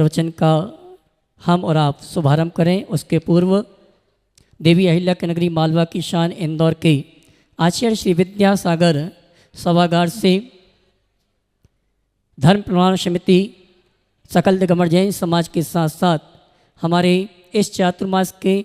प्रवचन का हम और आप शुभारंभ करें उसके पूर्व देवी अहिल्या की नगरी मालवा की शान इंदौर के आचार्य श्री विद्यासागर सभागार से धर्म प्रमाण समिति सकल दिगंबर जैन समाज के साथ साथ हमारे इस चातुर्मास के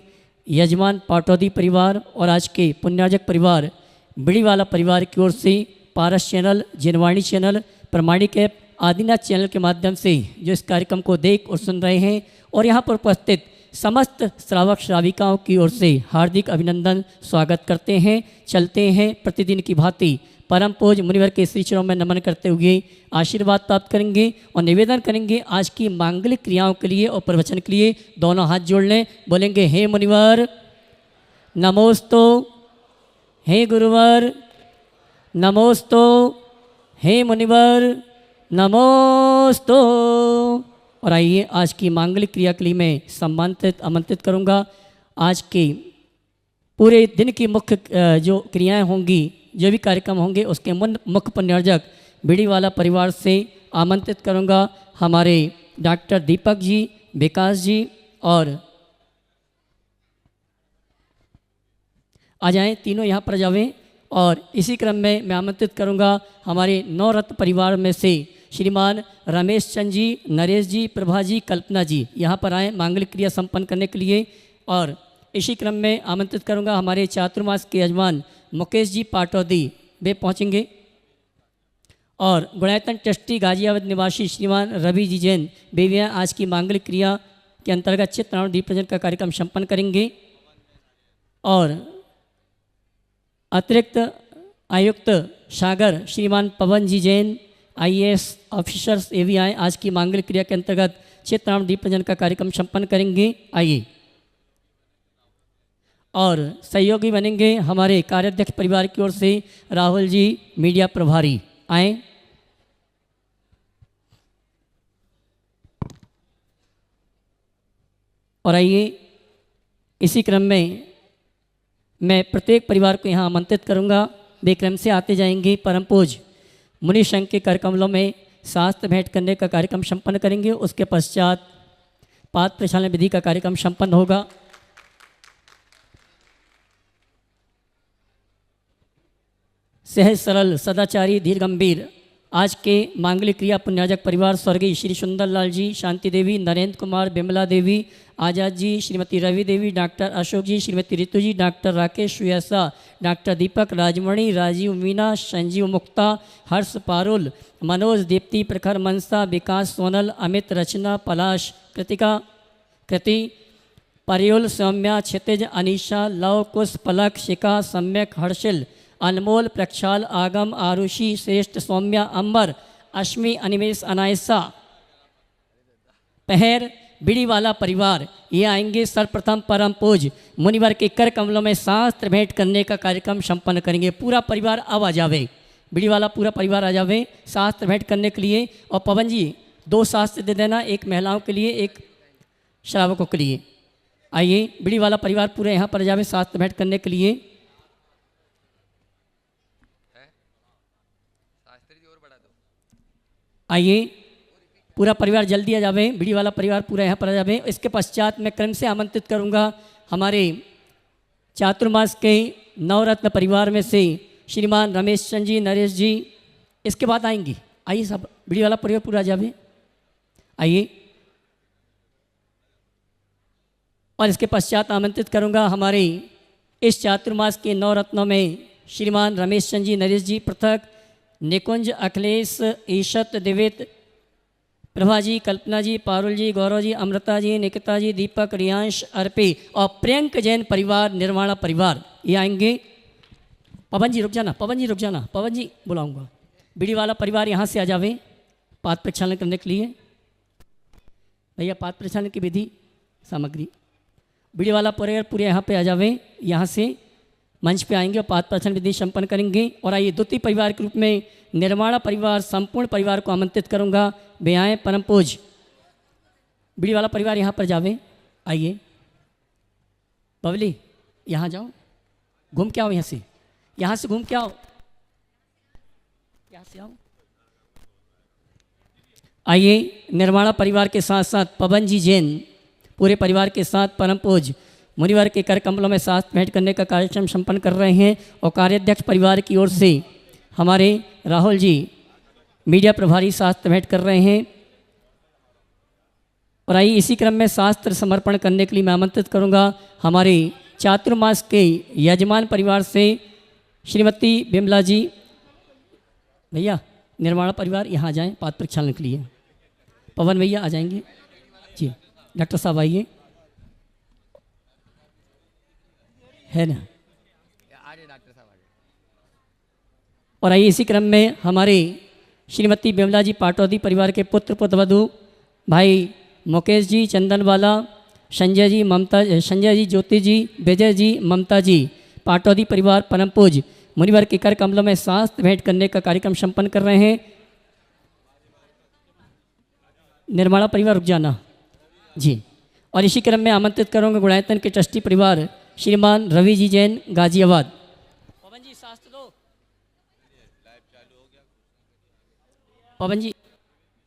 यजमान पाटौदी परिवार और आज के पुण्यार्जक परिवार बिड़ीवाला परिवार की ओर से पारस चैनल, जिनवाणी चैनल, प्रमाणिक ऐप, आदिनाथ चैनल के माध्यम से जो इस कार्यक्रम को देख और सुन रहे हैं और यहाँ पर उपस्थित समस्त श्रावक श्राविकाओं की ओर से हार्दिक अभिनंदन स्वागत करते हैं। चलते हैं प्रतिदिन की भांति परम पूज्य मुनिवर के श्री चरणों में नमन करते हुए आशीर्वाद प्राप्त करेंगे और निवेदन करेंगे आज की मांगलिक क्रियाओं के लिए और प्रवचन के लिए। दोनों हाथ जोड़ लें, बोलेंगे हे मुनिवर नमोस्तु, हे गुरुवर नमोस्तु, हे मुनिवर नमोस्तु। और आइए आज की मांगलिक क्रिया के लिए मैं सम्मानित आमंत्रित करूंगा। आज के पूरे दिन की मुख्य जो क्रियाएं होंगी, जो भी कार्यक्रम होंगे उसके मुख्य पुण्यार्जक बिड़ीवाला परिवार से आमंत्रित करूंगा हमारे डॉक्टर दीपक जी, विकास जी और आ जाएं, तीनों यहाँ पर जावें। और इसी क्रम में मैं आमंत्रित करूंगा हमारे नवरत्न परिवार में से श्रीमान रमेश चंद जी, नरेश जी, प्रभा जी, कल्पना जी यहाँ पर आएँ मांगलिक क्रिया संपन्न करने के लिए। और इसी क्रम में आमंत्रित करूंगा हमारे चातुर्मास के यजमान मुकेश जी पाटौदी, वे पहुँचेंगे। और गुणायतन ट्रस्टी गाजियाबाद निवासी श्रीमान रवि जी जैन, वे भी आज की मांगलिक क्रिया के अंतर्गत चित्र दीप प्रज्वलन का कार्यक्रम संपन्न करेंगे। और अतिरिक्त आयुक्त सागर श्रीमान पवन जी जैन IAS ऑफिसर्स ये भी आए आज की मांगलिक क्रिया के अंतर्गत चित्र दीप प्रज्वलन का कार्यक्रम संपन्न करेंगे। आइए और सहयोगी बनेंगे हमारे कार्याध्यक्ष परिवार की ओर से राहुल जी मीडिया प्रभारी, आए। और आइए इसी क्रम में मैं प्रत्येक परिवार को यहाँ आमंत्रित करूँगा, वे क्रम से आते जाएंगे। परम पूज्य मुनि संघ के कर कमलों में शास्त्र भेंट करने का कार्यक्रम संपन्न करेंगे। उसके पश्चात पाद प्रक्षालन विधि का कार्यक्रम संपन्न होगा। सहज सरल सदाचारी धीर गंभीर आज के मांगलिक क्रिया पुण्यार्जक परिवार स्वर्गीय श्री सुंदरलाल जी, शांति देवी, नरेंद्र कुमार, बिमला देवी, आजाद जी, श्रीमती रवि देवी, डॉक्टर अशोक जी, श्रीमती रितु जी, डॉक्टर राकेश सुयसा, डॉक्टर दीपक, राजमणि, राजीव मीना, संजीव मुक्ता, हर्ष पारुल, मनोज दीप्ति, प्रखर मनसा, विकास सोनल, अमित, रचना, पलाश, कृतिका, कृति, परियुल, सौम्या, क्षितिज, अनीशा, लव, कुश, पलक, शिका, सम्यक, हर्षिल, अनमोल, प्रक्षाल, आगम, आरुषि, श्रेष्ठ, सौम्या, अंबर, अश्मि, अनिमेश, अनायसा, पहर, बिड़ीवाला परिवार ये आएंगे। सर्वप्रथम परम पूज्य मुनिवर के कर कमलों में शास्त्र भेंट करने का कार्यक्रम संपन्न करेंगे। पूरा परिवार अब आ जावे, बिड़ीवाला पूरा परिवार आ जावे शास्त्र भेंट करने के लिए। और पवन जी 2 शास्त्र दे देना, एक महिलाओं के लिए, एक श्रावकों के लिए। आइए बिड़ीवाला परिवार पूरे यहाँ पर जावे शास्त्र भेंट करने के लिए। आइए पूरा परिवार जल्दी आ जावे, बिड़ीवाला परिवार पूरा यहाँ पर आ जावे। इसके पश्चात मैं क्रम से आमंत्रित करूँगा हमारे चातुर्मास के नवरत्न परिवार में से श्रीमान रमेश चंद जी, नरेश जी, इसके बाद आएंगे। आइए सब बिड़ीवाला परिवार पूरा आ जावे, आइए। और इसके पश्चात आमंत्रित करूँगा हमारे इस चातुर्मास के नवरत्नों में श्रीमान रमेश चंद जी, नरेश जी पृथक, निकुंज, अखिलेश, ईशत, दिवित, प्रभा जी, कल्पना जी, पारुल जी, गौरव जी, अमृता जी, निकिता जी, दीपक, रियांश, अर्पी और प्रियंक जैन परिवार, निर्वाणा परिवार ये आएंगे। पवन जी रुक जाना, पवन जी रुक जाना, पवन जी बुलाऊंगा। बिड़ीवाला परिवार यहाँ से आ जावे पाद प्रक्षालन करने के लिए। भैया पाद प्रक्षालन की विधि सामग्री, बिड़ीवाला परिवार पूरे यहाँ पे आ जावे, यहाँ से मंच पे आएंगे और पाद प्रक्षालन विधि संपन्न करेंगे। और आइए द्वितीय परिवार के रूप में निर्माणा परिवार संपूर्ण परिवार को आमंत्रित करूंगा। वे आए परम पूज्य बिड़ीवाला परिवार यहाँ पर जावे, आइए। बबली यहाँ जाओ, घूम के आओ, यहाँ से घूम के आओ, यहाँ से आओ। आइए निर्माणा परिवार के साथ साथ पवन जी जैन पूरे परिवार के साथ परम पूज मुनिवर के कर कमलों में साथ भेंट करने का कार्यक्रम संपन्न कर रहे हैं। और कार्याध्यक्ष परिवार की ओर से हमारे राहुल जी मीडिया प्रभारी शास्त्र भेंट कर रहे हैं। और आइए इसी क्रम में शास्त्र समर्पण करने के लिए मैं आमंत्रित करूंगा हमारे चातुर्मास के यजमान परिवार से श्रीमती बिमला जी। भैया निर्माणा परिवार यहाँ आ जाएं पात्र प्रक्षालन के लिए। पवन भैया आ जाएंगे जी। डॉक्टर साहब आइए, है ना। और आइए इसी क्रम में हमारे श्रीमती बिमला जी पाटौदी परिवार के पुत्र पुत्रवधू भाई मुकेश जी चंदनवाला, संजय जी ज्योति जी, विजय जी, ममता जी पाटौदी परिवार परम पूज मुनिवर के कर कमलों में शास्त्र भेंट करने का कार्यक्रम संपन्न कर रहे हैं। निर्माणा परिवार रुक जाना जी। और इसी क्रम में आमंत्रित करूंगा गुणायतन के ट्रस्टी परिवार श्रीमान रवि जी जैन गाजियाबाद। पवन जी शास्त्र दो, पवन जी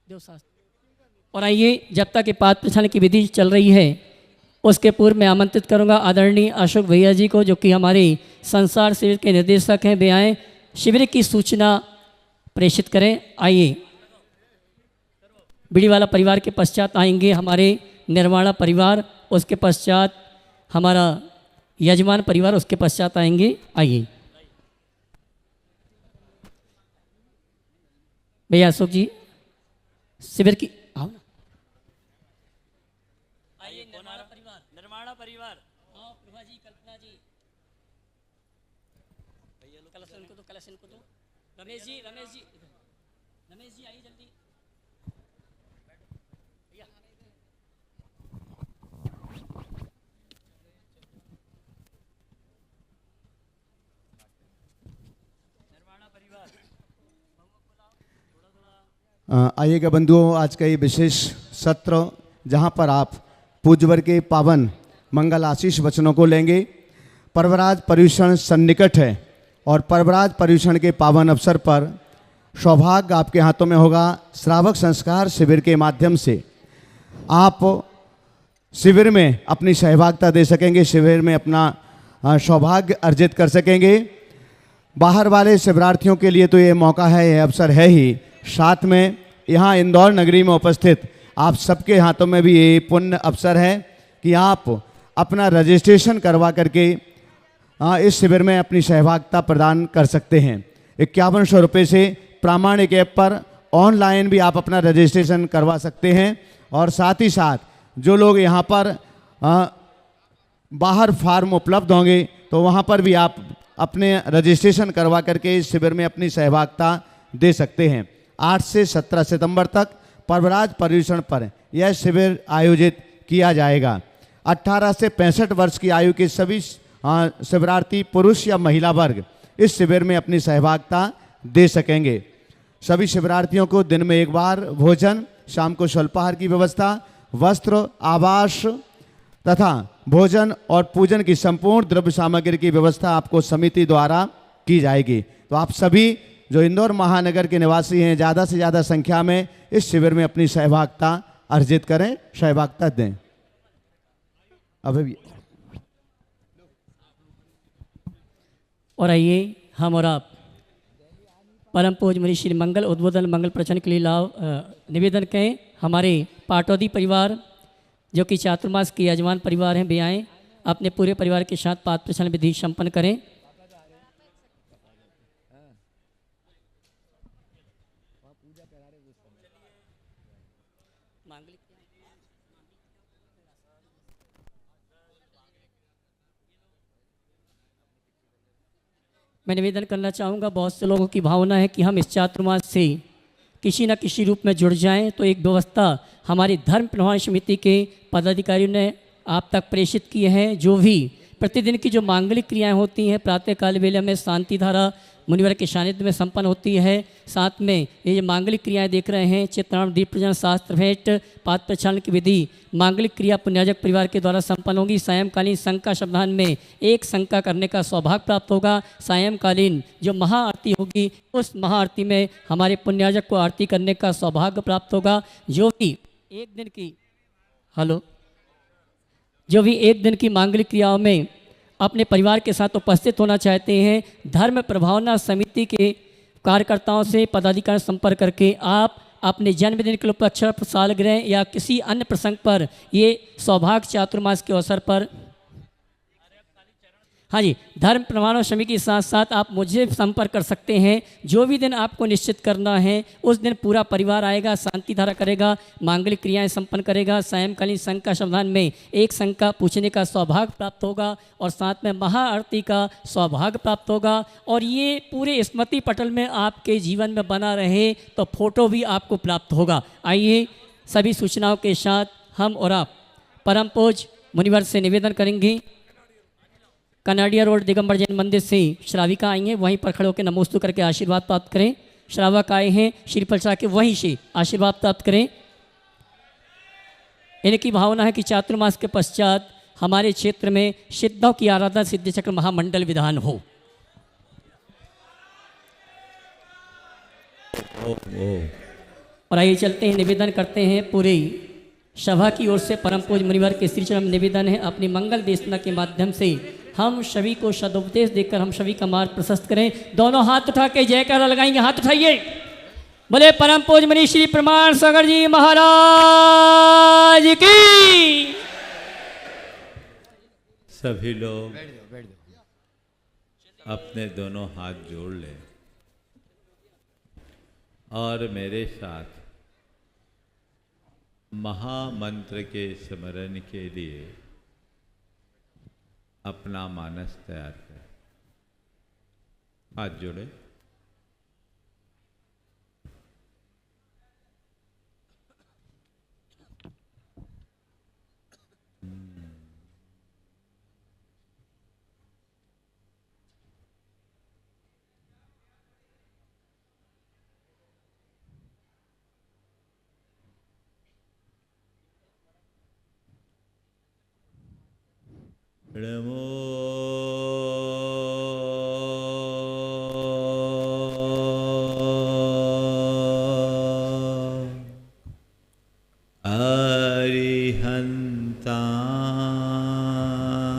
दो शास्त्र। और आइए जब तक ये पात्र प्रक्षालन की विधि चल रही है उसके पूर्व में आमंत्रित करूंगा आदरणीय अशोक भैया जी को, जो कि हमारे संसार शिविर के निर्देशक हैं। वे आए शिविर की सूचना प्रेषित करें। आइए बिड़ीवाला परिवार के पश्चात आएंगे हमारे निर्माणा परिवार, उसके पश्चात हमारा यजमान परिवार, उसके पश्चात आएंगे। आइए भैया अशोक जी शिविर की आओ ना। आइए निर्माणा परिवार आओ। प्रभा जी, कल्पना जी, कलशन को दो। रमेश जी आइए जल्दी। आइएगा बंधुओं, आज का ये विशेष सत्र जहाँ पर आप पूज्यवर के पावन मंगल आशीष वचनों को लेंगे। पर्वराज पर्यूषण सन्निकट है और पर्वराज पर्यूषण के पावन अवसर पर सौभाग्य आपके हाथों में होगा। श्रावक संस्कार शिविर के माध्यम से आप शिविर में अपनी सहभागिता दे सकेंगे, शिविर में अपना सौभाग्य अर्जित कर सकेंगे। बाहर वाले शिविरार्थियों के लिए तो ये मौका है, ये अवसर है ही, साथ में यहाँ इंदौर नगरी में उपस्थित आप सबके हाथों में भी ये पुण्य अवसर है कि आप अपना रजिस्ट्रेशन करवा करके इस शिविर में अपनी सहभागिता प्रदान कर सकते हैं। 5100 रुपये से प्रामाणिक ऐप पर ऑनलाइन भी आप अपना रजिस्ट्रेशन करवा सकते हैं। और साथ ही साथ जो लोग यहाँ पर बाहर फार्म उपलब्ध होंगे तो वहाँ पर भी आप अपने रजिस्ट्रेशन करवा करके इस शिविर में अपनी सहभागिता दे सकते हैं। 8 से 17 सितंबर तक पर्वराज पर्यूषण पर यह शिविर आयोजित किया जाएगा। 18 से 65 वर्ष की आयु के सभी शिविरार्थी पुरुष या महिला वर्ग इस शिविर में अपनी सहभागिता दे सकेंगे। सभी शिविरार्थियों को दिन में एक बार भोजन, शाम को स्वल्पाहार की व्यवस्था, वस्त्र, आवास तथा भोजन और पूजन की संपूर्ण द्रव्य सामग्री की व्यवस्था आपको समिति द्वारा की जाएगी। तो आप सभी जो इंदौर महानगर के निवासी हैं ज़्यादा से ज़्यादा संख्या में इस शिविर में अपनी सहभागिता अर्जित करें, सहभागिता दें। अभी और आइए हम और आप परम पूज मुनि श्री मंगल उद्बोधन मंगल प्रवचन के लिए निवेदन करें। हमारे पाटौदी परिवार जो कि चातुर्मास के यजमान परिवार हैं, वे आएँ अपने पूरे परिवार के साथ पात्र प्रवचन विधि संपन्न करें। मैं निवेदन करना चाहूँगा, बहुत से लोगों की भावना है कि हम इस चातुर्मास से किसी न किसी रूप में जुड़ जाएं, तो एक व्यवस्था हमारी धर्म प्रवाहन समिति के पदाधिकारियों ने आप तक प्रेषित किए हैं। जो भी प्रतिदिन की जो मांगलिक क्रियाएं होती हैं प्रातःकाल वेला में शांति धारा मुनिवर के सानिध्य में संपन्न होती है। साथ में ये जो मांगलिक क्रियाएं देख रहे हैं चित्राण दीप प्रजन शास्त्र भेंट पाद प्रक्षालन की विधि मांगलिक क्रिया पुण्याजक परिवार के द्वारा संपन्न होगी। सायंकालीन शंका शब्दान में एक शंका करने का सौभाग्य प्राप्त होगा। सायंकालीन जो महाआरती होगी उस महाआरती में हमारे पुण्याजक को आरती करने का सौभाग्य प्राप्त होगा। जो भी एक दिन की मांगलिक क्रियाओं में अपने परिवार के साथ उपस्थित होना चाहते हैं, धर्म प्रभावना समिति के कार्यकर्ताओं से पदाधिकारी संपर्क करके आप अपने जन्मदिन के उपलक्ष्य सालगिरह या किसी अन्य प्रसंग पर ये सौभाग्य चातुर्मास के अवसर पर हाँ जी धर्म प्रमाणों समिति के साथ साथ आप मुझे संपर्क कर सकते हैं। जो भी दिन आपको निश्चित करना है उस दिन पूरा परिवार आएगा, शांति धारा करेगा, मांगलिक क्रियाएं संपन्न करेगा। सायंकालीन शंका शब्दान में एक शंका पूछने का सौभाग्य प्राप्त होगा और साथ में महाआरती का सौभाग्य प्राप्त होगा। और ये पूरे स्मृति पटल में आपके जीवन में बना रहे तो फोटो भी आपको प्राप्त होगा। आइए सभी सूचनाओं के साथ हम और आप परम पूज्य मुनिवर से निवेदन करेंगे। कनाडिया रोड दिगंबर जैन मंदिर से श्राविका आई हैं, वहीं पर खड़े होकर नमोस्तु करके आशीर्वाद प्राप्त करें। श्रावक आए हैं श्रीफल चढ़ा के वहीं से आशीर्वाद प्राप्त करें। इनकी भावना है कि चातुर्मास के पश्चात हमारे क्षेत्र में सिद्धों की आराधना सिद्धि चक्र महामंडल विधान हो। और आइए चलते हैं, निवेदन करते हैं पूरे सभा की ओर से परम पूज्य मुनिवर के श्री चरण में निवेदन है अपनी मंगल देशना के माध्यम से हम सभी को सदुपदेश देकर हम सभी का मार्ग प्रशस्त करें। दोनों हाथ उठा के जयकारा लगाएंगे, हाथ उठाइए। बोले परम पूज्य मुनि श्री प्रमाण सागर जी महाराज की। सभी लोग अपने दोनों हाथ जोड़ लें और मेरे साथ महामंत्र के स्मरण के लिए अपना मानस तैयार करें। हाथ जोड़े। नमो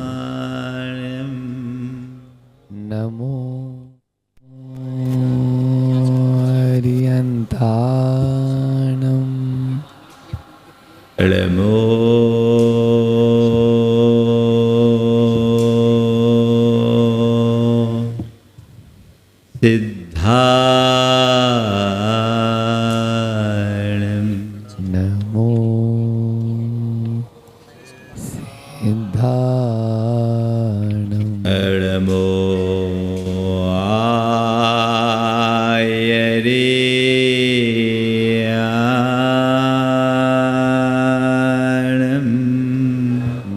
अरिहन्ताणं नमो अरिहन्ताणं नमो सिद्धाणं नमो सिद्धाणं नमो आयर्याणं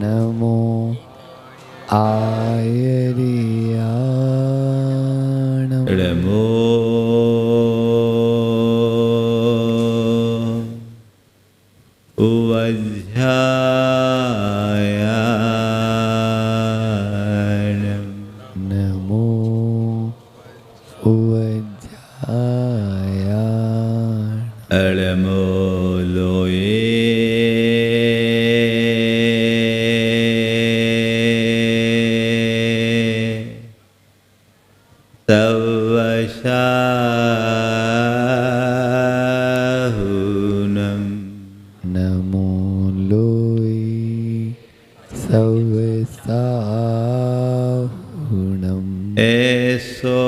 नमो आयर्याणं नमो उवध्यायाणं नमो उवध्यायाणं नमो लोये तवशाहुनं नमो लोई सवसाहुणम् एसो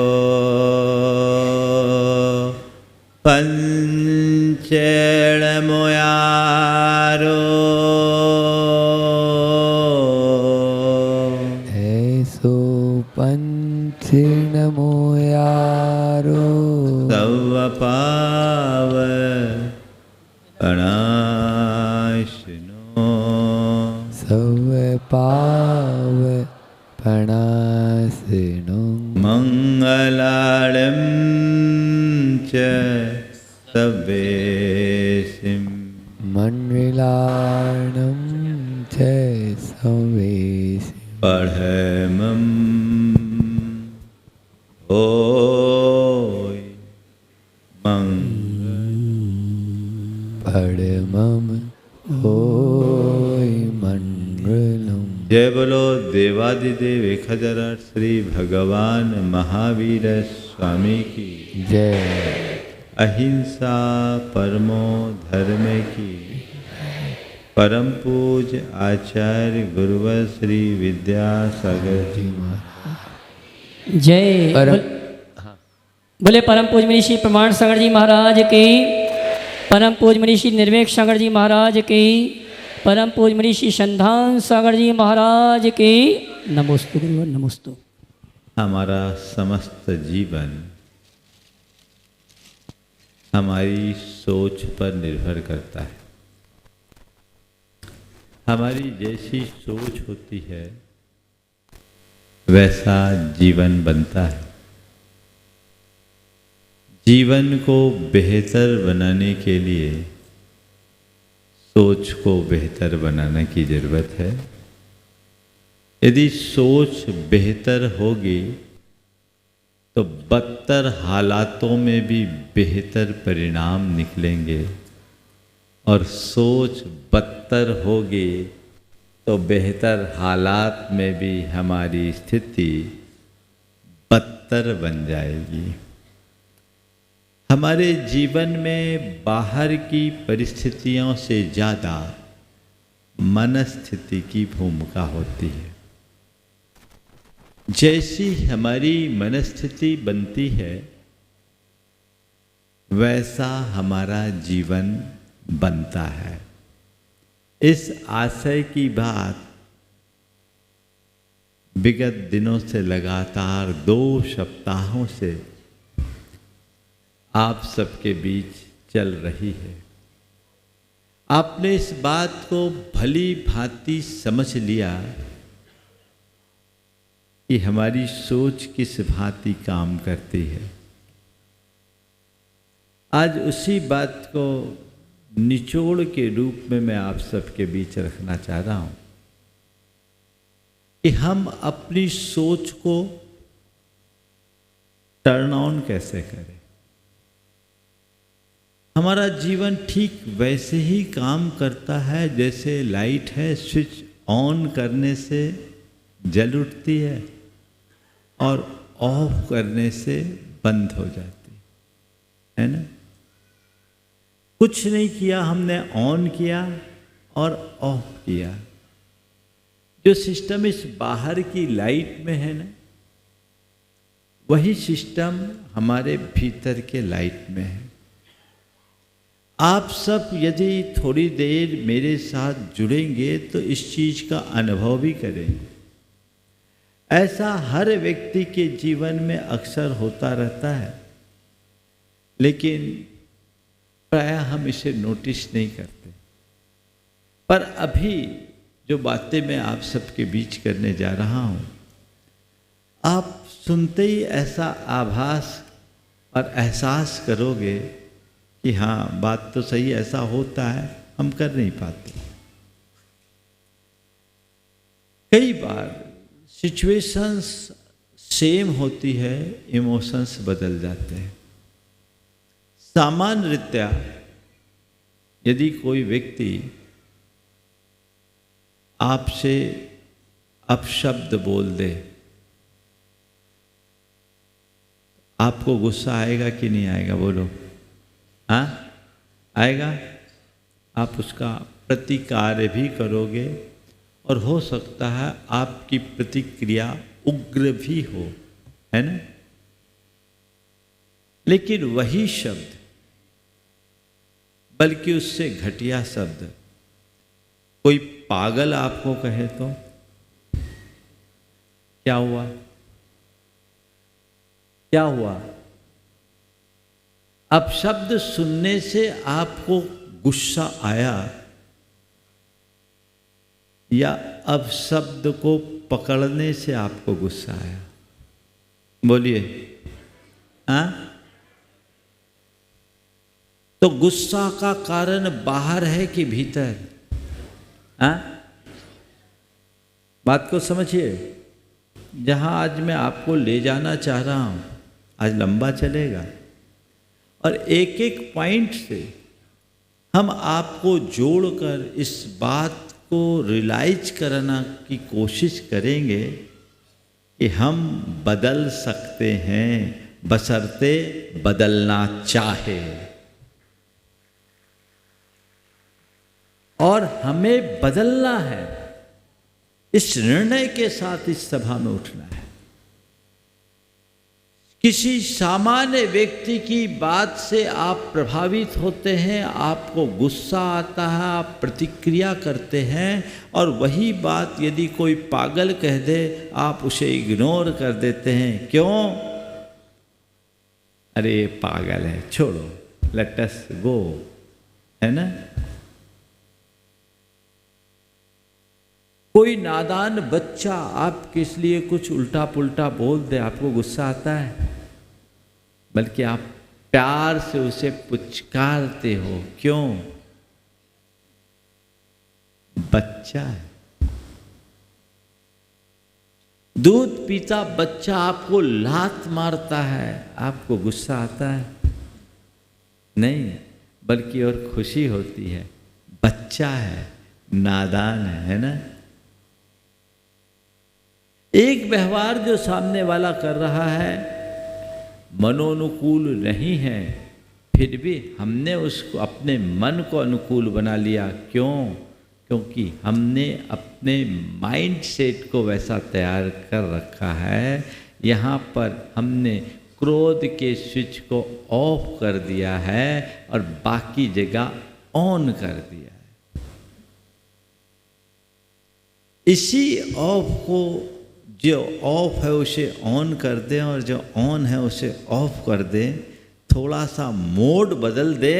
पंचेणमुयारो ऐसो पंचिणमो यारो सवपाव अनाशिनो सव पाव फणासिनुं मङ्गलाळं च सवेसिं मण्डलार्णं च संवेसि पढमं ॐ परमं होय मंगलम। जय बोलो देवादिदेव 1008 श्री भगवान महावीर स्वामी की जय। अहिंसा परमो धर्म की परम पूज आचार्य गुरुवर श्री विद्यासागर जी महाराज जय बोले परम पूज मनीषी प्रमाण सागर जी महाराज की, परम पूज मनीषी निर्वेक सागर जी महाराज की, परम पूज मनीषी संधान सागर जी महाराज की। नमोस्तु गुरुवर नमोस्तु। हमारा समस्त जीवन हमारी सोच पर निर्भर करता है। हमारी जैसी सोच होती है वैसा जीवन बनता है। जीवन को बेहतर बनाने के लिए सोच को बेहतर बनाने की जरूरत है। यदि सोच बेहतर होगी तो बदतर हालातों में भी बेहतर परिणाम निकलेंगे, और सोच बदतर होगी तो बेहतर हालात में भी हमारी स्थिति बदतर बन जाएगी। हमारे जीवन में बाहर की परिस्थितियों से ज़्यादा मनस्थिति की भूमिका होती है। जैसी हमारी मनस्थिति बनती है वैसा हमारा जीवन बनता है। इस आशय की बात विगत दिनों से लगातार 2 सप्ताहों से आप सबके बीच चल रही है। आपने इस बात को भली भांति समझ लिया कि हमारी सोच किस भांति काम करती है। आज उसी बात को निचोड़ के रूप में मैं आप सबके बीच रखना चाह रहा हूं कि हम अपनी सोच को टर्न ऑन कैसे करें। हमारा जीवन ठीक वैसे ही काम करता है जैसे लाइट है, स्विच ऑन करने से जल उठती है और ऑफ करने से बंद हो जाती है ना। कुछ नहीं किया हमने, ऑन किया और ऑफ किया। जो सिस्टम इस बाहर की लाइट में है ना, वही सिस्टम हमारे भीतर के लाइट में है। आप सब यदि थोड़ी देर मेरे साथ जुड़ेंगे तो इस चीज का अनुभव भी करेंगे। ऐसा हर व्यक्ति के जीवन में अक्सर होता रहता है, लेकिन प्रायः हम इसे नोटिस नहीं करते। पर अभी जो बातें मैं आप सबके बीच करने जा रहा हूं, आप सुनते ही ऐसा आभास और एहसास करोगे कि हाँ, बात तो सही, ऐसा होता है, हम कर नहीं पाते। कई बार सिचुएशंस सेम होती है, इमोशंस बदल जाते हैं। सामान्य रीत्या यदि कोई व्यक्ति आपसे अपशब्द बोल दे, आपको गुस्सा आएगा कि नहीं आएगा? बोलो। हाँ, आएगा। आप उसका प्रतिकार भी करोगे और हो सकता है आपकी प्रतिक्रिया उग्र भी हो, है ना। लेकिन वही शब्द, बल्कि उससे घटिया शब्द, कोई पागल आपको कहे तो क्या हुआ? क्या हुआ? अब शब्द सुनने से आपको गुस्सा आया या अब शब्द को पकड़ने से आपको गुस्सा आया? बोलिए। हाँ, तो गुस्सा का कारण बाहर है कि भीतर? हाँ, बात को समझिए। जहां आज मैं आपको ले जाना चाह रहा हूं, आज लंबा चलेगा और एक एक पॉइंट से हम आपको जोड़कर इस बात को रियलाइज करना की कोशिश करेंगे कि हम बदल सकते हैं, बशर्ते बदलना चाहे। और हमें बदलना है, इस निर्णय के साथ इस सभा में उठना है। किसी सामान्य व्यक्ति की बात से आप प्रभावित होते हैं, आपको गुस्सा आता है, आप प्रतिक्रिया करते हैं, और वही बात यदि कोई पागल कह दे आप उसे इग्नोर कर देते हैं। क्यों? अरे ये पागल है, छोड़ो, लेट अस गो, है ना। कोई नादान बच्चा आपके लिए कुछ उल्टा पुल्टा बोल दे, आपको गुस्सा आता है, बल्कि आप प्यार से उसे पुचकारते हो। क्यों? बच्चा है। दूध पीता बच्चा आपको लात मारता है, आपको गुस्सा आता है? नहीं, बल्कि और खुशी होती है। बच्चा है, नादान है ना। एक व्यवहार जो सामने वाला कर रहा है मनोनुकूल नहीं है, फिर भी हमने उसको अपने मन को अनुकूल बना लिया। क्यों? क्योंकि हमने अपने माइंड सेट को वैसा तैयार कर रखा है। यहाँ पर हमने क्रोध के स्विच को ऑफ कर दिया है और बाकी जगह ऑन कर दिया है। इसी ऑफ को, जो ऑफ है उसे ऑन कर दें और जो ऑन है उसे ऑफ कर दें। थोड़ा सा मोड बदल दे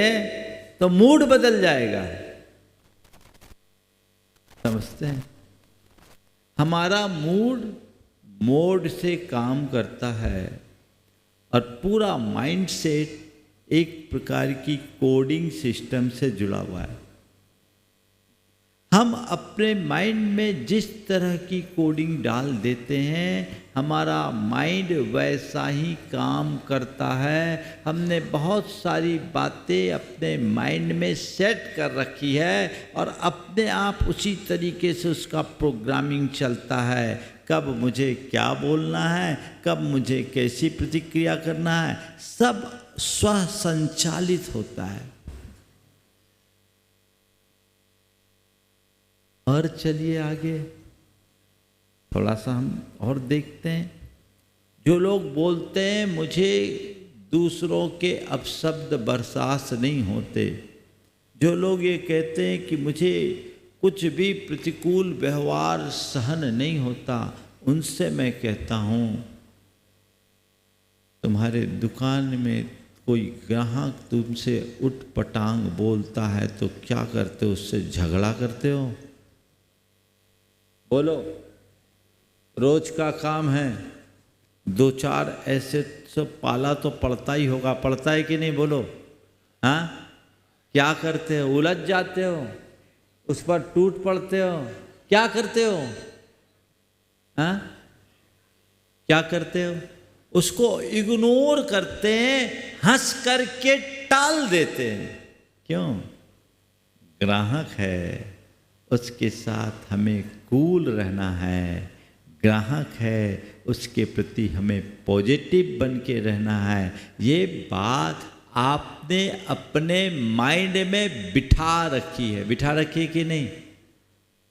तो मूड बदल जाएगा। समझते हैं? हमारा मूड मोड से काम करता है और पूरा माइंड सेट एक प्रकार की कोडिंग सिस्टम से जुड़ा हुआ है। हम अपने माइंड में जिस तरह की कोडिंग डाल देते हैं, हमारा माइंड वैसा ही काम करता है। हमने बहुत सारी बातें अपने माइंड में सेट कर रखी है और अपने आप उसी तरीके से उसका प्रोग्रामिंग चलता है। कब मुझे क्या बोलना है, कब मुझे कैसी प्रतिक्रिया करना है, सब स्वसंचालित होता है। और चलिए आगे थोड़ा सा हम और देखते हैं। जो लोग बोलते हैं मुझे दूसरों के अपशब्द बर्दाश्त नहीं होते, जो लोग ये कहते हैं कि मुझे कुछ भी प्रतिकूल व्यवहार सहन नहीं होता, उनसे मैं कहता हूँ तुम्हारे दुकान में कोई ग्राहक तुमसे उठपटांग बोलता है तो क्या करते हो? उससे झगड़ा करते हो? बोलो। रोज का काम है, दो चार ऐसे सब पाला तो पड़ता ही होगा, पड़ता है कि नहीं? बोलो। हाँ, क्या करते हो? उलझ जाते हो, उस पर टूट पड़ते हो, क्या करते हो? हाँ, क्या करते हो? उसको इग्नोर करते हैं, हंस करके टाल देते हैं। क्यों? ग्राहक है, उसके साथ हमें कूल रहना है। ग्राहक है, उसके प्रति हमें पॉजिटिव बन के रहना है। ये बात आपने अपने माइंड में बिठा रखी है। बिठा रखी है कि नहीं?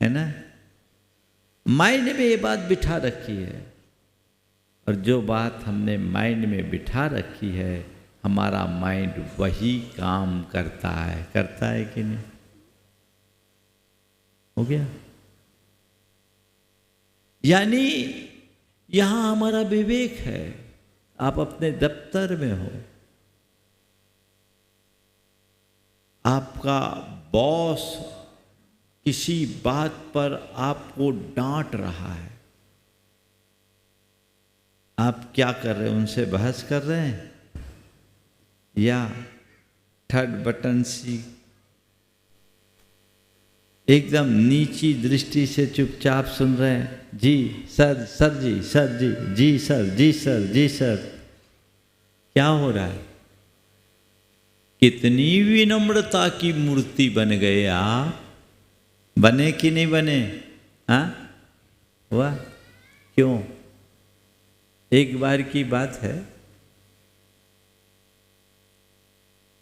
है ना? माइंड में ये बात बिठा रखी है। और जो बात हमने माइंड में बिठा रखी है, हमारा माइंड वही काम करता है। करता है कि नहीं? हो गया? यानी यहां हमारा विवेक है। आप अपने दफ्तर में हो, आपका बॉस किसी बात पर आपको डांट रहा है, आप क्या कर रहे हैं? उनसे बहस कर रहे हैं या थर्ड बटन सी एकदम नीची दृष्टि से चुपचाप सुन रहे हैं? जी सर, सर जी, सर जी, जी सर, जी सर, जी सर। क्या हो रहा है? कितनी विनम्रता की मूर्ति बन गए आप। बने कि नहीं बने? हाँ हुआ? क्यों? एक बार की बात है,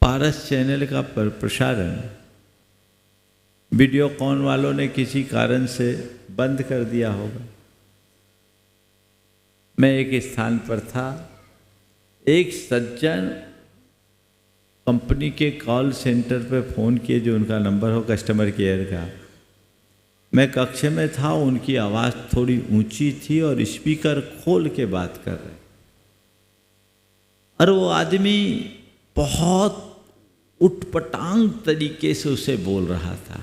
पारस चैनल का प्रसारण वीडियोकॉन वालों ने किसी कारण से बंद कर दिया होगा। मैं एक स्थान पर था, एक सज्जन कंपनी के कॉल सेंटर पे फ़ोन किए, जो उनका नंबर हो कस्टमर केयर का। मैं कक्ष में था, उनकी आवाज़ थोड़ी ऊंची थी और स्पीकर खोल के बात कर रहे, और वो आदमी बहुत उटपटांग तरीके से उसे बोल रहा था।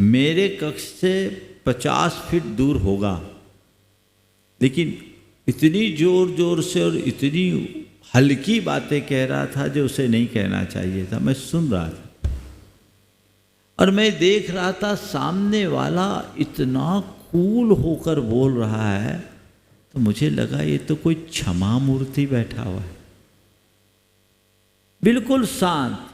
मेरे कक्ष से 50 फीट दूर होगा, लेकिन इतनी जोर जोर से और इतनी हल्की बातें कह रहा था जो उसे नहीं कहना चाहिए था। मैं सुन रहा था और मैं देख रहा था सामने वाला इतना कूल होकर बोल रहा है, तो मुझे लगा ये तो कोई क्षमा मूर्ति बैठा हुआ है, बिल्कुल शांत।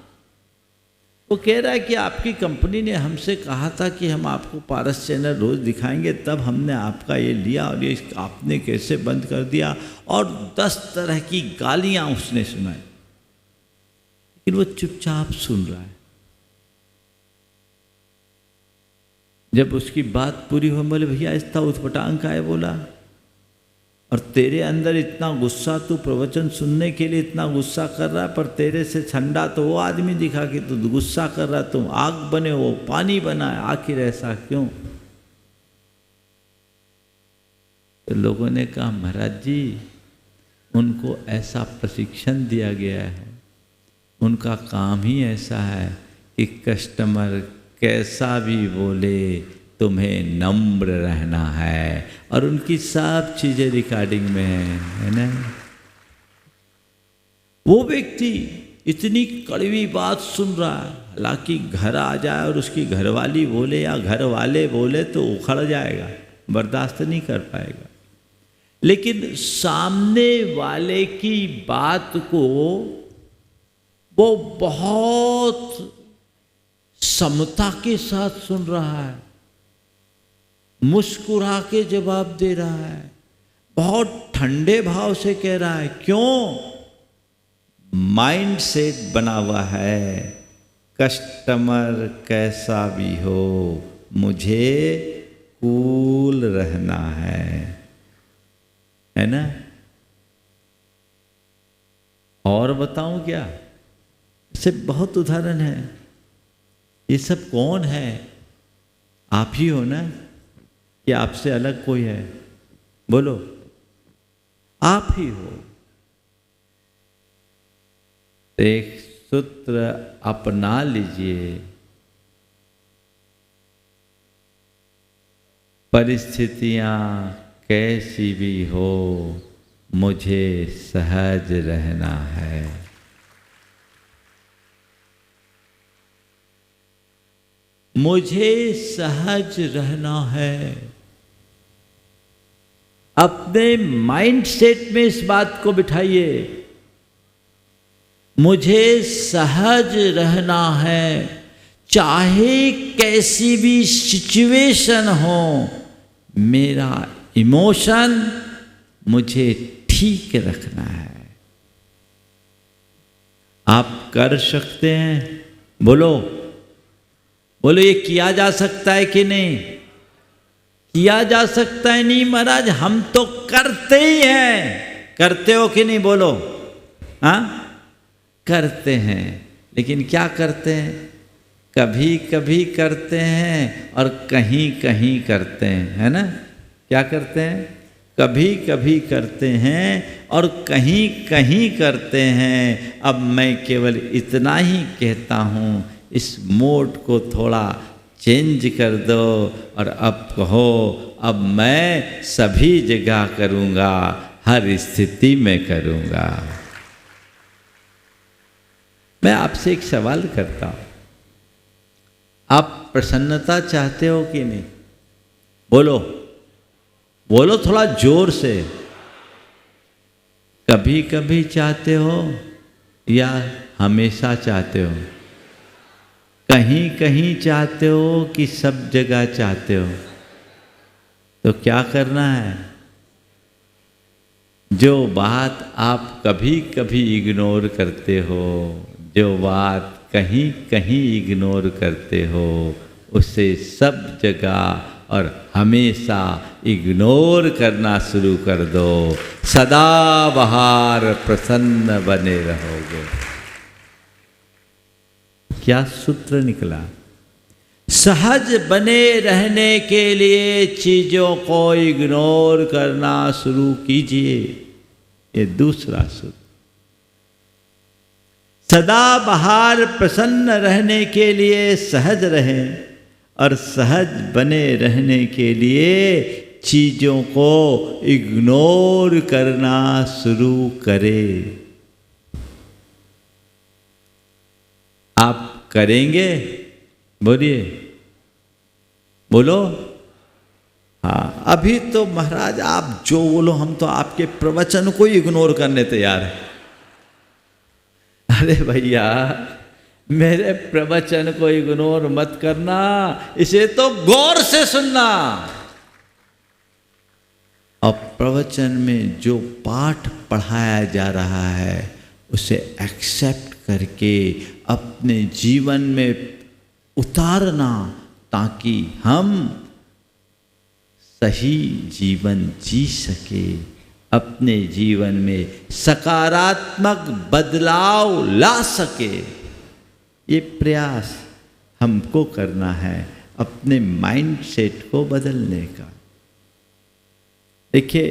वो कह रहा है कि आपकी कंपनी ने हमसे कहा था कि हम आपको पारस चैनल रोज दिखाएंगे, तब हमने आपका ये लिया और ये आपने कैसे बंद कर दिया, और 10 तरह की गालियां उसने सुनाई। लेकिन वो चुपचाप सुन रहा है। जब उसकी बात पूरी हो, बोले भैया इतना उठपटांग का है बोला, और तेरे अंदर इतना गुस्सा, तू प्रवचन सुनने के लिए इतना गुस्सा कर रहा है, पर तेरे से ठंडा तो वो आदमी दिखा कि तू गुस्सा कर रहा, तुम आग बने हो पानी बना है, आखिर ऐसा क्यों? तो लोगों ने कहा महाराज जी, उनको ऐसा प्रशिक्षण दिया गया है, उनका काम ही ऐसा है कि कस्टमर कैसा भी बोले तुम्हें नम्र रहना है, और उनकी सब चीजें रिकॉर्डिंग में है ना। वो व्यक्ति इतनी कड़वी बात सुन रहा है, हालांकि घर आ जाए और उसकी घरवाली बोले या घर वाले बोले तो उखड़ जाएगा, बर्दाश्त नहीं कर पाएगा। लेकिन सामने वाले की बात को वो बहुत समता के साथ सुन रहा है, मुस्कुरा के जवाब दे रहा है, बहुत ठंडे भाव से कह रहा है। क्यों? माइंड सेट बना हुआ है, कस्टमर कैसा भी हो मुझे कूल रहना है ना। और बताऊं क्या? इससे बहुत उदाहरण है। ये सब कौन है? आप ही हो ना, कि आपसे अलग कोई है? बोलो, आप ही हो। एक सूत्र अपना लीजिए, परिस्थितियां कैसी भी हो मुझे सहज रहना है। मुझे सहज रहना है। अपने माइंड सेट में इस बात को बिठाइए, मुझे सहज रहना है, चाहे कैसी भी सिचुएशन हो, मेरा इमोशन मुझे ठीक रखना है। आप कर सकते हैं? बोलो बोलो, ये किया जा सकता है कि नहीं? किया जा सकता है नहीं महाराज, हम तो करते ही हैं। करते हो कि नहीं? बोलो। हाँ, करते हैं। लेकिन क्या करते हैं? कभी कभी करते हैं और कहीं कहीं करते हैं, है ना। क्या करते हैं? कभी कभी करते हैं और कहीं कहीं करते हैं। अब मैं केवल इतना ही कहता हूँ, इस मोड को थोड़ा चेंज कर दो और अब कहो, अब मैं सभी जगह करूँगा, हर स्थिति में करूंगा। मैं आपसे एक सवाल करता हूं, आप प्रसन्नता चाहते हो कि नहीं? बोलो बोलो थोड़ा जोर से। कभी कभी चाहते हो या हमेशा चाहते हो? कहीं कहीं चाहते हो कि सब जगह चाहते हो? तो क्या करना है? जो बात आप कभी कभी इग्नोर करते हो, जो बात कहीं कहीं इग्नोर करते हो, उसे सब जगह और हमेशा इग्नोर करना शुरू कर दो। सदा बहार प्रसन्न बने रहोगे। क्या सूत्र निकला? सहज बने रहने के लिए चीजों को इग्नोर करना शुरू कीजिए। ये दूसरा सूत्र। सदा बहार प्रसन्न रहने के लिए सहज रहें और सहज बने रहने के लिए चीजों को इग्नोर करना शुरू करें। आप करेंगे? बोलिए, बोलो। हाँ, अभी तो महाराज आप जो बोलो, हम तो आपके प्रवचन को ही इग्नोर करने तैयार हैं। अरे भैया, मेरे प्रवचन को इग्नोर मत करना, इसे तो गौर से सुनना। और प्रवचन में जो पाठ पढ़ाया जा रहा है उसे एक्सेप्ट करके अपने जीवन में उतारना, ताकि हम सही जीवन जी सके, अपने जीवन में सकारात्मक बदलाव ला सके। ये प्रयास हमको करना है, अपने माइंड सेट को बदलने का। देखिए,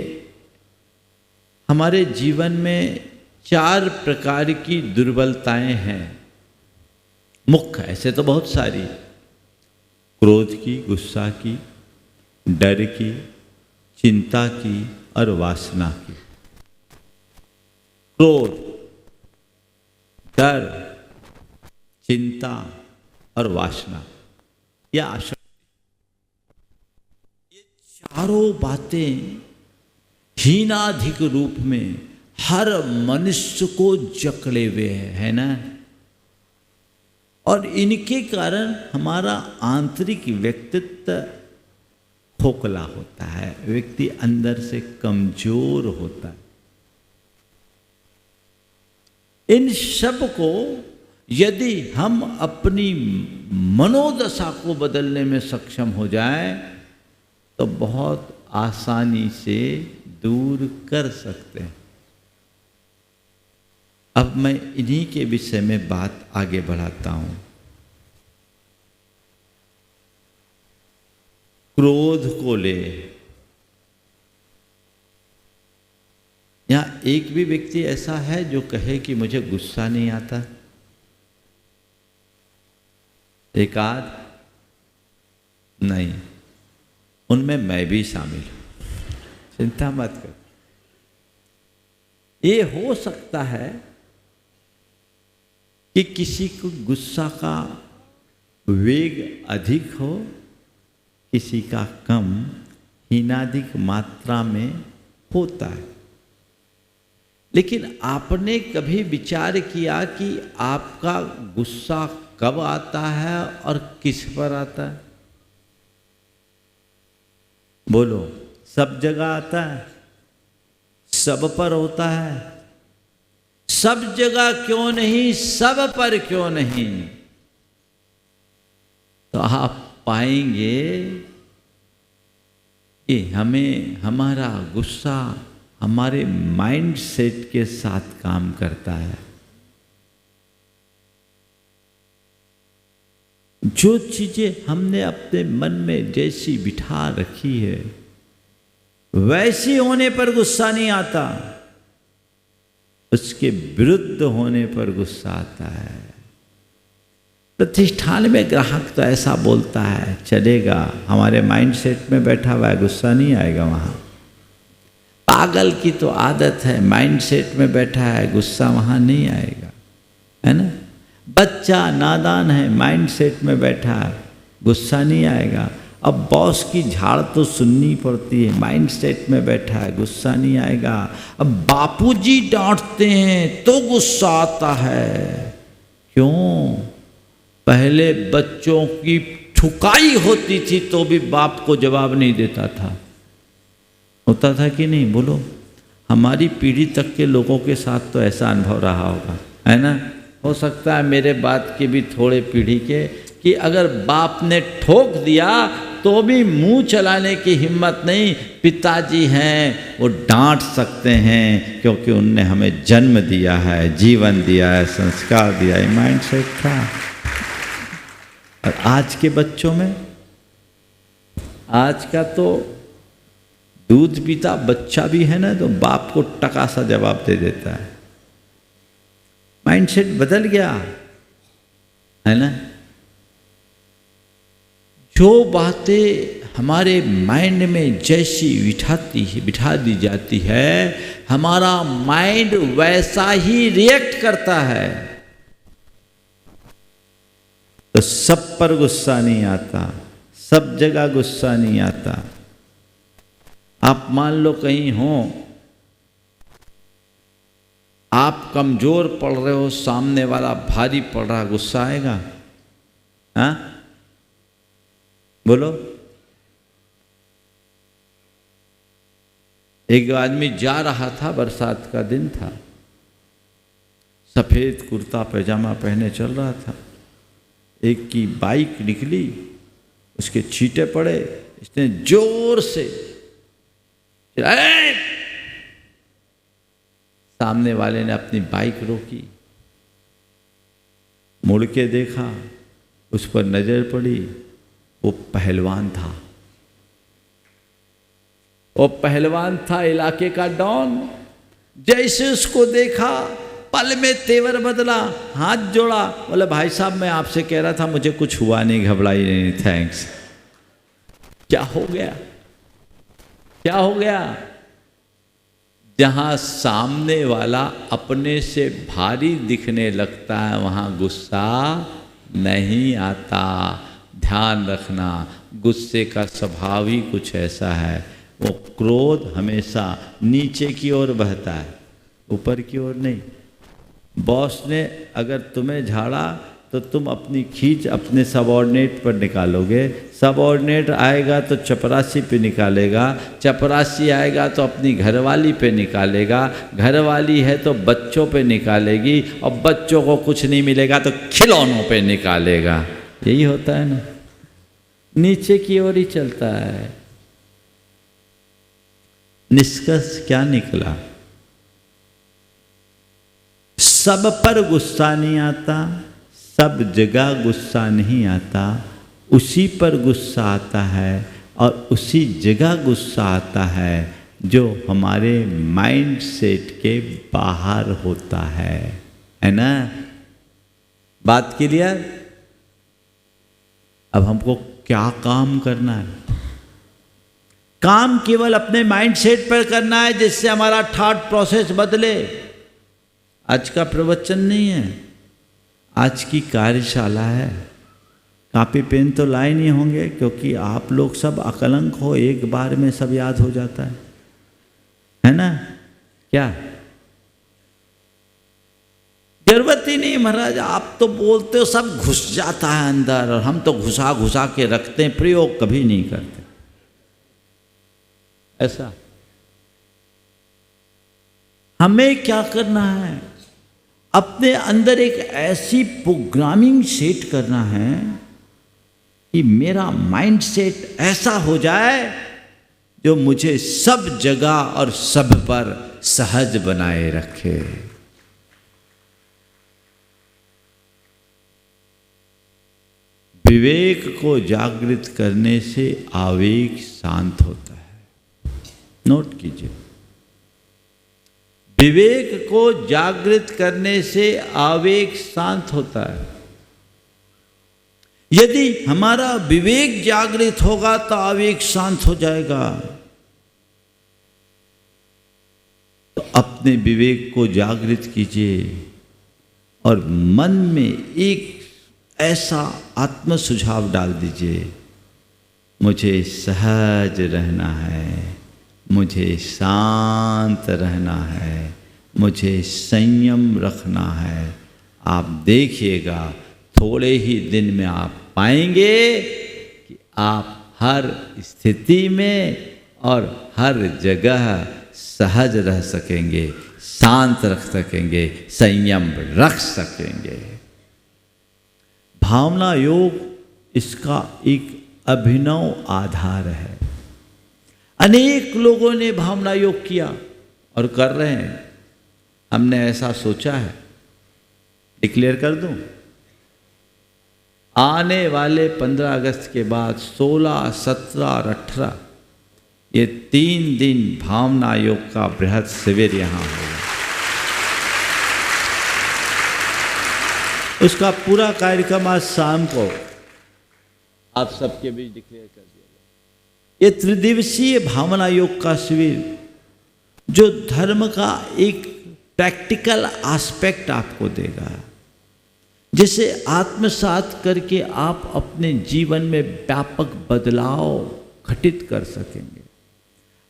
हमारे जीवन में 4 प्रकार की दुर्बलताएं हैं मुख्य। ऐसे तो बहुत सारी, क्रोध की, गुस्सा की, डर की, चिंता की और वासना की। क्रोध, डर, चिंता और वासना, या आशा, ये चारों बातें हीनाधिक रूप में हर मनुष्य को जकड़े हुए है ना। और इनके कारण हमारा आंतरिक व्यक्तित्व खोखला होता है, व्यक्ति अंदर से कमजोर होता है। इन सब को यदि हम अपनी मनोदशा को बदलने में सक्षम हो जाए तो बहुत आसानी से दूर कर सकते हैं। अब मैं इन्हीं के विषय में बात आगे बढ़ाता हूं। क्रोध को ले, यहां एक भी व्यक्ति ऐसा है जो कहे कि मुझे गुस्सा नहीं आता? एक आध नहीं, उनमें मैं भी शामिल हूं, चिंता मत कर। ये हो सकता है कि किसी को गुस्सा का वेग अधिक हो, किसी का कम, हीनाधिक मात्रा में होता है। लेकिन आपने कभी विचार किया कि आपका गुस्सा कब आता है और किस पर आता है? बोलो, सब जगह आता है? सब पर होता है? सब जगह क्यों नहीं, सब पर क्यों नहीं? तो आप पाएंगे कि हमें हमारा गुस्सा हमारे माइंड सेट के साथ काम करता है। जो चीजें हमने अपने मन में जैसी बिठा रखी है वैसी होने पर गुस्सा नहीं आता, उसके विरुद्ध होने पर गुस्सा आता है। प्रतिष्ठान में ग्राहक तो ऐसा बोलता है, चलेगा, हमारे माइंड सेट में बैठा हुआ है, गुस्सा नहीं आएगा। वहां पागल की तो आदत है, माइंड सेट में बैठा है, गुस्सा वहाँ नहीं आएगा, है ना। बच्चा नादान है, माइंड सेट में बैठा है, गुस्सा नहीं आएगा। अब बॉस की झाड़ तो सुननी पड़ती है, माइंड सेट में बैठा है, गुस्सा नहीं आएगा। अब बापूजी डांटते हैं तो गुस्सा आता है, क्यों? पहले बच्चों की ठुकाई होती थी तो भी बाप को जवाब नहीं देता था, होता था कि नहीं? बोलो, हमारी पीढ़ी तक के लोगों के साथ तो ऐसा अनुभव रहा होगा, है ना। हो सकता है मेरे बात के भी थोड़े पीढ़ी के, कि अगर बाप ने ठोक दिया तो भी मुंह चलाने की हिम्मत नहीं। पिताजी हैं, वो डांट सकते हैं क्योंकि उनने हमें जन्म दिया है, जीवन दिया है, संस्कार दिया है, माइंड सेट था। और आज के बच्चों में, आज का तो दूध पीता बच्चा भी है ना, तो बाप को टका सा जवाब दे देता है। माइंड सेट बदल गया, है ना। जो बातें हमारे माइंड में जैसी बिठा दी जाती है, हमारा माइंड वैसा ही रिएक्ट करता है। तो सब पर गुस्सा नहीं आता, सब जगह गुस्सा नहीं आता। आप मान लो कहीं हो, आप कमजोर पड़ रहे हो, सामने वाला भारी पड़ रहा, गुस्सा आएगा? हाँ, बोलो। एक आदमी जा रहा था, बरसात का दिन था, सफेद कुर्ता पैजामा पहने चल रहा था। एक की बाइक निकली, उसके छींटे पड़े, इसने जोर से चिल्लाया। सामने वाले ने अपनी बाइक रोकी, मुड़ के देखा, उस पर नजर पड़ी, वो पहलवान था। वो पहलवान था, इलाके का डॉन। जैसे उसको देखा, पल में तेवर बदला, हाथ जोड़ा, बोले भाई साहब मैं आपसे कह रहा था, मुझे कुछ हुआ नहीं, घबराई नहीं, थैंक्स। क्या हो गया? क्या हो गया? जहां सामने वाला अपने से भारी दिखने लगता है, वहां गुस्सा नहीं आता। ध्यान रखना, गुस्से का स्वभाव ही कुछ ऐसा है, वो क्रोध हमेशा नीचे की ओर बहता है, ऊपर की ओर नहीं। बॉस ने अगर तुम्हें झाड़ा तो तुम अपनी खींच अपने सबऑर्डिनेट पर निकालोगे, सबऑर्डिनेट आएगा तो चपरासी पे निकालेगा, चपरासी आएगा तो अपनी घरवाली पे निकालेगा, घरवाली है तो बच्चों पे निकालेगी, और बच्चों को कुछ नहीं मिलेगा तो खिलौनों पे निकालेगा। यही होता है ना, नीचे की ओर ही चलता है। निष्कर्ष क्या निकला? सब पर गुस्सा नहीं आता, सब जगह गुस्सा नहीं आता, उसी पर गुस्सा आता है, और उसी जगह गुस्सा आता है जो हमारे माइंड सेट के बाहर होता है ना। बात क्लियर? अब हमको क्या काम करना है? काम केवल अपने माइंड सेट पर करना है, जिससे हमारा थॉट प्रोसेस बदले। आज का प्रवचन नहीं है, आज की कार्यशाला है। कॉपी पेन तो लाए नहीं होंगे, क्योंकि आप लोग सब अकलंक हो, एक बार में सब याद हो जाता है ना। क्या जरूरत ही नहीं महाराज, आप तो बोलते हो सब घुस जाता है अंदर, और हम तो घुसा घुसा के रखते हैं, प्रयोग कभी नहीं करते। ऐसा हमें क्या करना है? अपने अंदर एक ऐसी प्रोग्रामिंग सेट करना है कि मेरा माइंड सेट ऐसा हो जाए जो मुझे सब जगह और सब पर सहज बनाए रखे। विवेक को जागृत करने से आवेग शांत होता है। नोट कीजिए, विवेक को जागृत करने से आवेग शांत होता है। यदि हमारा विवेक जागृत होगा तो आवेग शांत हो जाएगा। तो अपने विवेक को जागृत कीजिए और मन में एक ऐसा आत्म सुझाव डाल दीजिए, मुझे सहज रहना है, मुझे शांत रहना है, मुझे संयम रखना है। आप देखिएगा थोड़े ही दिन में आप पाएंगे कि आप हर स्थिति में और हर जगह सहज रह सकेंगे, शांत रख सकेंगे, संयम रख सकेंगे। भावना योग इसका एक अभिनव आधार है। अनेक लोगों ने भावना योग किया और कर रहे हैं। हमने ऐसा सोचा है, डिक्लेयर कर दूं, आने वाले 15 अगस्त के बाद 16, 17 और 18 ये 3 दिन भावना योग का बृहद शिविर यहाँ होगा। उसका पूरा कार्यक्रम आज शाम को आप सबके बीच डिक्लेयर कर दिया गया। ये त्रिदिवसीय भावना योग का शिविर जो धर्म का एक प्रैक्टिकल एस्पेक्ट आपको देगा, जिसे आत्मसात करके आप अपने जीवन में व्यापक बदलाव घटित कर सकेंगे।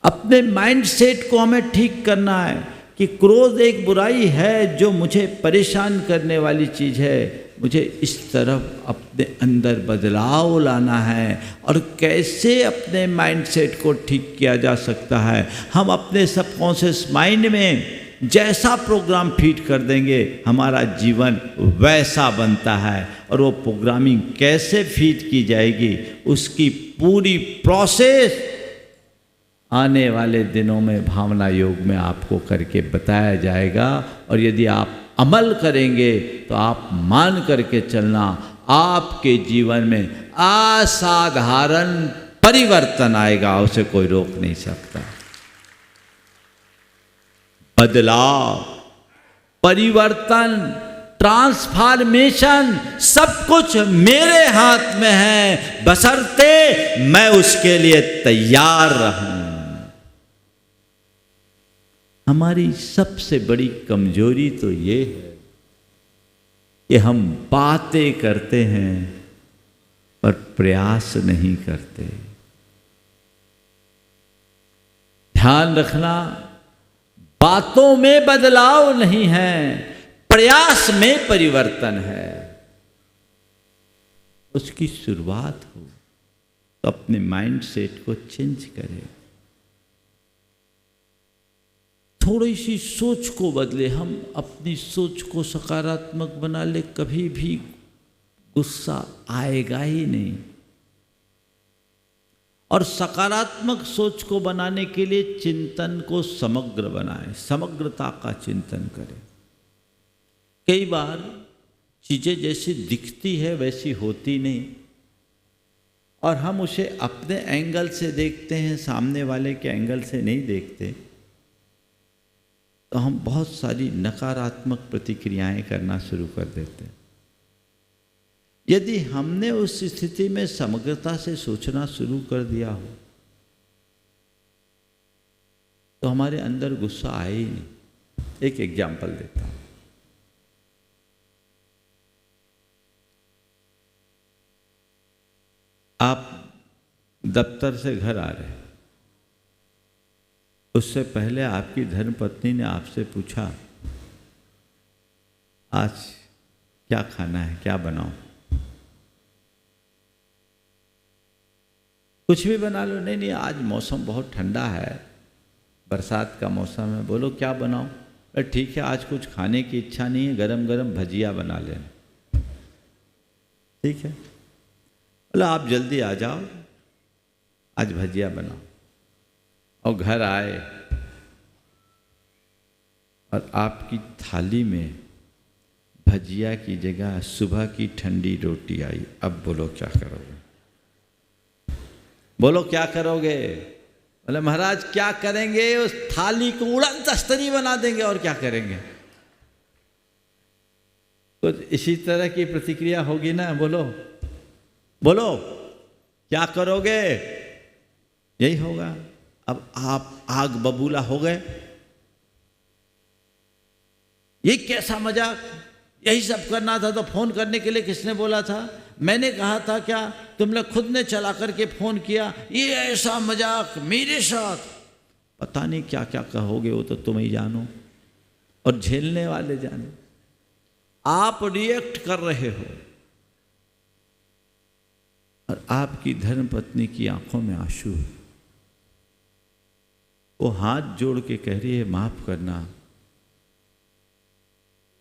अपने माइंड सेट को हमें ठीक करना है कि क्रोध एक बुराई है जो मुझे परेशान करने वाली चीज़ है, मुझे इस तरफ अपने अंदर बदलाव लाना है। और कैसे अपने माइंड सेट को ठीक किया जा सकता है? हम अपने सबकॉन्शियस माइंड में जैसा प्रोग्राम फीड कर देंगे हमारा जीवन वैसा बनता है। और वो प्रोग्रामिंग कैसे फीड की जाएगी उसकी पूरी प्रोसेस आने वाले दिनों में भावना योग में आपको करके बताया जाएगा। और यदि आप अमल करेंगे तो आप मान करके चलना, आपके जीवन में असाधारण परिवर्तन आएगा, उसे कोई रोक नहीं सकता। बदलाव, परिवर्तन, ट्रांसफॉर्मेशन सब कुछ मेरे हाथ में है, बशर्ते मैं उसके लिए तैयार रहूं। हमारी सबसे बड़ी कमजोरी तो ये है कि हम बातें करते हैं पर प्रयास नहीं करते। ध्यान रखना, बातों में बदलाव नहीं है, प्रयास में परिवर्तन है। उसकी शुरुआत हो तो अपने माइंड सेट को चेंज करें, थोड़ी सी सोच को बदले। हम अपनी सोच को सकारात्मक बना ले, कभी भी गुस्सा आएगा ही नहीं। और सकारात्मक सोच को बनाने के लिए चिंतन को समग्र बनाएं, समग्रता का चिंतन करें। कई बार चीज़ें जैसी दिखती है वैसी होती नहीं, और हम उसे अपने एंगल से देखते हैं, सामने वाले के एंगल से नहीं देखते, तो हम बहुत सारी नकारात्मक प्रतिक्रियाएं करना शुरू कर देते हैं। यदि हमने उस स्थिति में समग्रता से सोचना शुरू कर दिया हो तो हमारे अंदर गुस्सा आए ही नहीं। एक एग्जाम्पल देता हूं। आप दफ्तर से घर आ रहे हैं, उससे पहले आपकी धर्मपत्नी ने आपसे पूछा आज क्या खाना है, क्या बनाऊं? कुछ भी बना लो। नहीं नहीं, आज मौसम बहुत ठंडा है, बरसात का मौसम है, बोलो क्या बनाऊं? अरे ठीक है, आज कुछ खाने की इच्छा नहीं है, गरम गरम भजिया बना लेना। ठीक है, बोलो आप जल्दी आ जाओ, आज भजिया बनाओ। और घर आए और आपकी थाली में भजिया की जगह सुबह की ठंडी रोटी आई। अब बोलो क्या करोगे? बोलो क्या करोगे? बोले महाराज क्या करेंगे, उस थाली को उड़न तस्तरी बना देंगे और क्या करेंगे। तो इसी तरह की प्रतिक्रिया होगी ना। बोलो बोलो क्या करोगे, यही होगा। अब आप आग बबूला हो गए, ये कैसा मजाक, यही सब करना था तो फोन करने के लिए किसने बोला था? मैंने कहा था क्या? तुमने खुद ने चला करके फोन किया। ये ऐसा मजाक मेरे साथ, पता नहीं क्या क्या कहोगे, वो तो तुम ही जानो और झेलने वाले जाने। आप रिएक्ट कर रहे हो और आपकी धर्मपत्नी की आंखों में आंसू है। वो हाथ जोड़ के कह रही है माफ करना,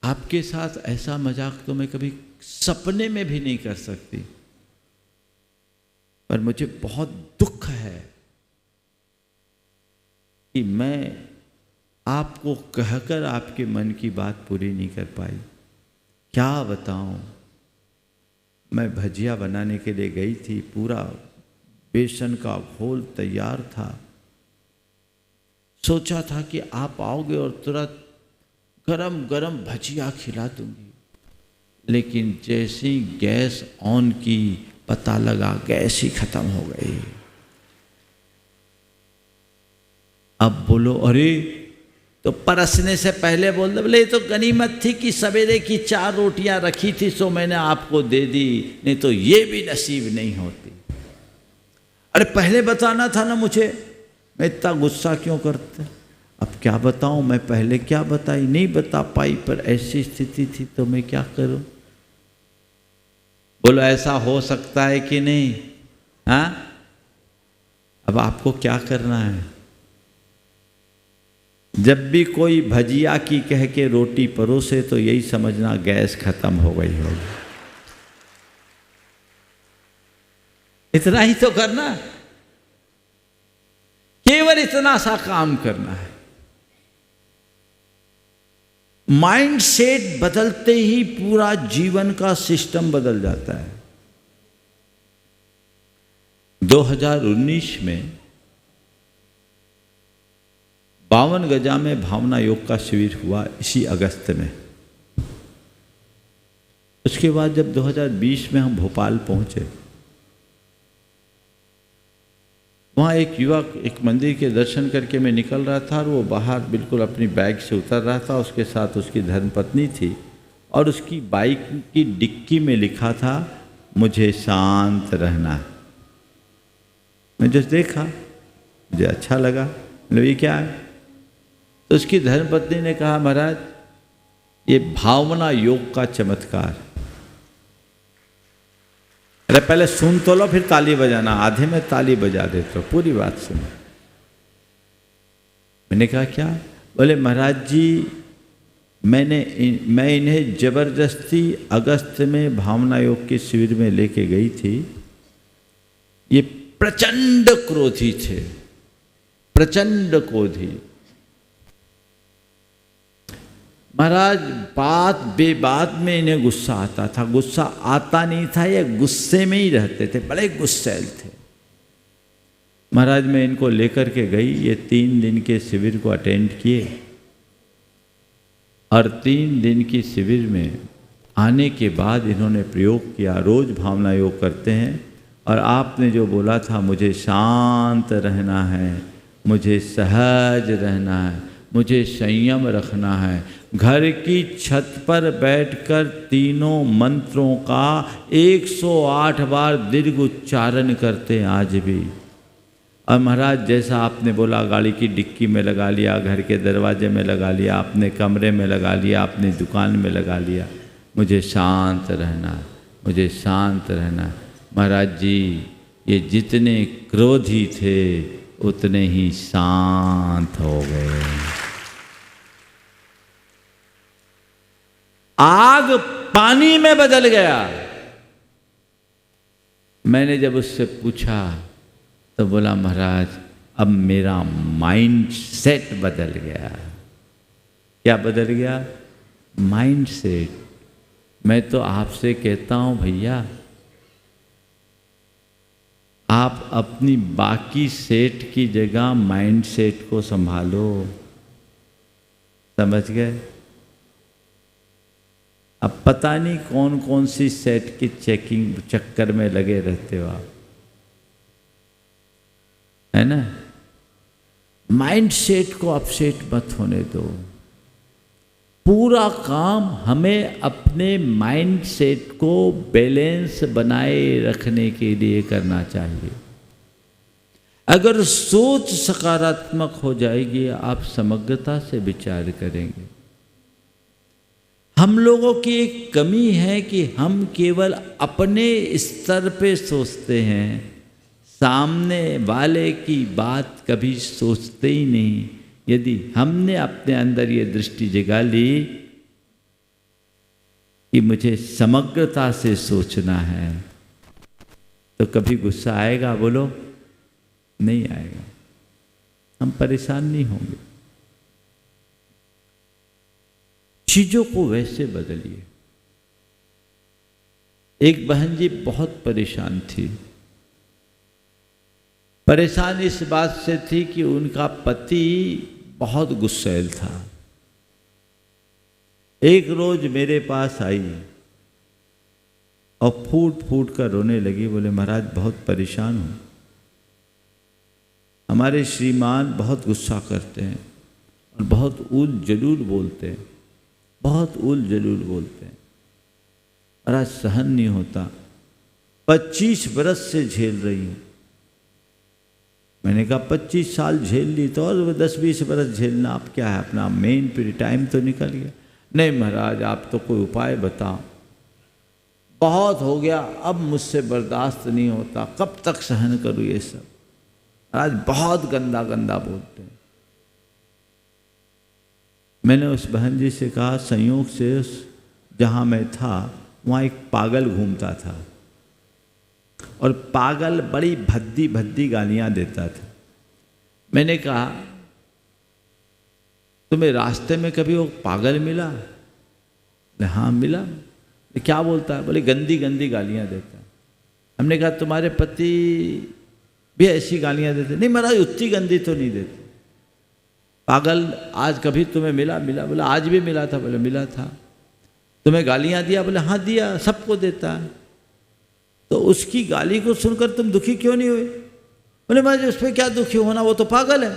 आपके साथ ऐसा मजाक तो मैं कभी सपने में भी नहीं कर सकती, पर मुझे बहुत दुख है कि मैं आपको कहकर आपके मन की बात पूरी नहीं कर पाई। क्या बताऊं, मैं भजिया बनाने के लिए गई थी, पूरा बेसन का घोल तैयार था, सोचा था कि आप आओगे और तुरंत गरम गरम भजिया खिला दूंगी, लेकिन जैसे ही गैस ऑन की पता लगा गैस ही खत्म हो गई। अब बोलो अरे तो परसने से पहले बोल दो, बोले तो गनीमत थी कि सवेरे की 4 रोटियां रखी थी सो मैंने आपको दे दी, नहीं तो ये भी नसीब नहीं होती। अरे पहले बताना था ना मुझे, मैं इतना गुस्सा क्यों करता? अब क्या बताऊं, मैं पहले क्या बताई, नहीं बता पाई, पर ऐसी स्थिति थी तो मैं क्या करूं? बोलो ऐसा हो सकता है कि नहीं? हाँ, अब आपको क्या करना है? जब भी कोई भजिया की कह के रोटी परोसे तो यही समझना गैस खत्म हो गई होगी। इतना ही तो करना, केवल इतना सा काम करना है। माइंड सेट बदलते ही पूरा जीवन का सिस्टम बदल जाता है। 2019 में 52 गजा में भावना योग का शिविर हुआ इसी अगस्त में। उसके बाद जब 2020 में हम भोपाल पहुंचे, वहाँ एक युवक एक मंदिर के दर्शन करके मैं निकल रहा था और वो बाहर बिल्कुल अपनी बैग से उतर रहा था, उसके साथ उसकी धर्मपत्नी थी और उसकी बाइक की डिक्की में लिखा था मुझे शांत रहना है। मैं जस्ट देखा, मुझे अच्छा लगा, मतलब ये क्या है? तो उसकी धर्मपत्नी ने कहा महाराज ये भावना योग का चमत्कार। अरे पहले सुन तो लो फिर ताली बजाना, आधे में ताली बजा देते हो, पूरी बात सुनो। मैंने कहा क्या? बोले महाराज जी मैं इन्हें जबरदस्ती अगस्त में भावना योग के शिविर में लेके गई थी। ये प्रचंड क्रोधी थे, प्रचंड क्रोधी। महाराज बात बेबात में इन्हें गुस्सा आता था, गुस्सा आता नहीं था, ये गुस्से में ही रहते थे, बड़े गुस्सैल थे। महाराज मैं इनको लेकर के गई, ये 3 दिन के शिविर को अटेंड किए और 3 दिन की शिविर में आने के बाद इन्होंने प्रयोग किया। रोज़ भावना योग करते हैं और आपने जो बोला था मुझे शांत रहना है, मुझे सहज रहना है, मुझे संयम रखना है, घर की छत पर बैठकर तीनों मंत्रों का 108 बार दीर्घ उच्चारण करते हैं आज भी। और महाराज जैसा आपने बोला गाड़ी की डिक्की में लगा लिया, घर के दरवाजे में लगा लिया, अपने कमरे में लगा लिया, अपनी दुकान में लगा लिया, मुझे शांत रहना है, मुझे शांत रहना है। महाराज जी ये जितने क्रोधी थे उतने ही शांत हो गए। आग पानी में बदल गया। मैंने जब उससे पूछा तो बोला महाराज अब मेरा माइंड सेट बदल गया। क्या बदल गया? Mind set. मैं तो आपसे कहता हूं भैया आप अपनी बाकी सेट की जगह माइंड सेट को संभालो। समझ गए? अब पता नहीं कौन कौन सी सेट की चेकिंग चक्कर में लगे रहते हो आप, है ना? माइंड सेट को अपसेट मत होने दो। पूरा काम हमें अपने माइंड सेट को बैलेंस बनाए रखने के लिए करना चाहिए। अगर सोच सकारात्मक हो जाएगी, आप समग्रता से विचार करेंगे। हम लोगों की एक कमी है कि हम केवल अपने स्तर पे सोचते हैं, सामने वाले की बात कभी सोचते ही नहीं। यदि हमने अपने अंदर ये दृष्टि जगा ली कि मुझे समग्रता से सोचना है, तो कभी गुस्सा आएगा? बोलो, नहीं आएगा। हम परेशान नहीं होंगे। चीजों को वैसे बदलिए। एक बहन जी बहुत परेशान थी। परेशान इस बात से थी कि उनका पति बहुत गुस्सैल था। एक रोज मेरे पास आई और फूट फूट कर रोने लगी। बोले, महाराज बहुत परेशान हूं। हमारे श्रीमान बहुत गुस्सा करते हैं और बहुत उल जलूल बोलते हैं, बहुत उल जलूल बोलते हैं। महाराज सहन नहीं होता। 25 बरस से झेल रही हूं। मैंने कहा 25 साल झेल ली तो और 10-20 बरस झेलना आप क्या है, अपना मेन पीरियड टाइम तो निकल गया। नहीं महाराज, आप तो कोई उपाय बताओ। बहुत हो गया, अब मुझसे बर्दाश्त नहीं होता, कब तक सहन करूँ ये सब। आज बहुत गंदा गंदा बोलते हैं। मैंने उस बहन जी से कहा, संयोग से जहाँ मैं था वहाँ एक पागल घूमता था और पागल बड़ी भद्दी भद्दी गालियाँ देता था। मैंने कहा, तुम्हें रास्ते में कभी वो पागल मिला? बोले, हाँ मिला। क्या बोलता है? बोले, गंदी गंदी गालियाँ देता है। हमने कहा, तुम्हारे पति भी ऐसी गालियाँ देते? नहीं महाराज, उतनी गंदी तो नहीं देते। पागल आज कभी तुम्हें मिला? मिला। बोला, आज भी मिला था। बोले, मिला था। तुम्हें गालियाँ दिया? बोले, हाँ दिया, सबको देता है। तो उसकी गाली को सुनकर तुम दुखी क्यों नहीं हुए? बोले, महाराज उस पर क्या दुखी होना, वो तो पागल है।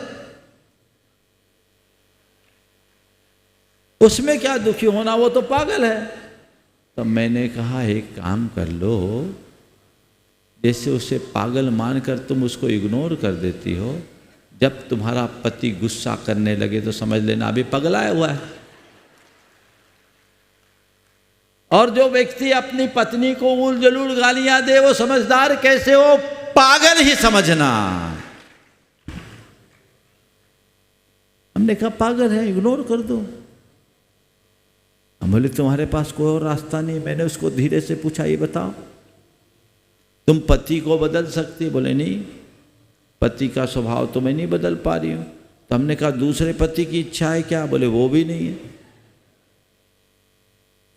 उसमें क्या दुखी होना, वो तो पागल है। तो मैंने कहा, एक काम कर लो, जैसे उसे पागल मानकर तुम उसको इग्नोर कर देती हो, जब तुम्हारा पति गुस्सा करने लगे तो समझ लेना अभी पगलाया हुआ है। और जो व्यक्ति अपनी पत्नी को उल जलूल गालियां दे, वो समझदार कैसे हो? पागल ही समझना। हमने कहा पागल है, इग्नोर कर दो। हम बोले, तुम्हारे पास कोई और रास्ता नहीं? मैंने उसको धीरे से पूछा, ये बताओ तुम पति को बदल सकती? बोले, नहीं, पति का स्वभाव तो मैं नहीं बदल पा रही हूं। तो हमने कहा, दूसरे पति की इच्छा है क्या? बोले, वो भी नहीं है।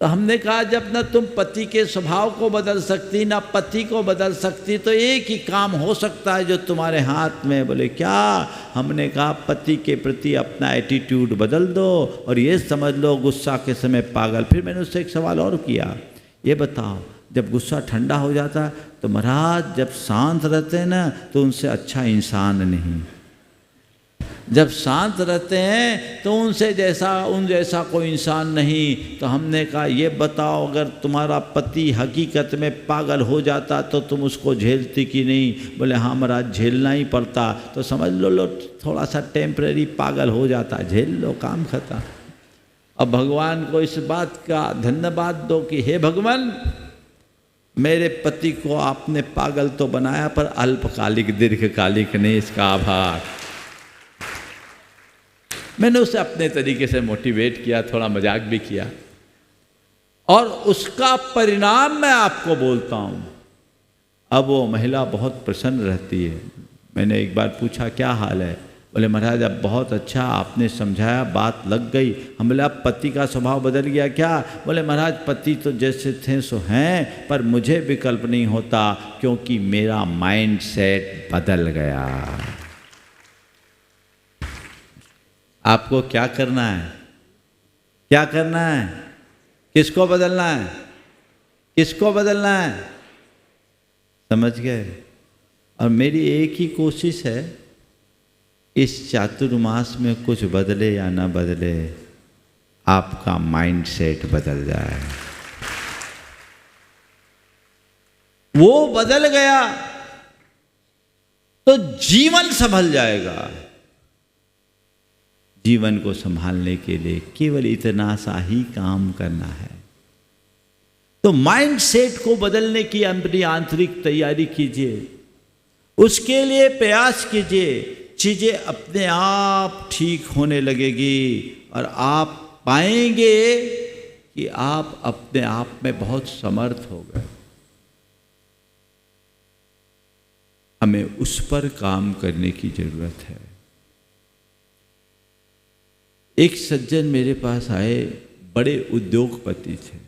तो हमने कहा, जब ना तुम पति के स्वभाव को बदल सकती ना पति को बदल सकती, तो एक ही काम हो सकता है जो तुम्हारे हाथ में। बोले, क्या? हमने कहा, पति के प्रति अपना एटीट्यूड बदल दो और ये समझ लो गुस्सा के समय पागल। फिर मैंने उससे एक सवाल और किया, ये बताओ, जब गुस्सा ठंडा हो जाता तो महाराज जब शांत रहते हैं ना, तो उनसे अच्छा इंसान नहीं। जब शांत रहते हैं तो उन जैसा कोई इंसान नहीं। तो हमने कहा, ये बताओ, अगर तुम्हारा पति हकीकत में पागल हो जाता तो तुम उसको झेलती कि नहीं? बोले, हाँ महाराज, झेलना ही पड़ता। तो समझ लो थोड़ा सा टेम्परेरी पागल हो जाता, झेल लो, काम खत्म। अब भगवान को इस बात का धन्यवाद दो कि हे भगवान, मेरे पति को आपने पागल तो बनाया पर अल्पकालिक, दीर्घकालिक नहीं, इसका आभार। मैंने उसे अपने तरीके से मोटिवेट किया, थोड़ा मजाक भी किया, और उसका परिणाम मैं आपको बोलता हूं। अब वो महिला बहुत प्रसन्न रहती है। मैंने एक बार पूछा, क्या हाल है? बोले, महाराज अब बहुत अच्छा, आपने समझाया, बात लग गई। हम बोले, अब पति का स्वभाव बदल गया क्या? बोले, महाराज पति तो जैसे थे सो हैं, पर मुझे विकल्प नहीं होता क्योंकि मेरा माइंड सेट बदल गया। आपको क्या करना है? क्या करना है? किसको बदलना है? किसको बदलना है? समझ गए? और मेरी एक ही कोशिश है, इस चातुर्मास में कुछ बदले या ना बदले, आपका माइंड सेट बदल जाए। वो बदल गया तो जीवन संभल जाएगा। जीवन को संभालने के लिए केवल इतना सा ही काम करना है। तो माइंड सेट को बदलने की अपनी आंतरिक तैयारी कीजिए, उसके लिए प्रयास कीजिए। चीजें अपने आप ठीक होने लगेगी और आप पाएंगे कि आप अपने आप में बहुत समर्थ हो गए। हमें उस पर काम करने की जरूरत है। एक सज्जन मेरे पास आए, बड़े उद्योगपति थे,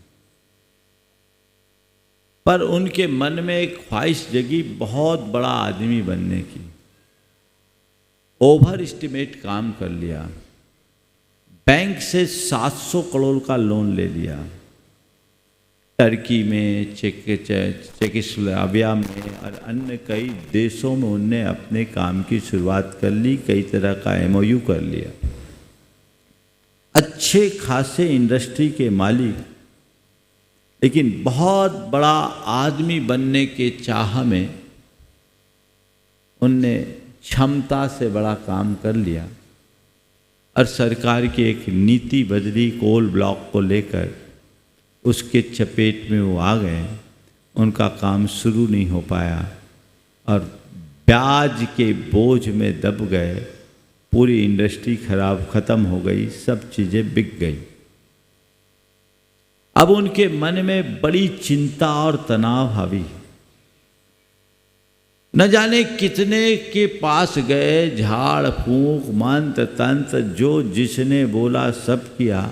पर उनके मन में एक ख्वाहिश जगी बहुत बड़ा आदमी बनने की। ओवर एस्टिमेट काम कर लिया, बैंक से 700 करोड़ का लोन ले लिया, टर्की में, चेकोस्लोवाकिया में और अन्य कई देशों में उनने अपने काम की शुरुआत कर ली। कई तरह का MOU कर लिया। अच्छे खासे इंडस्ट्री के मालिक, लेकिन बहुत बड़ा आदमी बनने के चाह में उनने क्षमता से बड़ा काम कर लिया और सरकार की एक नीति बदली कोल ब्लॉक को लेकर, उसके चपेट में वो आ गए। उनका काम शुरू नहीं हो पाया और ब्याज के बोझ में दब गए। पूरी इंडस्ट्री खत्म हो गई, सब चीज़ें बिक गई। अब उनके मन में बड़ी चिंता और तनाव हावी। न जाने कितने के पास गए, झाड़ फूंक मंत्र तंत्र जो जिसने बोला सब किया।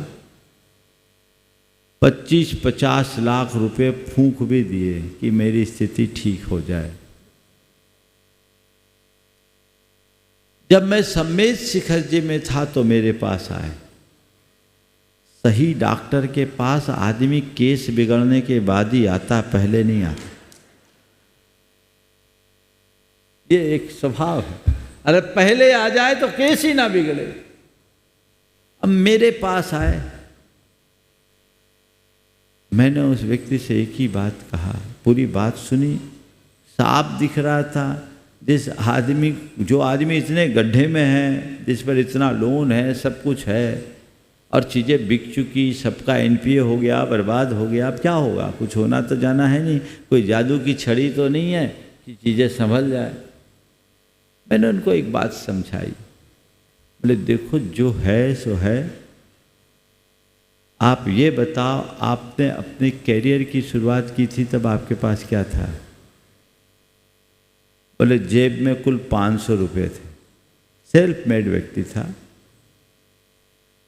25-50 लाख रुपए फूंक भी दिए कि मेरी स्थिति ठीक हो जाए। जब मैं सम्मेद शिखर जी में था तो मेरे पास आए। सही डॉक्टर के पास आदमी केस बिगड़ने के बाद ही आता, पहले नहीं आता। ये एक स्वभाव है। अरे पहले आ जाए तो केस ही ना बिगड़े। अब मेरे पास आए, मैंने उस व्यक्ति से एक ही बात कहा, पूरी बात सुनी। साफ दिख रहा था जो आदमी इतने गड्ढे में है, जिस पर इतना लोन है, सब कुछ है और चीज़ें बिक चुकी, सबका NPA हो गया, बर्बाद हो गया। अब क्या होगा? कुछ होना तो जाना है नहीं, कोई जादू की छड़ी तो नहीं है कि चीज़ें संभल जाए। मैंने उनको एक बात समझाई, बोले देखो जो है सो है। आप ये बताओ, आपने अपने कैरियर की शुरुआत की थी तब आपके पास क्या था? बोले जेब में कुल 500 रुपये थे। सेल्फ मेड व्यक्ति था।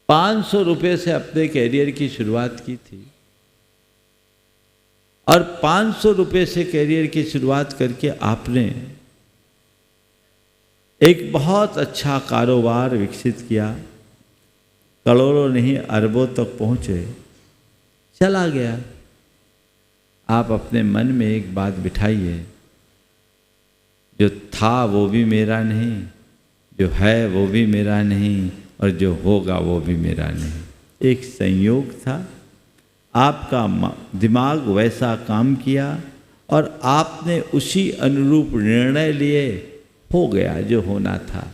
500 रुपये से अपने कैरियर की शुरुआत की थी और 500 रुपये से कैरियर की शुरुआत करके आपने एक बहुत अच्छा कारोबार विकसित किया। करोड़ों नहीं अरबों तक पहुंचे, चला गया। आप अपने मन में एक बात बिठाइए, जो था वो भी मेरा नहीं, जो है वो भी मेरा नहीं और जो होगा वो भी मेरा नहीं। एक संयोग था, आपका दिमाग वैसा काम किया और आपने उसी अनुरूप निर्णय लिए, हो गया जो होना था।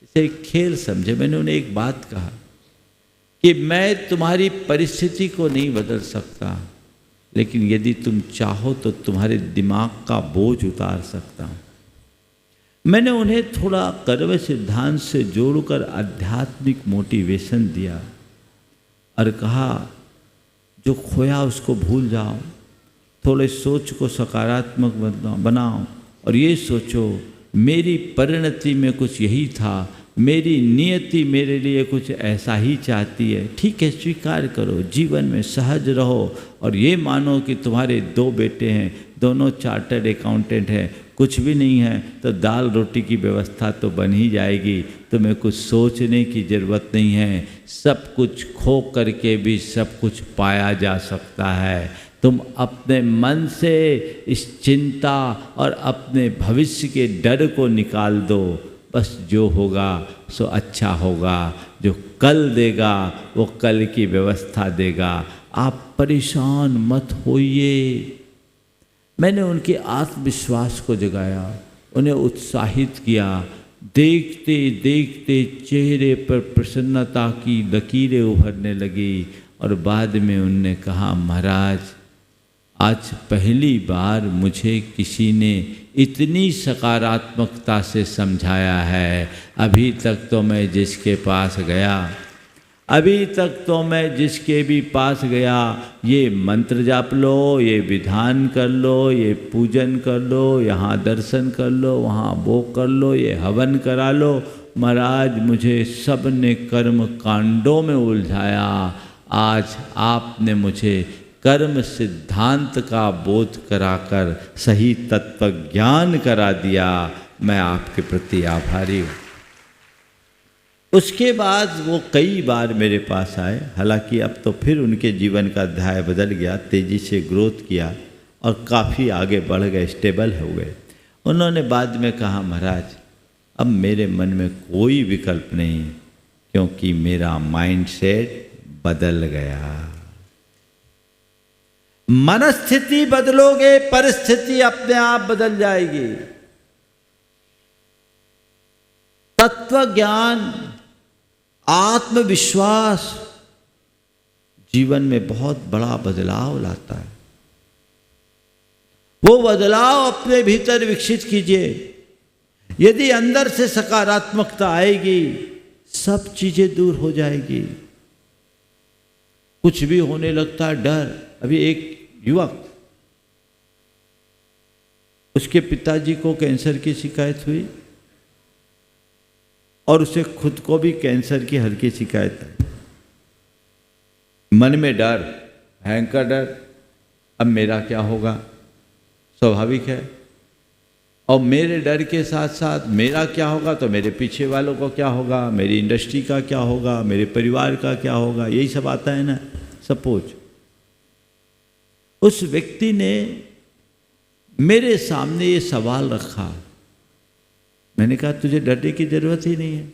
इसे एक खेल समझे। मैंने उन्हें एक बात कहा कि मैं तुम्हारी परिस्थिति को नहीं बदल सकता, लेकिन यदि तुम चाहो तो तुम्हारे दिमाग का बोझ उतार सकता हूँ। मैंने उन्हें थोड़ा कर्म सिद्धांत से जोड़कर आध्यात्मिक मोटिवेशन दिया और कहा जो खोया उसको भूल जाओ, थोड़े सोच को सकारात्मक बनाओ और ये सोचो मेरी परिणति में कुछ यही था, मेरी नियति मेरे लिए कुछ ऐसा ही चाहती है। ठीक है, स्वीकार करो, जीवन में सहज रहो और ये मानो कि तुम्हारे 2 बेटे हैं, दोनों चार्टर्ड अकाउंटेंट हैं। कुछ भी नहीं है तो दाल रोटी की व्यवस्था तो बन ही जाएगी। तुम्हें कुछ सोचने की ज़रूरत नहीं है। सब कुछ खो करके भी सब कुछ पाया जा सकता है। तुम अपने मन से इस चिंता और अपने भविष्य के डर को निकाल दो। बस जो होगा सो अच्छा होगा, जो कल देगा वो कल की व्यवस्था देगा। आप परेशान मत होइए। मैंने उनके आत्मविश्वास को जगाया, उन्हें उत्साहित किया। देखते देखते चेहरे पर प्रसन्नता की लकीरें उभरने लगी और बाद में उनने कहा, महाराज आज पहली बार मुझे किसी ने इतनी सकारात्मकता से समझाया है। अभी तक तो मैं जिसके पास भी पास गया ये मंत्र जाप लो, ये विधान कर लो, ये पूजन कर लो, यहाँ दर्शन कर लो, वहाँ वो कर लो, ये हवन करा लो, महाराज मुझे सब ने कर्म कांडों में उलझाया। आज आपने मुझे कर्म सिद्धांत का बोध कराकर सही तत्व ज्ञान करा दिया। मैं आपके प्रति आभारी हूँ। उसके बाद वो कई बार मेरे पास आए। हालांकि अब तो फिर उनके जीवन का अध्याय बदल गया, तेज़ी से ग्रोथ किया और काफ़ी आगे बढ़ गए, स्टेबल हो गए। उन्होंने बाद में कहा, महाराज अब मेरे मन में कोई विकल्प नहीं क्योंकि मेरा माइंडसेट बदल गया। मनस्थिति बदलोगे परिस्थिति अपने आप बदल जाएगी। तत्व ज्ञान, आत्मविश्वास जीवन में बहुत बड़ा बदलाव लाता है। वो बदलाव अपने भीतर विकसित कीजिए। यदि अंदर से सकारात्मकता आएगी सब चीजें दूर हो जाएगी। कुछ भी होने लगता है डर। अभी एक युवक, उसके पिताजी को कैंसर की शिकायत हुई और उसे खुद को भी कैंसर की हल्की शिकायत है। मन में डर, भयंकर डर, अब मेरा क्या होगा, स्वाभाविक है। और मेरे डर के साथ साथ मेरा क्या होगा तो मेरे पीछे वालों को क्या होगा, मेरी इंडस्ट्री का क्या होगा, मेरे परिवार का क्या होगा, यही सब आता है ना। सपोज उस व्यक्ति ने मेरे सामने ये सवाल रखा। मैंने कहा तुझे डरने की जरूरत ही नहीं है,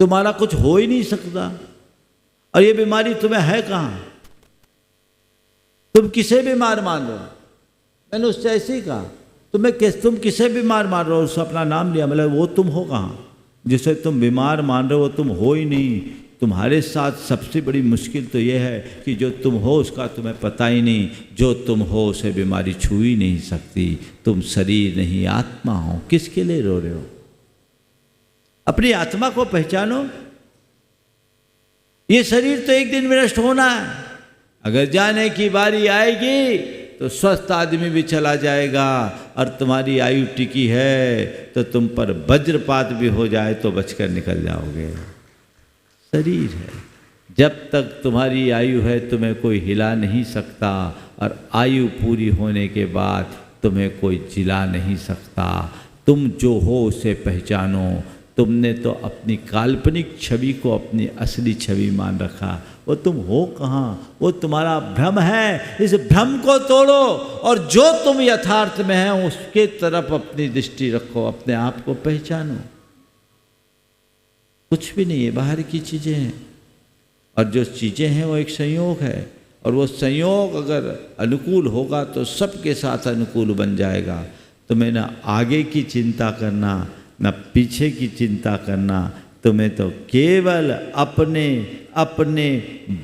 तुम्हारा कुछ हो ही नहीं सकता और ये बीमारी तुम्हें है कहां, तुम किसे बीमार मान रहे हो। मैंने उससे ऐसे ही कहा, तुम किसे बीमार मान रहे हो। उससे अपना नाम लिया। मतलब वो तुम हो कहां, जिसे तुम बीमार मान रहे हो वो तुम हो ही नहीं। तुम्हारे साथ सबसे बड़ी मुश्किल तो ये है कि जो तुम हो उसका तुम्हें पता ही नहीं। जो तुम हो उसे बीमारी छू ही नहीं सकती। तुम शरीर नहीं आत्मा हो, किसके लिए रो रहे हो। अपनी आत्मा को पहचानो। ये शरीर तो एक दिन में नष्ट होना है। अगर जाने की बारी आएगी तो स्वस्थ आदमी भी चला जाएगा और तुम्हारी आयु टिकी है तो तुम पर वज्रपात भी हो जाए तो बचकर निकल जाओगे। शरीर है, जब तक तुम्हारी आयु है तुम्हें कोई हिला नहीं सकता और आयु पूरी होने के बाद तुम्हें कोई जिला नहीं सकता। तुम जो हो उसे पहचानो। तुमने तो अपनी काल्पनिक छवि को अपनी असली छवि मान रखा। वो तुम हो कहाँ, वो तुम्हारा भ्रम है। इस भ्रम को तोड़ो और जो तुम यथार्थ में है उसके तरफ अपनी दृष्टि रखो। अपने आप को पहचानो। कुछ भी नहीं है, बाहर की चीज़ें हैं और जो चीज़ें हैं वो एक संयोग है और वो संयोग अगर अनुकूल होगा तो सबके साथ अनुकूल बन जाएगा। तुम्हें ना आगे की चिंता करना ना पीछे की चिंता करना। तुम्हें तो केवल अपने अपने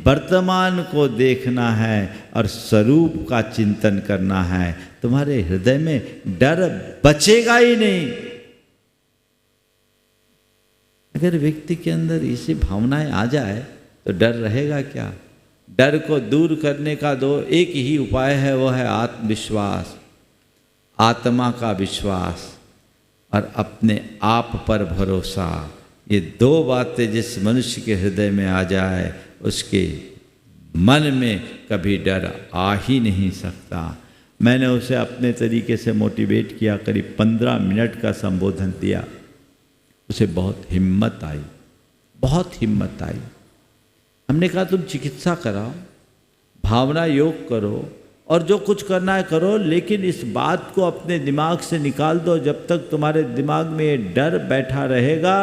वर्तमान को देखना है और स्वरूप का चिंतन करना है। तुम्हारे हृदय में डर बचेगा ही नहीं। अगर व्यक्ति के अंदर ऐसी भावनाएं आ जाए तो डर रहेगा क्या। डर को दूर करने का एक ही उपाय है, वो है आत्मविश्वास, आत्मा का विश्वास और अपने आप पर भरोसा। ये दो बातें जिस मनुष्य के हृदय में आ जाए उसके मन में कभी डर आ ही नहीं सकता। मैंने उसे अपने तरीके से मोटिवेट किया, करीब 15 मिनट का संबोधन दिया। उसे बहुत हिम्मत आई, बहुत हिम्मत आई। हमने कहा तुम चिकित्सा कराओ, भावना योग करो और जो कुछ करना है करो, लेकिन इस बात को अपने दिमाग से निकाल दो। जब तक तुम्हारे दिमाग में ये डर बैठा रहेगा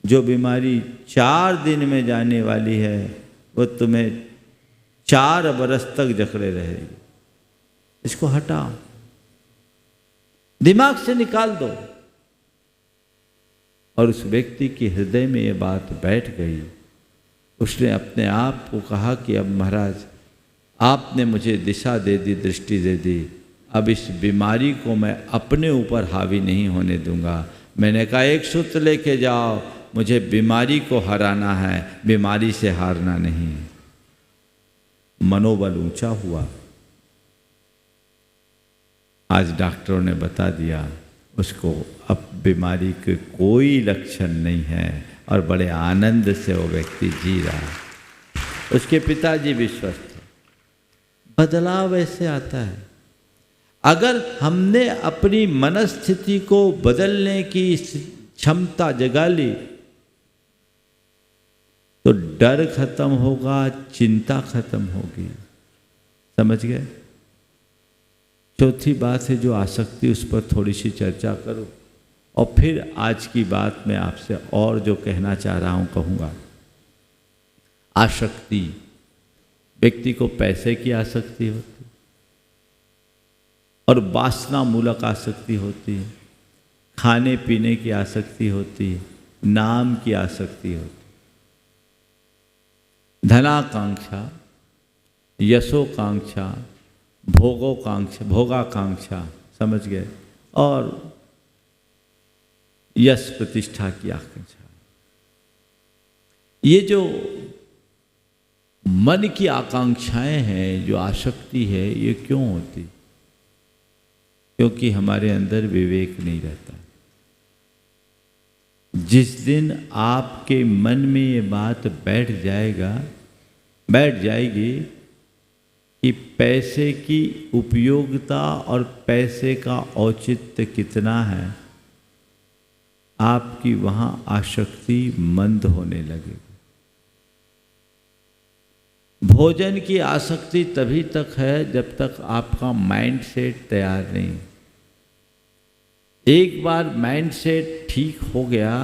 जो बीमारी 4 दिन में जाने वाली है वो तुम्हें 4 बरस तक जकड़े रहेगी। इसको हटाओ, दिमाग से निकाल दो। और उस व्यक्ति के हृदय में ये बात बैठ गई। उसने अपने आप को कहा कि अब महाराज आपने मुझे दिशा दे दी, दृष्टि दे दी, अब इस बीमारी को मैं अपने ऊपर हावी नहीं होने दूंगा। मैंने कहा एक सूत्र लेके जाओ, मुझे बीमारी को हराना है, बीमारी से हारना नहीं। मनोबल ऊंचा हुआ। आज डॉक्टरों ने बता दिया उसको अब बीमारी के कोई लक्षण नहीं है और बड़े आनंद से वो व्यक्ति जी रहा है। उसके पिताजी भी स्वस्थ हैं। बदलाव ऐसे आता है। अगर हमने अपनी मनस्थिति को बदलने की क्षमता जगा ली तो डर खत्म होगा, चिंता खत्म होगी। समझ गए? चौथी बात है जो आसक्ति, उस पर थोड़ी सी चर्चा करो और फिर आज की बात मैं आपसे और जो कहना चाह रहा हूं कहूँगा। आसक्ति, व्यक्ति को पैसे की आसक्ति होती है और वासना मूलक आसक्ति होती है, खाने पीने की आसक्ति होती है, नाम की आसक्ति होती है, धनाकांक्षा, यशोकांक्षा, भोगाकांक्षा, समझ गए, और यश प्रतिष्ठा की आकांक्षा। ये जो मन की आकांक्षाएं हैं, जो आसक्ति है, ये क्यों होती? क्योंकि हमारे अंदर विवेक नहीं रहता। जिस दिन आपके मन में ये बात बैठ जाएगी कि पैसे की उपयोगिता और पैसे का औचित्य कितना है, आपकी वहां आसक्ति मंद होने लगेगी। भोजन की आसक्ति तभी तक है जब तक आपका माइंड सेट तैयार नहीं। एक बार माइंड सेट ठीक हो गया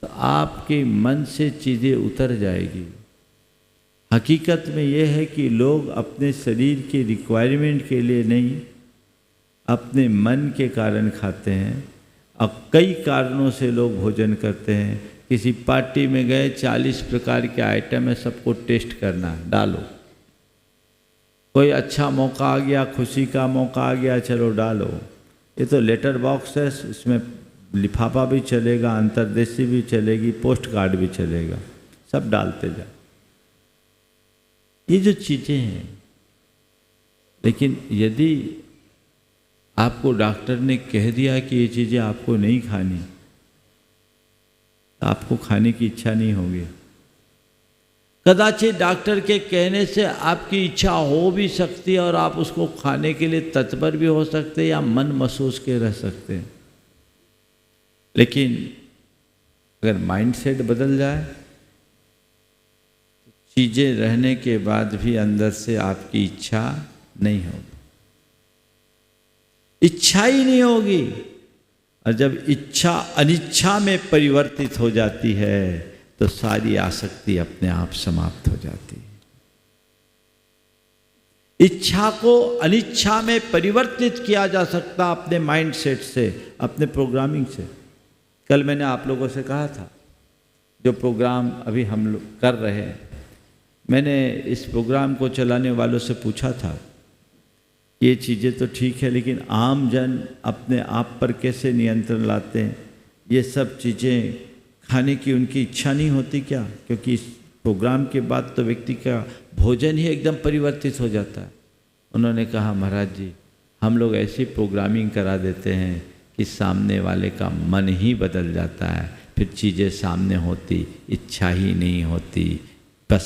तो आपके मन से चीज़ें उतर जाएगी। हकीकत में यह है कि लोग अपने शरीर के रिक्वायरमेंट के लिए नहीं, अपने मन के कारण खाते हैं। अब कई कारणों से लोग भोजन करते हैं। किसी पार्टी में गए, 40 प्रकार के आइटम है, सबको टेस्ट करना, डालो। कोई अच्छा मौका आ गया, खुशी का मौका आ गया, चलो डालो। ये तो लेटर बॉक्स है, इसमें लिफाफा भी चलेगा, अंतर्देशी भी चलेगी, पोस्ट कार्ड भी चलेगा, सब डालते जाओ। ये जो चीज़ें हैं, लेकिन यदि आपको डॉक्टर ने कह दिया कि ये चीज़ें आपको नहीं खानी, तो आपको खाने की इच्छा नहीं होगी। कदाचित डॉक्टर के कहने से आपकी इच्छा हो भी सकती है और आप उसको खाने के लिए तत्पर भी हो सकते हैं या मन महसूस के रह सकते हैं। लेकिन अगर माइंडसेट बदल जाए, चीज़ें रहने के बाद भी अंदर से आपकी इच्छा नहीं होगी, इच्छा ही नहीं होगी। और जब इच्छा अनिच्छा में परिवर्तित हो जाती है तो सारी आसक्ति अपने आप समाप्त हो जाती है। इच्छा को अनिच्छा में परिवर्तित किया जा सकता अपने माइंडसेट से, अपने प्रोग्रामिंग से। कल मैंने आप लोगों से कहा था, जो प्रोग्राम अभी हम लोग कर रहे हैं, मैंने इस प्रोग्राम को चलाने वालों से पूछा था, ये चीज़ें तो ठीक है, लेकिन आम जन अपने आप पर कैसे नियंत्रण लाते हैं? ये सब चीज़ें खाने की उनकी इच्छा नहीं होती क्या? क्योंकि इस प्रोग्राम के बाद तो व्यक्ति का भोजन ही एकदम परिवर्तित हो जाता है। उन्होंने कहा, महाराज जी, हम लोग ऐसी प्रोग्रामिंग करा देते हैं कि सामने वाले का मन ही बदल जाता है, फिर चीज़ें सामने होती, इच्छा ही नहीं होती। बस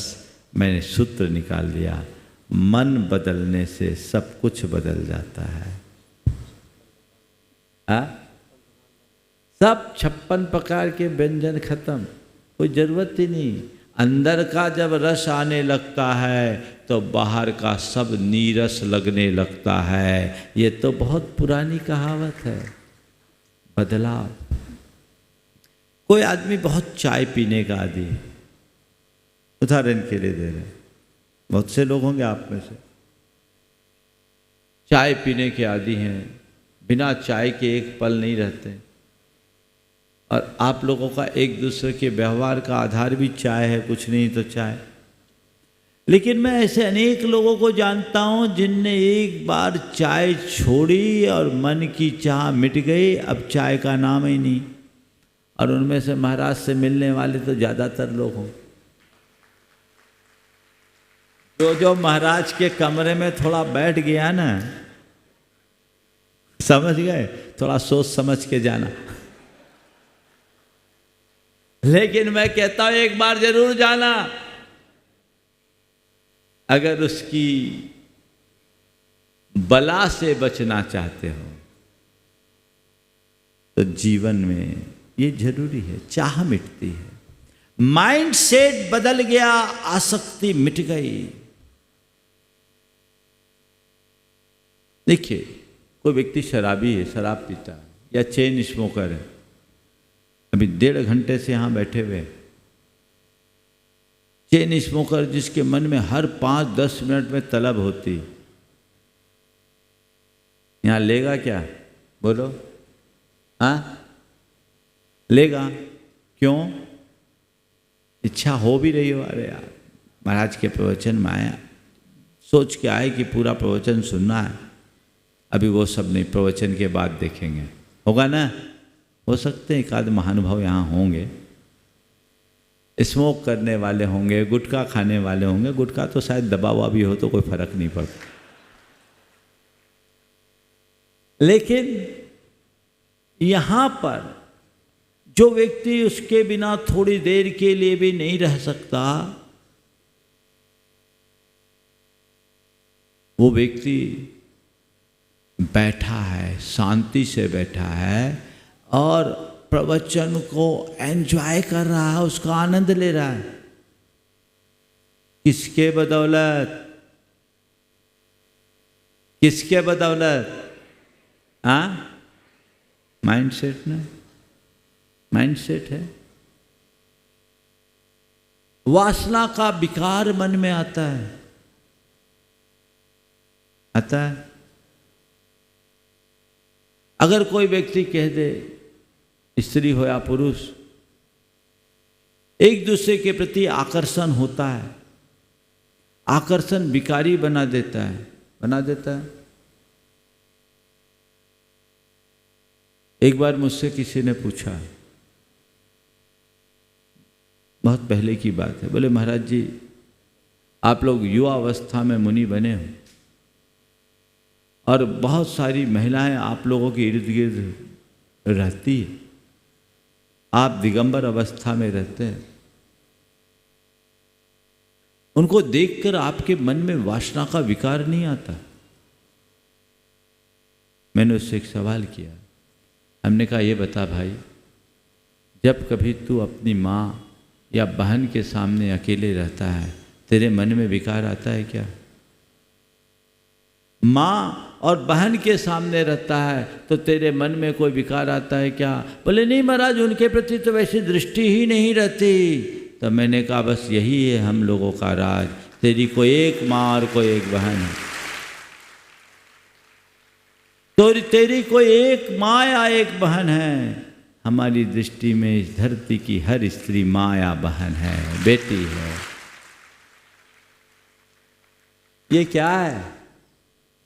मैंने सूत्र निकाल लिया, मन बदलने से सब कुछ बदल जाता है। सब 56 प्रकार के व्यंजन खत्म, कोई ज़रूरत ही नहीं। अंदर का जब रस आने लगता है तो बाहर का सब नीरस लगने लगता है। ये तो बहुत पुरानी कहावत है। बदलाव, कोई आदमी बहुत चाय पीने का आदी है, उदाहरण के लिए दे रहे हैं, बहुत से लोग होंगे आप में से चाय पीने के आदी हैं, बिना चाय के एक पल नहीं रहते, और आप लोगों का एक दूसरे के व्यवहार का आधार भी चाय है, कुछ नहीं तो चाय। लेकिन मैं ऐसे अनेक लोगों को जानता हूं जिनने एक बार चाय छोड़ी और मन की चाह मिट गई, अब चाय का नाम ही नहीं। और उनमें से महाराज से मिलने वाले तो ज़्यादातर लोग हों, जो महाराज के कमरे में थोड़ा बैठ गया ना, समझ गए, थोड़ा सोच समझ के जाना। लेकिन मैं कहता हूं एक बार जरूर जाना, अगर उसकी बला से बचना चाहते हो तो जीवन में ये जरूरी है, चाह मिटती है, माइंड सेट बदल गया, आसक्ति मिट गई। देखिए, कोई व्यक्ति शराबी है, शराब पीता है, या चेन स्मोकर है, अभी 1.5 घंटे से यहां बैठे हुए, चेन स्मोकर जिसके मन में हर 5-10 मिनट में तलब होती, यहां लेगा क्या? बोलो, हाँ लेगा? क्यों? इच्छा हो भी रही हो, अरे यार महाराज के प्रवचन में आया, सोच के आए कि पूरा प्रवचन सुनना है, अभी वो सब नहीं, प्रवचन के बाद देखेंगे, होगा ना? हो सकते हैं एक आध महानुभाव यहाँ होंगे, स्मोक करने वाले होंगे, गुटखा खाने वाले होंगे, गुटखा तो शायद दबा हुआ भी हो तो कोई फर्क नहीं पड़ता, लेकिन यहाँ पर जो व्यक्ति उसके बिना थोड़ी देर के लिए भी नहीं रह सकता, वो व्यक्ति बैठा है, शांति से बैठा है और प्रवचन को एंजॉय कर रहा है, उसका आनंद ले रहा है। किसके बदौलत? किसके बदौलत? हाँ, माइंड सेट ना, माइंड सेट है। वासना का विकार मन में आता है, आता है। अगर कोई व्यक्ति कह दे, स्त्री हो या पुरुष, एक दूसरे के प्रति आकर्षण होता है, आकर्षण विकारी बना देता है, बना देता है। एक बार मुझसे किसी ने पूछा, बहुत पहले की बात है, बोले महाराज जी आप लोग युवा अवस्था में मुनि बने हो और बहुत सारी महिलाएं आप लोगों के इर्द गिर्द रहती है, आप दिगंबर अवस्था में रहते हैं, उनको देखकर आपके मन में वासना का विकार नहीं आता? मैंने उससे एक सवाल किया, हमने कहा ये बता भाई, जब कभी तू अपनी माँ या बहन के सामने अकेले रहता है, तेरे मन में विकार आता है क्या? माँ और बहन के सामने रहता है तो तेरे मन में कोई विकार आता है क्या? बोले नहीं महाराज, उनके प्रति तो वैसी दृष्टि ही नहीं रहती। तो मैंने कहा बस यही है हम लोगों का राज, तेरी कोई एक माँ और कोई एक बहन है, तो तेरी कोई एक माँ या एक बहन है, हमारी दृष्टि में इस धरती की हर स्त्री माँ या बहन है, बेटी है। ये क्या है?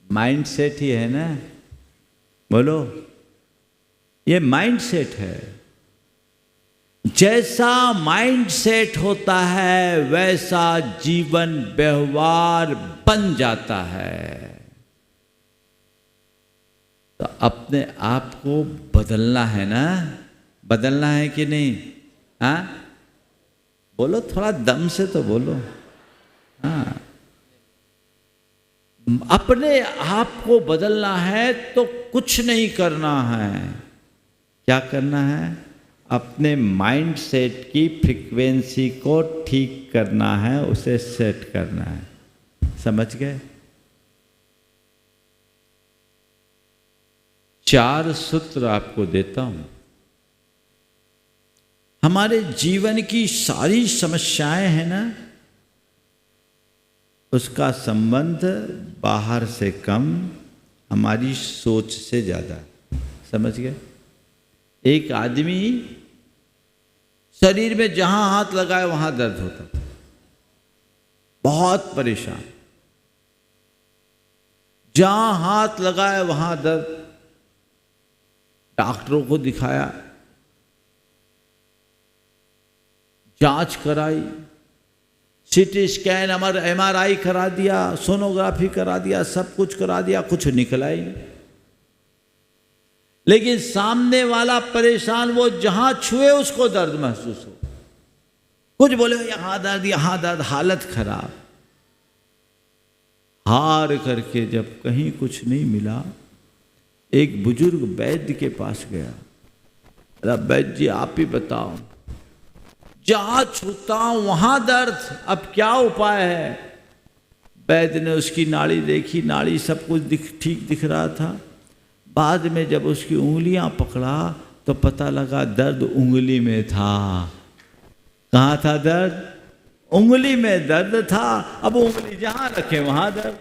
माइंड सेट ही है ना, बोलो, ये माइंड सेट है। जैसा माइंड सेट होता है वैसा जीवन व्यवहार बन जाता है। तो अपने आप को बदलना है ना, बदलना है कि नहीं? हाँ बोलो, थोड़ा दम से तो बोलो। हाँ, अपने आप को बदलना है तो कुछ नहीं करना है। क्या करना है? अपने माइंड सेट की फ्रीक्वेंसी को ठीक करना है, उसे सेट करना है। समझ गए? 4 सूत्र आपको देता हूं। हमारे जीवन की सारी समस्याएं हैं ना, उसका संबंध बाहर से कम हमारी सोच से ज़्यादा। समझ गए? एक आदमी शरीर में जहां हाथ लगाए वहां दर्द होता था, बहुत परेशान, जहां हाथ लगाए वहां दर्द। डॉक्टरों को दिखाया, जांच कराई, सीटी स्कैन, MRI करा दिया, सोनोग्राफी करा दिया, सब कुछ करा दिया, कुछ निकला ही नहीं। लेकिन सामने वाला परेशान, वो जहां छुए उसको दर्द महसूस हो। कुछ बोले यहां दर्द, हालत खराब। हार करके जब कहीं कुछ नहीं मिला, एक बुजुर्ग वैद्य के पास गया। अरे वैद्य जी आप ही बताओ, जहां छूता हूं वहां दर्द, अब क्या उपाय है? वैद्य ने उसकी नाड़ी देखी, नाड़ी सब कुछ ठीक दिख रहा था। बाद में जब उसकी उंगलियां पकड़ा तो पता लगा दर्द उंगली में था। कहाँ था दर्द? उंगली में दर्द था। अब उंगली जहां रखे वहां दर्द।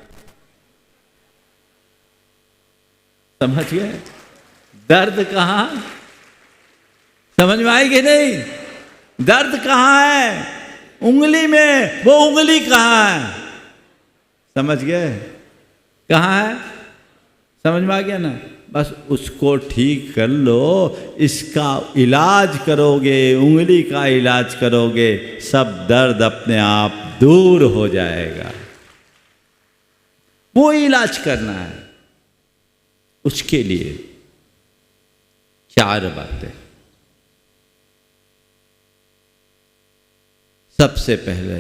समझ गए? दर्द कहाँ? समझ में आई कि नहीं? दर्द कहाँ है? उंगली में। वो उंगली कहाँ है? समझ गए? कहाँ है? समझ में आ गया ना? बस उसको ठीक कर लो, इसका इलाज करोगे, उंगली का इलाज करोगे, सब दर्द अपने आप दूर हो जाएगा। वो इलाज करना है। उसके लिए 4 बातें। सबसे पहले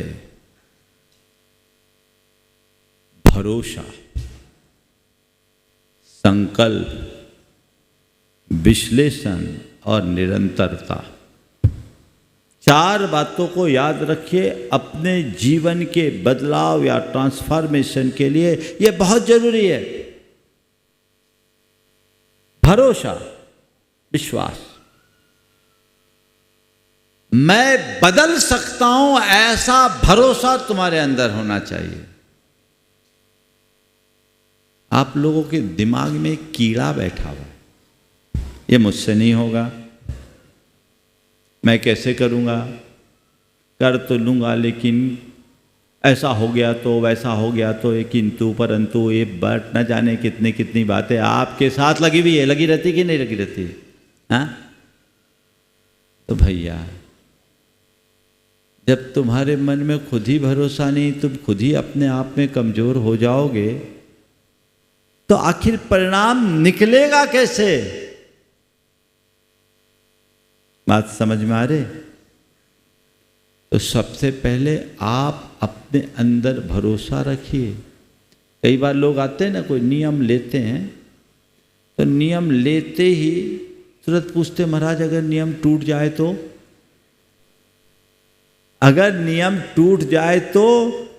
भरोसा, संकल्प, विश्लेषण और निरंतरता। 4 बातों को याद रखिए अपने जीवन के बदलाव या ट्रांसफॉर्मेशन के लिए। यह बहुत जरूरी है। भरोसा, विश्वास, मैं बदल सकता हूं, ऐसा भरोसा तुम्हारे अंदर होना चाहिए। आप लोगों के दिमाग में एक कीड़ा बैठा हुआ है, ये मुझसे नहीं होगा, मैं कैसे करूंगा, कर तो लूंगा लेकिन ऐसा हो गया तो, वैसा हो गया तो, ये किंतु परंतु, ये बट न जाने कितनी बातें आपके साथ लगी हुई है। लगी रहती कि नहीं लगी रहती? हाँ, तो भैया जब तुम्हारे मन में खुद ही भरोसा नहीं, तुम खुद ही अपने आप में कमजोर हो जाओगे, तो आखिर परिणाम निकलेगा कैसे? बात समझ में आ रही? तो सबसे पहले आप अपने अंदर भरोसा रखिए। कई बार लोग आते हैं ना, कोई नियम लेते हैं, तो नियम लेते ही तुरंत पूछते महाराज अगर नियम टूट जाए तो? अगर नियम टूट जाए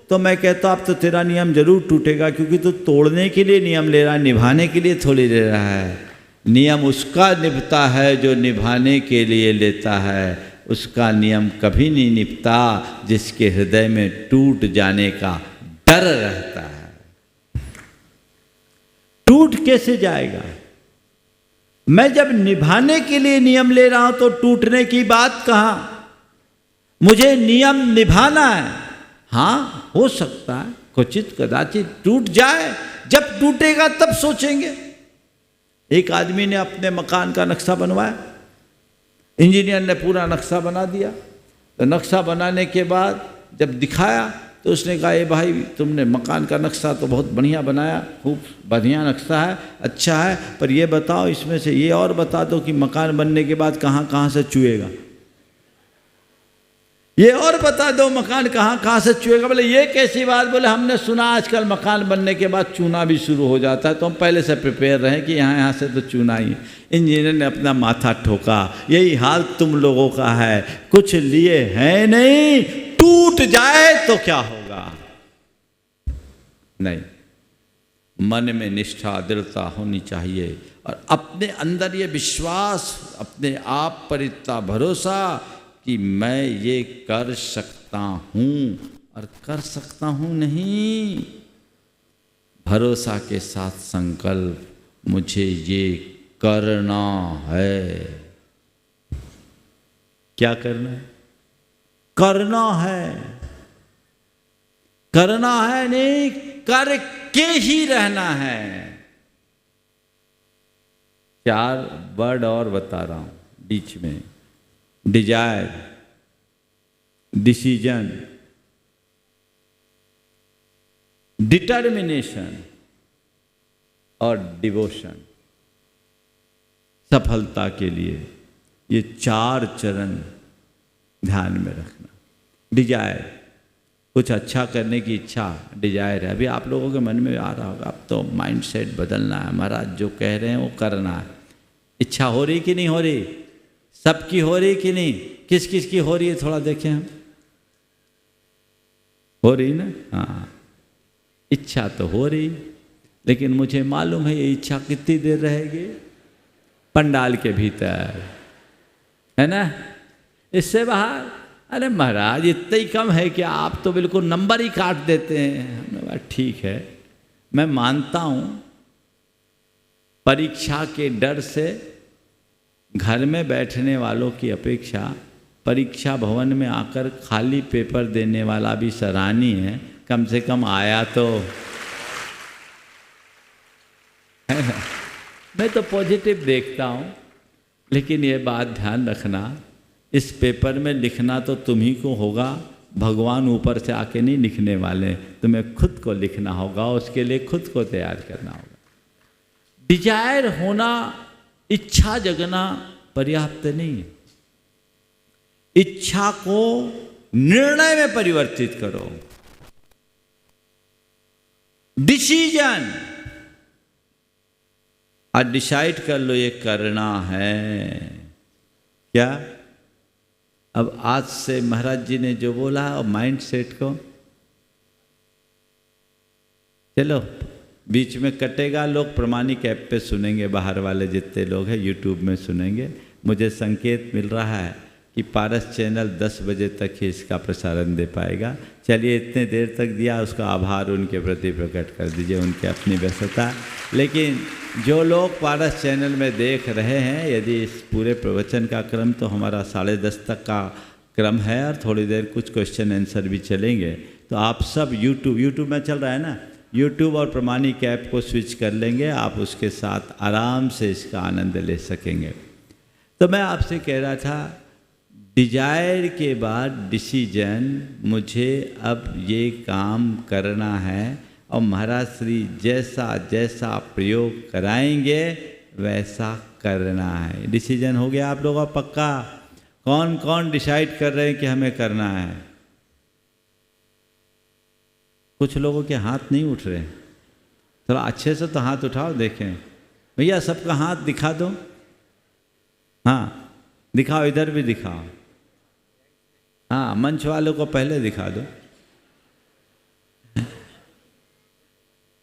तो मैं कहता हूं अब तो तेरा नियम जरूर टूटेगा, क्योंकि तू तोड़ने के लिए नियम ले रहा है, निभाने के लिए थोड़ी ले रहा है। नियम उसका निभता है जो निभाने के लिए लेता है, उसका नियम कभी नहीं निभता जिसके हृदय में टूट जाने का डर रहता है। टूट कैसे जाएगा? मैं जब निभाने के लिए नियम ले रहा हूं तो टूटने की बात कहां? मुझे नियम निभाना है। हाँ, हो सकता है क्वचित कदाचित टूट जाए, जब टूटेगा तब सोचेंगे। एक आदमी ने अपने मकान का नक्शा बनवाया, इंजीनियर ने पूरा नक्शा बना दिया। तो नक्शा बनाने के बाद जब दिखाया तो उसने कहा ए भाई तुमने मकान का नक्शा तो बहुत बढ़िया बनाया, खूब बढ़िया नक्शा है, अच्छा है, पर ये बताओ इसमें से ये और बता दो कि मकान बनने के बाद कहाँ कहाँ से चुएगा। ये और बता दो मकान कहाँ कहाँ से चुएगा। बोले ये कैसी बात? बोले हमने सुना आजकल मकान बनने के बाद चूना भी शुरू हो जाता है, तो हम पहले से प्रिपेयर रहें कि यहाँ से तो चूना ही। इंजीनियर ने अपना माथा ठोका। यही हाल तुम लोगों का है, कुछ लिए हैं नहीं, टूट जाए तो क्या होगा? नहीं, मन में निष्ठा दृढ़ता होनी चाहिए और अपने अंदर ये विश्वास, अपने आप पर इतना भरोसा कि मैं ये कर सकता हूँ और कर सकता हूँ नहीं, भरोसा के साथ संकल्प, मुझे ये करना है। क्या करना है? करना है। करना है नहीं, करके ही रहना है। 4 वर्ड और बता रहा हूं बीच में। डिजायर, डिसीजन, डिटर्मिनेशन और डिवोशन। सफलता के लिए ये 4 चरण ध्यान में रखना। डिजायर, कुछ अच्छा करने की इच्छा, डिजायर है। अभी आप लोगों के मन में आ रहा होगा, अब तो माइंडसेट बदलना है, महाराज जो कह रहे हैं वो करना है। इच्छा हो रही कि नहीं हो रही? सबकी हो रही कि नहीं? किस किस की हो रही है थोड़ा देखें हम। हो रही ना? हाँ, इच्छा तो हो रही, लेकिन मुझे मालूम है ये इच्छा कितनी देर रहेगी? पंडाल के भीतर, है ना? इससे बाहर अरे महाराज इतना ही कम है कि आप तो बिल्कुल नंबर ही काट देते हैं। हमने कहा ठीक है, मैं मानता हूँ परीक्षा के डर से घर में बैठने वालों की अपेक्षा परीक्षा भवन में आकर खाली पेपर देने वाला भी सराहनीय है। कम से कम आया तो है ना? मैं तो पॉजिटिव देखता हूँ, लेकिन ये बात ध्यान रखना, इस पेपर में लिखना तो तुम्ही को होगा, भगवान ऊपर से आके नहीं लिखने वाले, तुम्हें खुद को लिखना होगा, उसके लिए खुद को तैयार करना होगा। डिजायर होना, इच्छा जगना पर्याप्त नहीं है। इच्छा को निर्णय में परिवर्तित करो। डिसीजन, आज डिसाइड कर लो ये करना है। क्या? अब आज से महाराज जी ने जो बोला और माइंड सेट को, चलो बीच में कटेगा, लोग प्रमाणिक ऐप पे सुनेंगे, बाहर वाले जितने लोग हैं यूट्यूब में सुनेंगे। मुझे संकेत मिल रहा है कि पारस चैनल 10 बजे तक ही इसका प्रसारण दे पाएगा। चलिए इतने देर तक दिया, उसका आभार उनके प्रति प्रकट कर दीजिए, उनकी अपनी व्यस्तता। लेकिन जो लोग पारस चैनल में देख रहे हैं, यदि इस पूरे प्रवचन का क्रम तो हमारा 10:30 तक का क्रम है और थोड़ी देर कुछ क्वेश्चन आंसर भी चलेंगे, तो आप सब यूट्यूब में चल रहा है ना, यूट्यूब और प्रमाणिक ऐप को स्विच कर लेंगे, आप उसके साथ आराम से इसका आनंद ले सकेंगे। तो मैं आपसे कह रहा था, डिजायर के बाद डिसीजन, मुझे अब ये काम करना है और महाराज श्री जैसा जैसा प्रयोग कराएंगे वैसा करना है। डिसीजन हो गया आप लोगों का पक्का? कौन कौन डिसाइड कर रहे हैं कि हमें करना है? कुछ लोगों के हाथ नहीं उठ रहे, थोड़ा अच्छे से तो हाथ उठाओ देखें। भैया सबका हाथ दिखा दो। हाँ दिखाओ, इधर भी दिखाओ। हाँ, मंच वालों को पहले दिखा दो।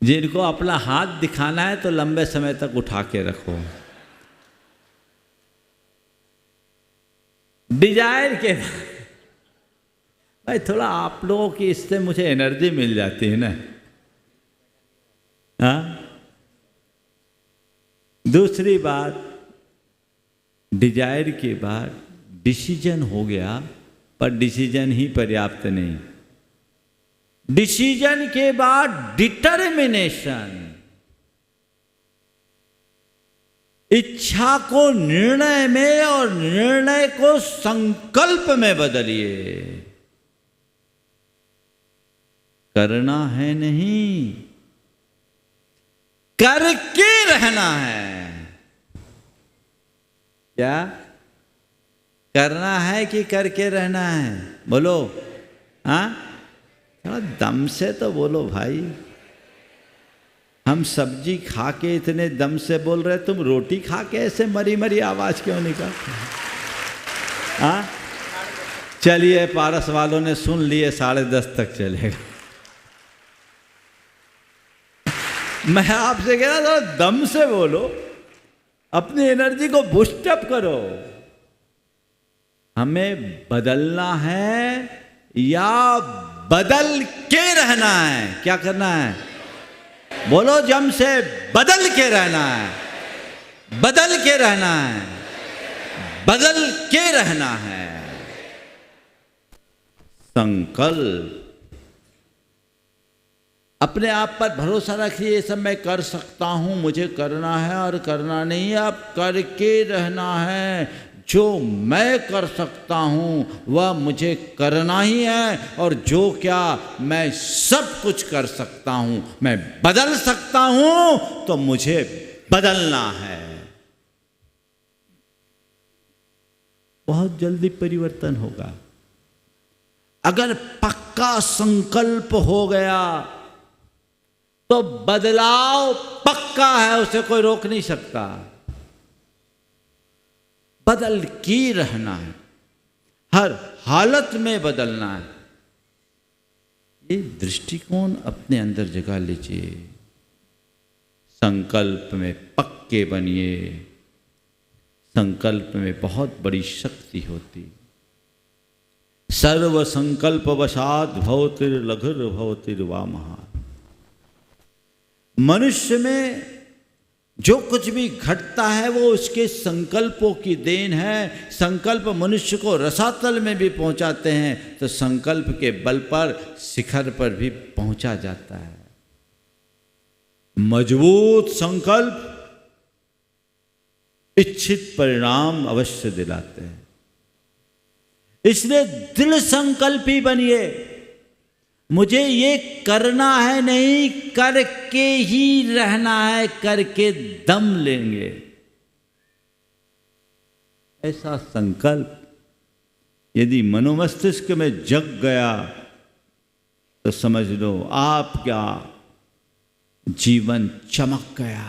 जिनको अपना हाथ दिखाना है तो लंबे समय तक उठा के रखो। डिजायर के भाई थोड़ा आप लोगों की इससे मुझे एनर्जी मिल जाती है ना। हाँ, दूसरी बात, डिजायर के बाद डिसीजन हो गया, पर डिसीजन ही पर्याप्त नहीं। डिसीजन के बाद डिटर्मिनेशन, इच्छा को निर्णय में और निर्णय को संकल्प में बदलिए। करना है नहीं, करके रहना है। क्या करना है कि करके रहना है? बोलो। हाँ, थोड़ा दम से तो बोलो भाई। हम सब्जी खा के इतने दम से बोल रहे, तुम रोटी खा के ऐसे मरी मरी आवाज क्यों निकालते? हाँ, चलिए पारस वालों ने सुन लिए, 10:30 तक चलेगा। मैं आपसे कह रहा था दम से बोलो, अपनी एनर्जी को बूस्ट अप करो। हमें बदलना है या बदल के रहना है? क्या करना है? बोलो जम से, बदल के रहना है, बदल के रहना है, बदल के रहना है। संकल्प। अपने आप पर भरोसा रखिए, ये सब मैं कर सकता हूं, मुझे करना है और करना नहीं है, अब करके रहना है। जो मैं कर सकता हूं वह मुझे करना ही है, और जो क्या मैं सब कुछ कर सकता हूं, मैं बदल सकता हूं तो मुझे बदलना है। बहुत जल्दी परिवर्तन होगा अगर पक्का संकल्प हो गया तो बदलाव पक्का है, उसे कोई रोक नहीं सकता। बदल के रहना है, हर हालत में बदलना है। ये दृष्टिकोण अपने अंदर जगा लीजिए। संकल्प में पक्के बनिए। संकल्प में बहुत बड़ी शक्ति होती। सर्व संकल्प वशात भवतिर्लघुर भवतिर्वा महान। मनुष्य में जो कुछ भी घटता है वो उसके संकल्पों की देन है। संकल्प मनुष्य को रसातल में भी पहुंचाते हैं, तो संकल्प के बल पर शिखर पर भी पहुंचा जाता है। मजबूत संकल्प इच्छित परिणाम अवश्य दिलाते हैं। इसलिए दृढ़ संकल्पी बनिए। मुझे ये करना है नहीं, करके ही रहना है, करके दम लेंगे। ऐसा संकल्प यदि मनोमस्तिष्क में जग गया तो समझ लो आपका जीवन चमक गया,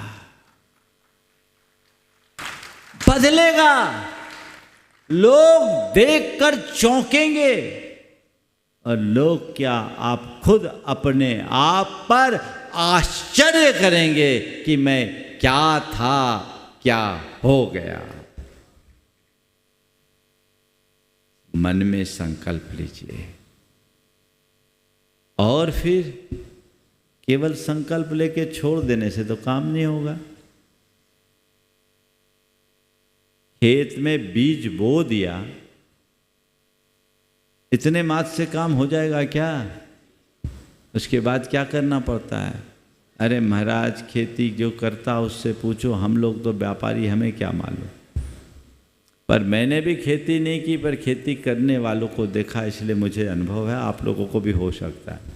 बदलेगा। लोग देखकर चौंकेंगे, और लोग क्या, आप खुद अपने आप पर आश्चर्य करेंगे कि मैं क्या था, क्या हो गया। मन में संकल्प लीजिए, और फिर केवल संकल्प लेके छोड़ देने से तो काम नहीं होगा। खेत में बीज बो दिया, इतने मात्र से काम हो जाएगा क्या? उसके बाद क्या करना पड़ता है? अरे महाराज, खेती जो करता उससे पूछो, हम लोग तो व्यापारी, हमें क्या मालूम। पर मैंने भी खेती नहीं की, पर खेती करने वालों को देखा, इसलिए मुझे अनुभव है, आप लोगों को भी हो सकता है।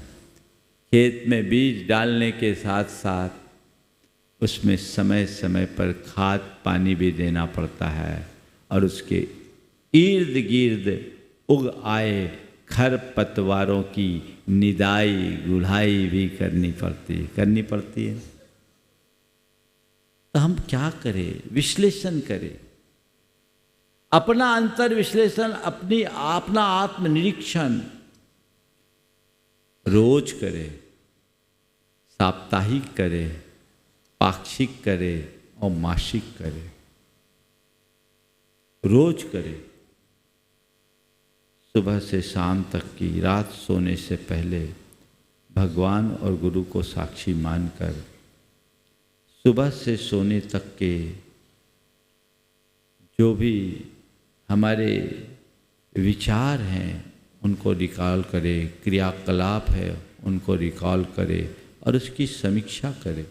खेत में बीज डालने के साथ साथ उसमें समय समय पर खाद पानी भी देना पड़ता है, और उसके इर्द गिर्द उग आए खरपतवारों की निदाई गुड़ाई भी करनी पड़ती है। तो हम क्या करें? विश्लेषण करें, अपना अंतर विश्लेषण, अपना आत्मनिरीक्षण रोज करें, साप्ताहिक करें, पाक्षिक करें और मासिक करें। रोज करें, सुबह से शाम तक की, रात सोने से पहले भगवान और गुरु को साक्षी मानकर सुबह से सोने तक के जो भी हमारे विचार हैं उनको रिकॉल करें, क्रियाकलाप है उनको रिकॉल करें और उसकी समीक्षा करें।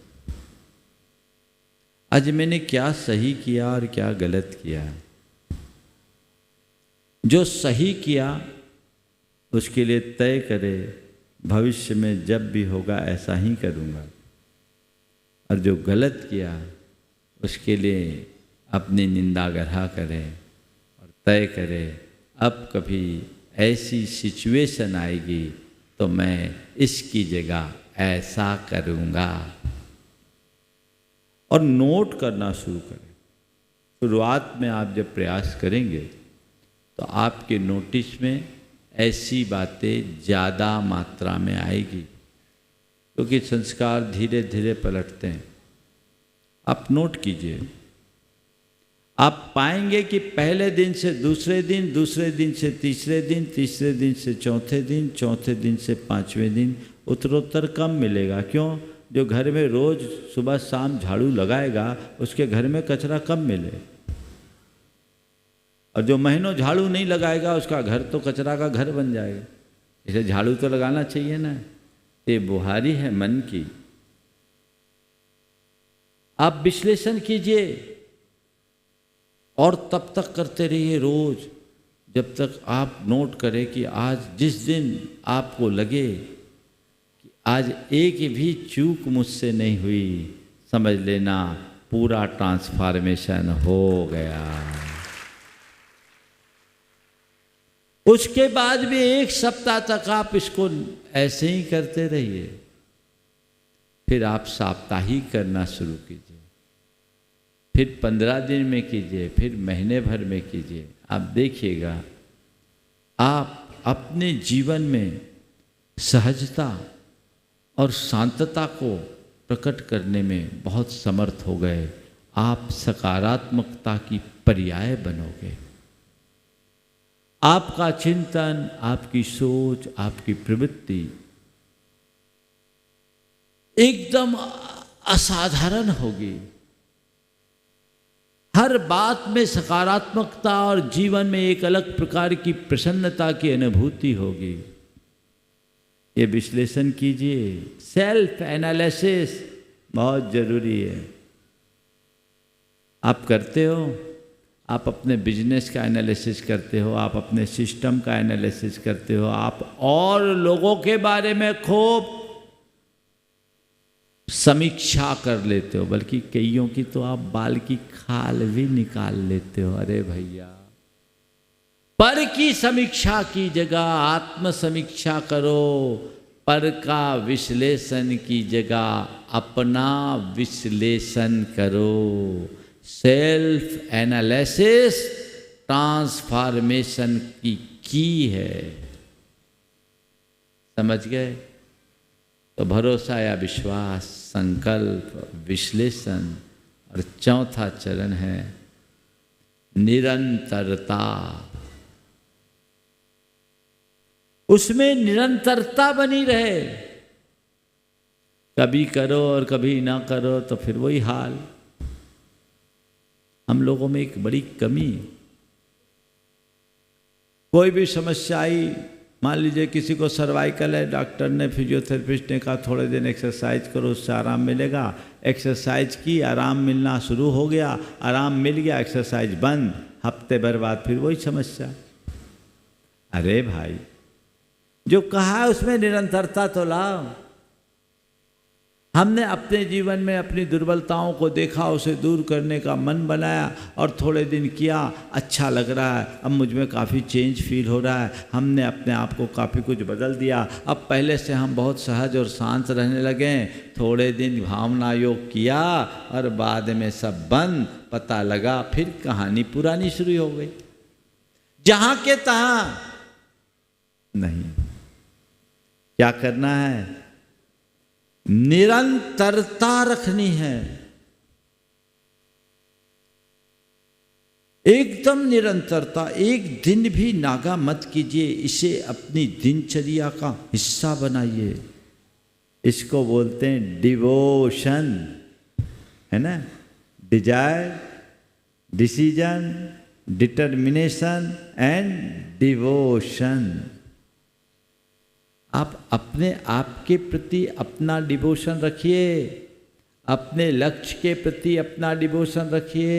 आज मैंने क्या सही किया और क्या गलत किया। जो सही किया उसके लिए तय करे, भविष्य में जब भी होगा ऐसा ही करूँगा, और जो गलत किया उसके लिए अपनी निंदा ग्रह करें और तय करें, अब कभी ऐसी सिचुएशन आएगी तो मैं इसकी जगह ऐसा करूँगा। और नोट करना शुरू करें। शुरुआत में आप जब प्रयास करेंगे तो आपके नोटिस में ऐसी बातें ज़्यादा मात्रा में आएगी, क्योंकि संस्कार धीरे धीरे पलटते हैं। आप नोट कीजिए, आप पाएंगे कि पहले दिन से दूसरे दिन, दूसरे दिन से तीसरे दिन, तीसरे दिन से चौथे दिन, चौथे दिन से पांचवें दिन उत्तरोत्तर कम मिलेगा। क्यों? जो घर में रोज सुबह शाम झाड़ू लगाएगा उसके घर में कचरा कम मिले, और जो महीनों झाड़ू नहीं लगाएगा उसका घर तो कचरा का घर बन जाएगा। इसे झाड़ू तो लगाना चाहिए ना। ये बुहारी है मन की। आप विश्लेषण कीजिए और तब तक करते रहिए रोज, जब तक आप नोट करें कि आज जिस दिन आपको लगे कि आज एक भी चूक मुझसे नहीं हुई, समझ लेना पूरा ट्रांसफॉर्मेशन हो गया। उसके बाद भी 1 सप्ताह तक आप इसको ऐसे ही करते रहिए। फिर आप साप्ताहिक करना शुरू कीजिए, फिर 15 दिन में कीजिए, फिर महीने भर में कीजिए। आप देखिएगा आप अपने जीवन में सहजता और शांतता को प्रकट करने में बहुत समर्थ हो गए। आप सकारात्मकता की पर्याय बनोगे। आपका चिंतन, आपकी सोच, आपकी प्रवृत्ति एकदम असाधारण होगी। हर बात में सकारात्मकता और जीवन में एक अलग प्रकार की प्रसन्नता की अनुभूति होगी। ये विश्लेषण कीजिए। सेल्फ एनालिसिस बहुत जरूरी है। आप करते हो? आप अपने बिजनेस का एनालिसिस करते हो, आप अपने सिस्टम का एनालिसिस करते हो, आप और लोगों के बारे में खूब समीक्षा कर लेते हो, बल्कि कईयों की तो आप बाल की खाल भी निकाल लेते हो। अरे भैया, पर की समीक्षा की जगह आत्म समीक्षा करो। पर का विश्लेषण की जगह अपना विश्लेषण करो। सेल्फ एनालिसिस ट्रांसफॉर्मेशन की है। समझ गए? तो भरोसा या विश्वास, संकल्प, विश्लेषण, और चौथा चरण है निरंतरता। उसमें निरंतरता बनी रहे। कभी करो और कभी ना करो तो फिर वही हाल। हम लोगों में एक बड़ी कमी, कोई भी समस्या आई, मान लीजिए किसी को सर्वाइकल है, डॉक्टर ने, फिजियोथेरेपिस्ट ने कहा थोड़े दिन एक्सरसाइज करो, उससे आराम मिलेगा। एक्सरसाइज की, आराम मिलना शुरू हो गया, आराम मिल गया, एक्सरसाइज बंद, हफ्ते भर बाद फिर वही समस्या। अरे भाई, जो कहा है उसमें निरंतरता तो लाओ। हमने अपने जीवन में अपनी दुर्बलताओं को देखा, उसे दूर करने का मन बनाया और थोड़े दिन किया, अच्छा लग रहा है, अब मुझ में काफ़ी चेंज फील हो रहा है, हमने अपने आप को काफ़ी कुछ बदल दिया, अब पहले से हम बहुत सहज और शांत रहने लगे। थोड़े दिन भावना योग किया और बाद में सब बंद, पता लगा फिर कहानी पुरानी शुरू हो गई। जहाँ के तहाँ नहीं। क्या करना है? निरंतरता रखनी है, एकदम निरंतरता। एक दिन भी नागा मत कीजिए, इसे अपनी दिनचर्या का हिस्सा बनाइए। इसको बोलते हैं डिवोशन, है ना? Desire, decision, determination and devotion. आप अपने आप के प्रति अपना डिवोशन रखिए, अपने लक्ष्य के प्रति अपना डिवोशन रखिए,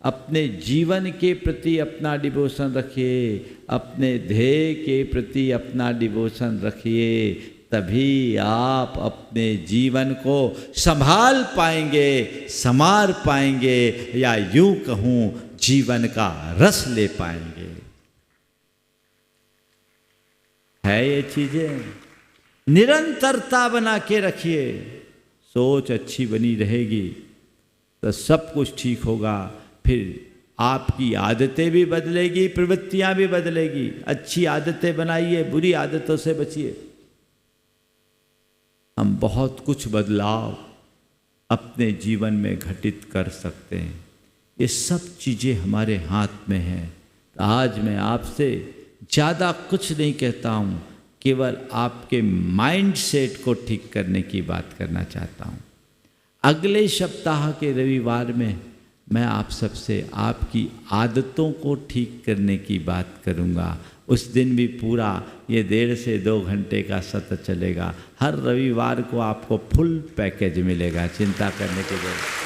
अपने जीवन के प्रति अपना डिवोशन रखिए, अपने ध्येय के प्रति अपना डिवोशन रखिए। तभी आप अपने जीवन को संभाल पाएंगे, संवार पाएंगे, या यूं कहूँ जीवन का रस ले पाएंगे। है ये चीजें। निरंतरता बना के रखिए। सोच अच्छी बनी रहेगी तो सब कुछ ठीक होगा। फिर आपकी आदतें भी बदलेगी, प्रवृत्तियां भी बदलेगी। अच्छी आदतें बनाइए, बुरी आदतों से बचिए। हम बहुत कुछ बदलाव अपने जीवन में घटित कर सकते हैं। ये सब चीज़ें हमारे हाथ में हैं। तो आज मैं आपसे ज़्यादा कुछ नहीं कहता हूँ, केवल आपके माइंड सेट को ठीक करने की बात करना चाहता हूँ। अगले सप्ताह के रविवार में मैं आप सबसे आपकी आदतों को ठीक करने की बात करूँगा। उस दिन भी पूरा ये 1.5 से 2 घंटे का सत्र चलेगा। हर रविवार को आपको फुल पैकेज मिलेगा, चिंता करने की जरूरत।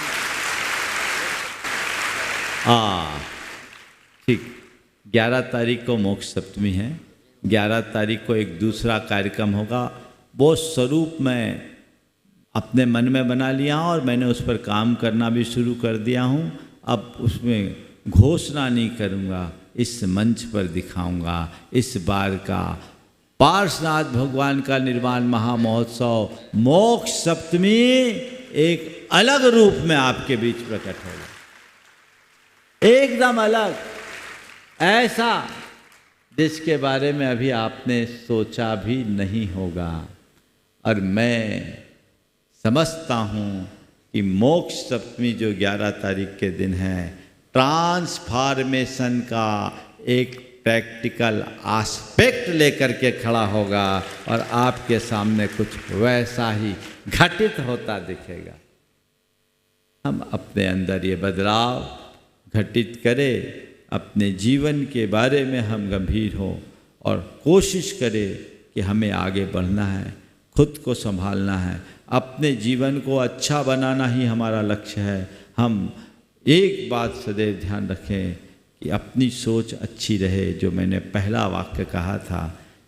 ठीक, 11 तारीख को मोक्ष सप्तमी है। 11 तारीख को एक दूसरा कार्यक्रम होगा। वो स्वरूप मैं अपने मन में बना लिया और मैंने उस पर काम करना भी शुरू कर दिया हूँ। अब उसमें घोषणा नहीं करूँगा, इस मंच पर दिखाऊंगा। इस बार का पार्श्वनाथ भगवान का निर्वाण महामहोत्सव मोक्ष सप्तमी एक अलग रूप में आपके बीच प्रकट होगा, एकदम अलग, ऐसा जिसके बारे में अभी आपने सोचा भी नहीं होगा। और मैं समझता हूँ कि मोक्ष सप्तमी जो 11 तारीख के दिन है, ट्रांसफॉर्मेशन का एक प्रैक्टिकल एस्पेक्ट लेकर के खड़ा होगा और आपके सामने कुछ वैसा ही घटित होता दिखेगा। हम अपने अंदर ये बदलाव घटित करें, अपने जीवन के बारे में हम गंभीर हों और कोशिश करें कि हमें आगे बढ़ना है, खुद को संभालना है, अपने जीवन को अच्छा बनाना ही हमारा लक्ष्य है। हम एक बात सदैव ध्यान रखें कि अपनी सोच अच्छी रहे। जो मैंने पहला वाक्य कहा था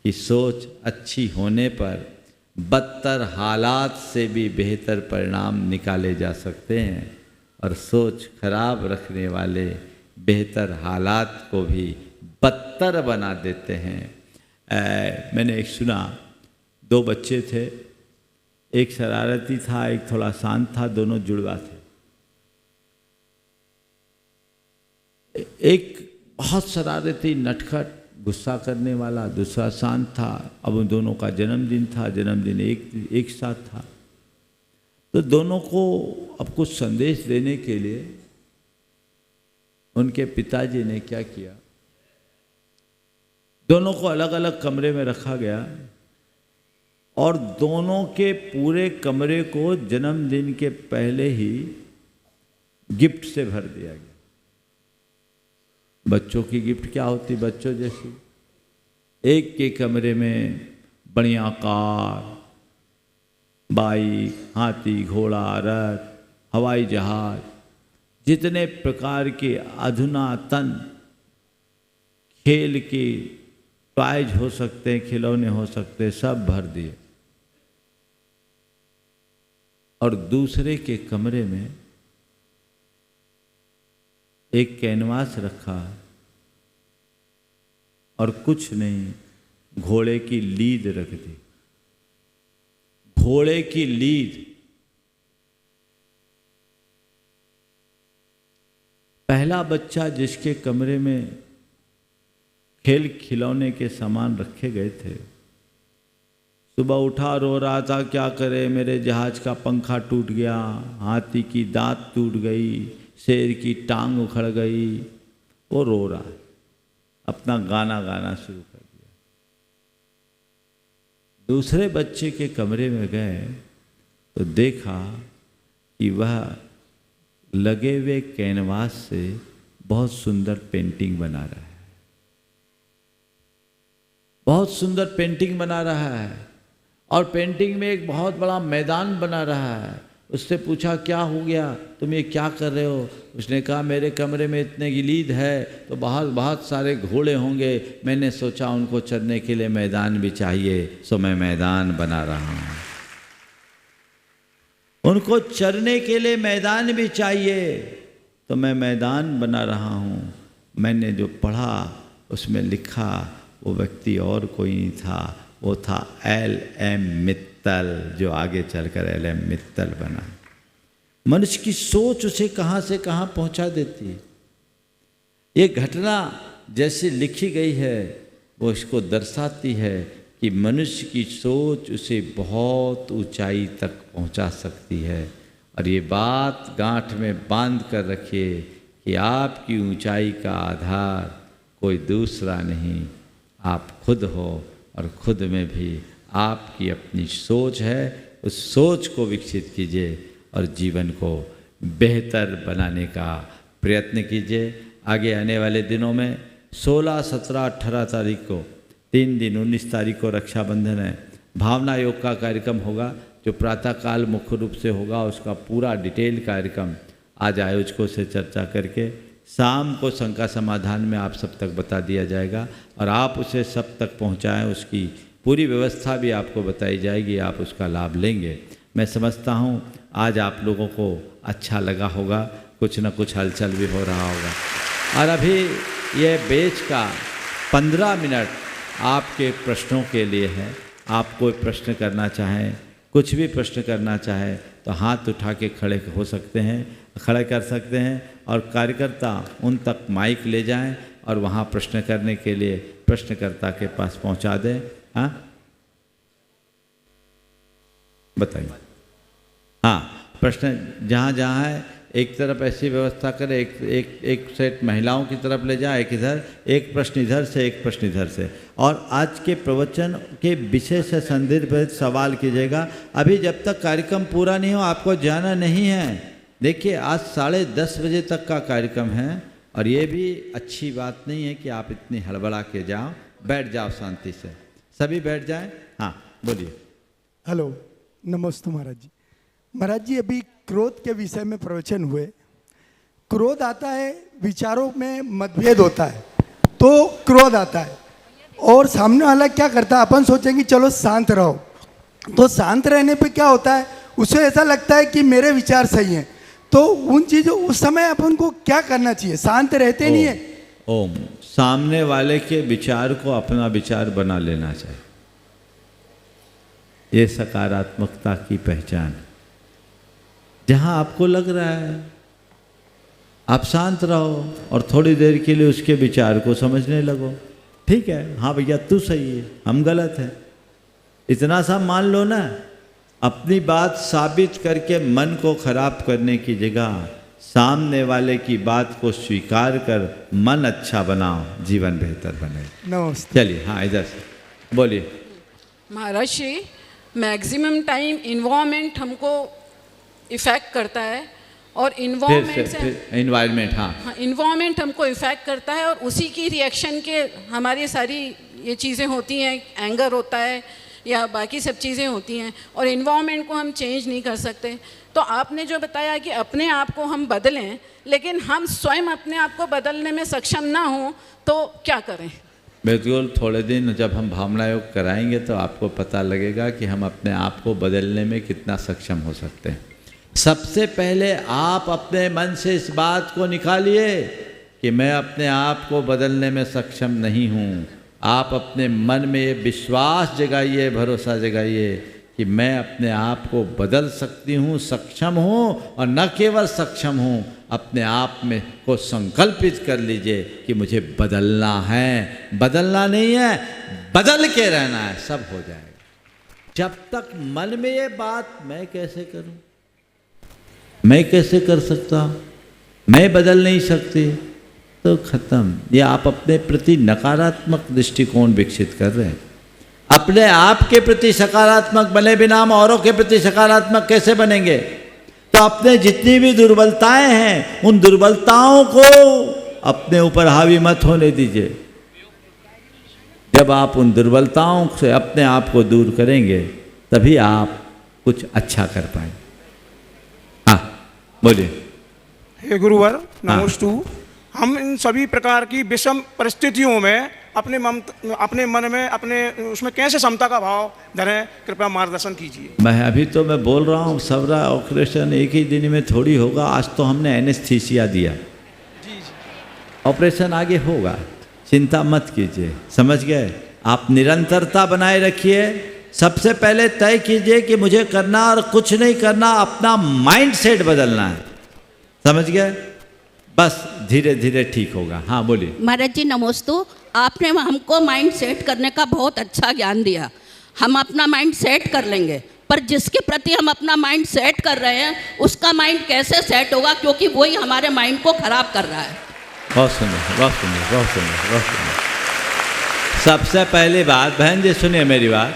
कि सोच अच्छी होने पर बदतर हालात से भी बेहतर परिणाम निकाले जा सकते हैं, और सोच खराब रखने वाले बेहतर हालात को भी बदतर बना देते हैं। मैंने एक सुना, 2 बच्चे थे, एक शरारती था, एक थोड़ा शांत था, दोनों जुड़वा थे। एक बहुत शरारती, नटखट, गुस्सा करने वाला, दूसरा शांत था। अब उन दोनों का जन्मदिन था, जन्मदिन एक साथ था। तो दोनों को अब कुछ संदेश देने के लिए उनके पिताजी ने क्या किया, दोनों को अलग अलग कमरे में रखा गया और दोनों के पूरे कमरे को जन्मदिन के पहले ही गिफ्ट से भर दिया गया। बच्चों की गिफ्ट क्या होती, बच्चों जैसी। एक के कमरे में बढ़िया कार, बाइक, हाथी, घोड़ा, रथ, हवाई जहाज, जितने प्रकार के अधुनातन खेल के टॉयज हो सकते हैं, खिलौने हो सकते हैं, सब भर दिए। और दूसरे के कमरे में एक कैनवास रखा और कुछ नहीं, घोड़े की लीद रख दी। घोड़े की लीद। पहला बच्चा जिसके कमरे में खेल खिलौने के सामान रखे गए थे, सुबह उठा, रो रहा था, क्या करे, मेरे जहाज का पंखा टूट गया, हाथी की दांत टूट गई, शेर की टांग उखड़ गई। वो रो रहा है, अपना गाना गाना शुरू कर दिया। दूसरे बच्चे के कमरे में गए तो देखा कि वह लगे हुए कैनवास से बहुत सुंदर पेंटिंग बना रहा है, बहुत सुंदर पेंटिंग बना रहा है, और पेंटिंग में एक बहुत बड़ा मैदान बना रहा है। उससे पूछा, क्या हो गया, तुम ये क्या कर रहे हो? उसने कहा, मेरे कमरे में इतने गिलीद है तो बहुत सारे घोड़े होंगे, मैंने सोचा उनको चरने के लिए मैदान भी चाहिए, सो मैं मैदान बना रहा हूँ। उनको चरने के लिए मैदान भी चाहिए तो मैं मैदान बना रहा हूँ। मैंने जो पढ़ा उसमें लिखा, वो व्यक्ति और कोई नहीं था, वो था L.M. मित्तल, जो आगे चलकर L.M. मित्तल बना। मनुष्य की सोच उसे कहाँ से कहाँ पहुँचा देती है। ये घटना जैसे लिखी गई है वो इसको दर्शाती है कि मनुष्य की सोच उसे बहुत ऊंचाई तक पहुँचा सकती है। और ये बात गांठ में बांध कर रखिए कि कि आपकी ऊंचाई का आधार कोई दूसरा नहीं, आप खुद हो और खुद में भी आपकी अपनी सोच है। उस सोच को विकसित कीजिए और जीवन को बेहतर बनाने का प्रयत्न कीजिए। आगे आने वाले दिनों में 16, 17, 18 तारीख को 3 दिन, 19 तारीख को रक्षाबंधन है, भावना योग का कार्यक्रम होगा जो प्रातःकाल मुख्य रूप से होगा। उसका पूरा डिटेल कार्यक्रम आज आयोजकों से चर्चा करके शाम को शंका समाधान में आप सब तक बता दिया जाएगा और आप उसे सब तक पहुंचाएं। उसकी पूरी व्यवस्था भी आपको बताई जाएगी, आप उसका लाभ लेंगे। मैं समझता हूं आज आप लोगों को अच्छा लगा होगा, कुछ न कुछ हलचल भी हो रहा होगा। और अभी ये बैच का 15 मिनट आपके प्रश्नों के लिए है। आप कोई प्रश्न करना चाहें, कुछ भी प्रश्न करना चाहें तो हाथ उठा के खड़े हो सकते हैं, खड़े कर सकते हैं और कार्यकर्ता उन तक माइक ले जाएं और वहाँ प्रश्न करने के लिए प्रश्नकर्ता के पास पहुँचा दें। हाँ बताइए। हाँ, प्रश्न जहाँ जहाँ है एक तरफ ऐसी व्यवस्था करें, एक सेट महिलाओं की तरफ ले जाए, एक इधर, एक प्रश्न इधर से, एक प्रश्न इधर से। और आज के प्रवचन के विषय से संदर्भित सवाल कीजिएगा। अभी जब तक कार्यक्रम पूरा नहीं हो आपको जाना नहीं है। देखिए आज 10:30 बजे तक का कार्यक्रम है और ये भी अच्छी बात नहीं है कि आप इतनी हड़बड़ा के जाओ। बैठ जाओ शांति से, सभी बैठ जाएं। हाँ बोलिए। हेलो, नमस्ते महाराज जी। महाराज जी, अभी क्रोध के विषय में प्रवचन हुए। क्रोध आता है, विचारों में मतभेद होता है तो क्रोध आता है और सामने वाला क्या करता है, अपन सोचेंगे चलो शांत रहो, तो शांत रहने पे क्या होता है, उसे ऐसा लगता है कि मेरे विचार सही हैं। तो उन चीज़ों उस समय अपन को क्या करना चाहिए, शांत रहते नहीं है। ओम, सामने वाले के विचार को अपना विचार बना लेना चाहिए। ये सकारात्मकता की पहचान। जहाँ आपको लग रहा है आप शांत रहो और थोड़ी देर के लिए उसके विचार को समझने लगो। ठीक है, हाँ भैया तू सही है, हम गलत हैं, इतना सा मान लो ना। अपनी बात साबित करके मन को खराब करने की जगह सामने वाले की बात को स्वीकार कर मन अच्छा बनाओ, जीवन बेहतर बने। नमस्ते। चलिए, हाँ इधर से बोलिए। महाराज जी, मैक्सिमम टाइम इन्वायरमेंट हमको इफ़ेक्ट करता है और इन्वायरमेंट से इन्वायरमेंट, हाँ इन्वायरमेंट हमको इफ़ेक्ट करता है और उसी की रिएक्शन के हमारी सारी ये चीज़ें होती हैं, एंगर होता है या बाकी सब चीज़ें होती हैं और इन्वायरमेंट को हम चेंज नहीं कर सकते। तो आपने जो बताया कि अपने आप को हम बदलें, लेकिन हम स्वयं अपने आप को बदलने में सक्षम ना हो तो क्या करें? बिल्कुल, थोड़े दिन जब हम भावना योग कराएंगे तो आपको पता लगेगा कि हम अपने आप को बदलने में कितना सक्षम हो सकते हैं। सबसे पहले आप अपने मन से इस बात को निकालिए कि मैं अपने आप को बदलने में सक्षम नहीं हूँ। आप अपने मन में ये विश्वास जगाइए, भरोसा जगाइए कि मैं अपने आप को बदल सकती हूँ, सक्षम हूँ और न केवल सक्षम हूँ, अपने आप में को संकल्पित कर लीजिए कि मुझे बदलना है। बदलना नहीं है, बदल के रहना है, सब हो जाएगा। जब तक मन में ये बात मैं कैसे करूँ, मैं कैसे कर सकता, मैं बदल नहीं सकती, तो खत्म। ये आप अपने प्रति नकारात्मक दृष्टिकोण विकसित कर रहे हैं। अपने आप के प्रति सकारात्मक बने बिना हम औरों के प्रति सकारात्मक कैसे बनेंगे? तो अपने जितनी भी दुर्बलताएं हैं उन दुर्बलताओं को अपने ऊपर हावी मत होने दीजिए। जब आप उन दुर्बलताओं से अपने आप को दूर करेंगे तभी आप कुछ अच्छा कर पाएंगे। हाँ बोलिए। हे गुरुवर, नमोस्तु। हम इन सभी प्रकार की विषम परिस्थितियों में अपने मन में अपने उसमें कैसे समता का भाव धरें, कृपया मार्गदर्शन कीजिए। मैं बोल रहा हूँ, सबरा ऑपरेशन एक ही दिन में थोड़ी होगा। आज तो हमने एनेस्थीसिया दिया, ऑपरेशन आगे होगा, चिंता मत कीजिए। समझ गए? आप निरंतरता बनाए रखिए। सबसे पहले तय कीजिए कि मुझे करना और कुछ नहीं करना, अपना माइंड सेट बदलना है। समझ गए? बस धीरे धीरे ठीक होगा। हाँ बोलिए। महाराज जी नमोस्तु। आपने हमको माइंड सेट करने का बहुत अच्छा ज्ञान दिया। हम अपना माइंड सेट कर लेंगे पर जिसके प्रति हम अपना माइंड सेट कर रहे हैं उसका माइंड कैसे सेट होगा, क्योंकि वही हमारे माइंड को खराब कर रहा है। बहुत सुंदर, बहुत सुंदर, बहुत सुंदर, बहुत सुंदर। सबसे पहली बात बहन जी सुनिए मेरी बात,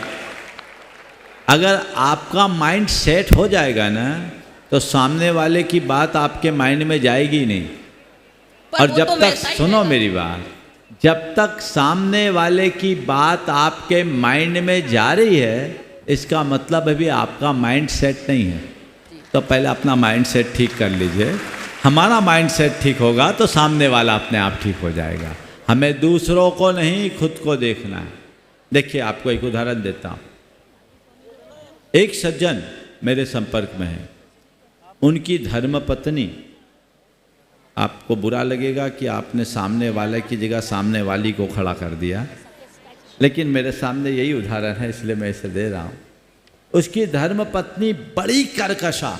अगर आपका माइंड सेट हो जाएगा ना तो सामने वाले की बात आपके माइंड में जाएगी नहीं। और जब तक सुनो मेरी बात, जब तक सामने वाले की बात आपके माइंड में जा रही है इसका मतलब अभी आपका माइंड सेट नहीं है। तो पहले अपना माइंड सेट ठीक कर लीजिए। हमारा माइंड सेट ठीक होगा तो सामने वाला अपने आप ठीक हो जाएगा। हमें दूसरों को नहीं खुद को देखना है। देखिए आपको एक उदाहरण देता हूँ। एक सज्जन मेरे संपर्क में है, उनकी धर्मपत्नी, आपको बुरा लगेगा कि आपने सामने वाले की जगह सामने वाली को खड़ा कर दिया, लेकिन मेरे सामने यही उदाहरण है इसलिए मैं इसे दे रहा हूँ। उसकी धर्मपत्नी बड़ी कर्कशा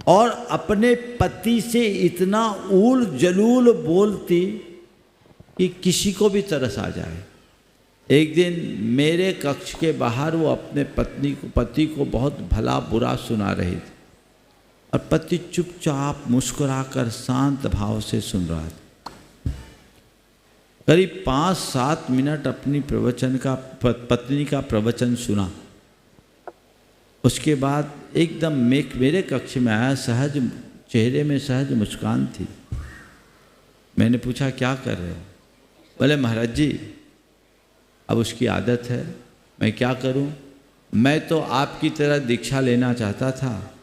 और अपने पति से इतना ऊल जलूल बोलती कि किसी को भी तरस आ जाए। एक दिन मेरे कक्ष के बाहर वो अपने पति को बहुत भला बुरा सुना रही थी और पति चुपचाप मुस्कुराकर शांत भाव से सुन रहा था। करीब 5-7 मिनट अपनी पत्नी का प्रवचन सुना। उसके बाद एकदम मेरे कक्ष में आया, सहज चेहरे में सहज मुस्कान थी। मैंने पूछा क्या कर रहे हो? बोले महाराज जी अब उसकी आदत है, मैं क्या करूं? मैं तो आपकी तरह दीक्षा लेना चाहता था,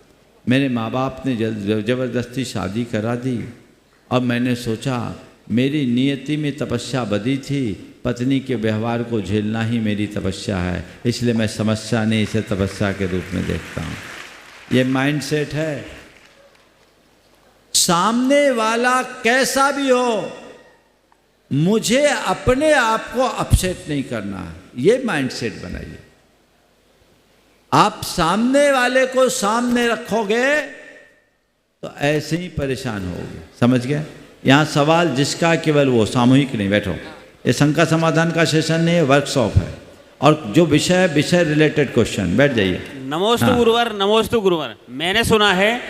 मेरे माँ बाप ने ज़बरदस्ती शादी करा दी और मैंने सोचा मेरी नियति में तपस्या बदी थी, पत्नी के व्यवहार को झेलना ही मेरी तपस्या है, इसलिए मैं समस्या नहीं इसे तपस्या के रूप में देखता हूँ। ये माइंडसेट है। सामने वाला कैसा भी हो, मुझे अपने आप को अपसेट नहीं करना है, ये माइंडसेट बनाइए। आप सामने वाले को सामने रखोगे तो ऐसे ही परेशान होगे। समझ गए? यहाँ सवाल जिसका केवल वो, सामूहिक नहीं। बैठो, ये शंका समाधान का सेशन नहीं है, वर्कशॉप है। और जो विषय रिलेटेड क्वेश्चन, बैठ जाइए। नमोस्तु गुरुवर, नमोस्तु गुरुवर। मैंने सुना है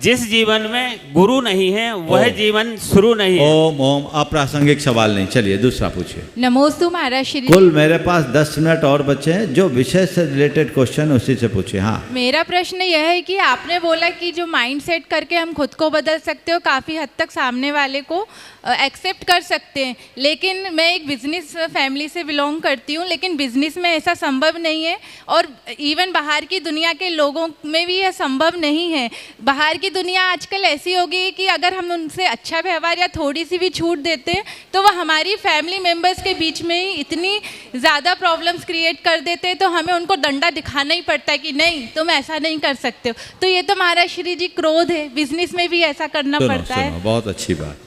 जिस जीवन में गुरु नहीं है वह जीवन शुरू नहीं है। ओम ओम। अप्रासंगिक सवाल नहीं, चलिए दूसरा पूछिए। नमोस्तु महाराज श्री। कुल मेरे पास 10 मिनट और बचे हैं, जो विषय से रिलेटेड क्वेश्चन उसी से पूछिए। हाँ, मेरा प्रश्न यह है कि आपने बोला कि जो माइंड सेट करके हम खुद को बदल सकते हो, काफ़ी हद तक सामने वाले को एक्सेप्ट कर सकते हैं, लेकिन मैं एक बिजनेस फैमिली से बिलोंग करती हूँ, लेकिन बिजनेस में ऐसा संभव नहीं है और इवन बाहर की दुनिया के लोगों में भी यह संभव नहीं है। बाहर की दुनिया आजकल ऐसी हो गई कि अगर हम उनसे अच्छा व्यवहार या थोड़ी सी भी छूट देते हैं तो वह हमारी फैमिली मेम्बर्स के बीच में ही इतनी ज़्यादा प्रॉब्लम्स क्रिएट कर देते हैं, तो हमें उनको डंडा दिखाना ही पड़ता है कि नहीं तुम ऐसा नहीं कर सकते हो। तो ये तो महाराज श्री जी क्रोध है, बिजनेस में भी ऐसा करना पड़ता है। बहुत अच्छी बात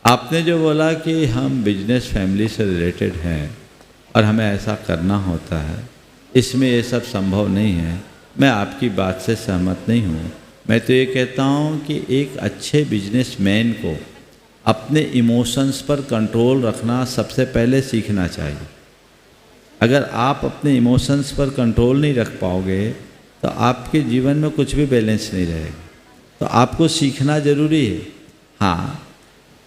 आपने जो बोला कि हम बिजनेस फैमिली से रिलेटेड हैं और हमें ऐसा करना होता है, इसमें ये सब संभव नहीं है। मैं आपकी बात से सहमत नहीं हूँ। मैं तो ये कहता हूँ कि एक अच्छे बिजनेसमैन को अपने इमोशंस पर कंट्रोल रखना सबसे पहले सीखना चाहिए। अगर आप अपने इमोशंस पर कंट्रोल नहीं रख पाओगे तो आपके जीवन में कुछ भी बैलेंस नहीं रहेगा। तो आपको सीखना ज़रूरी है। हाँ,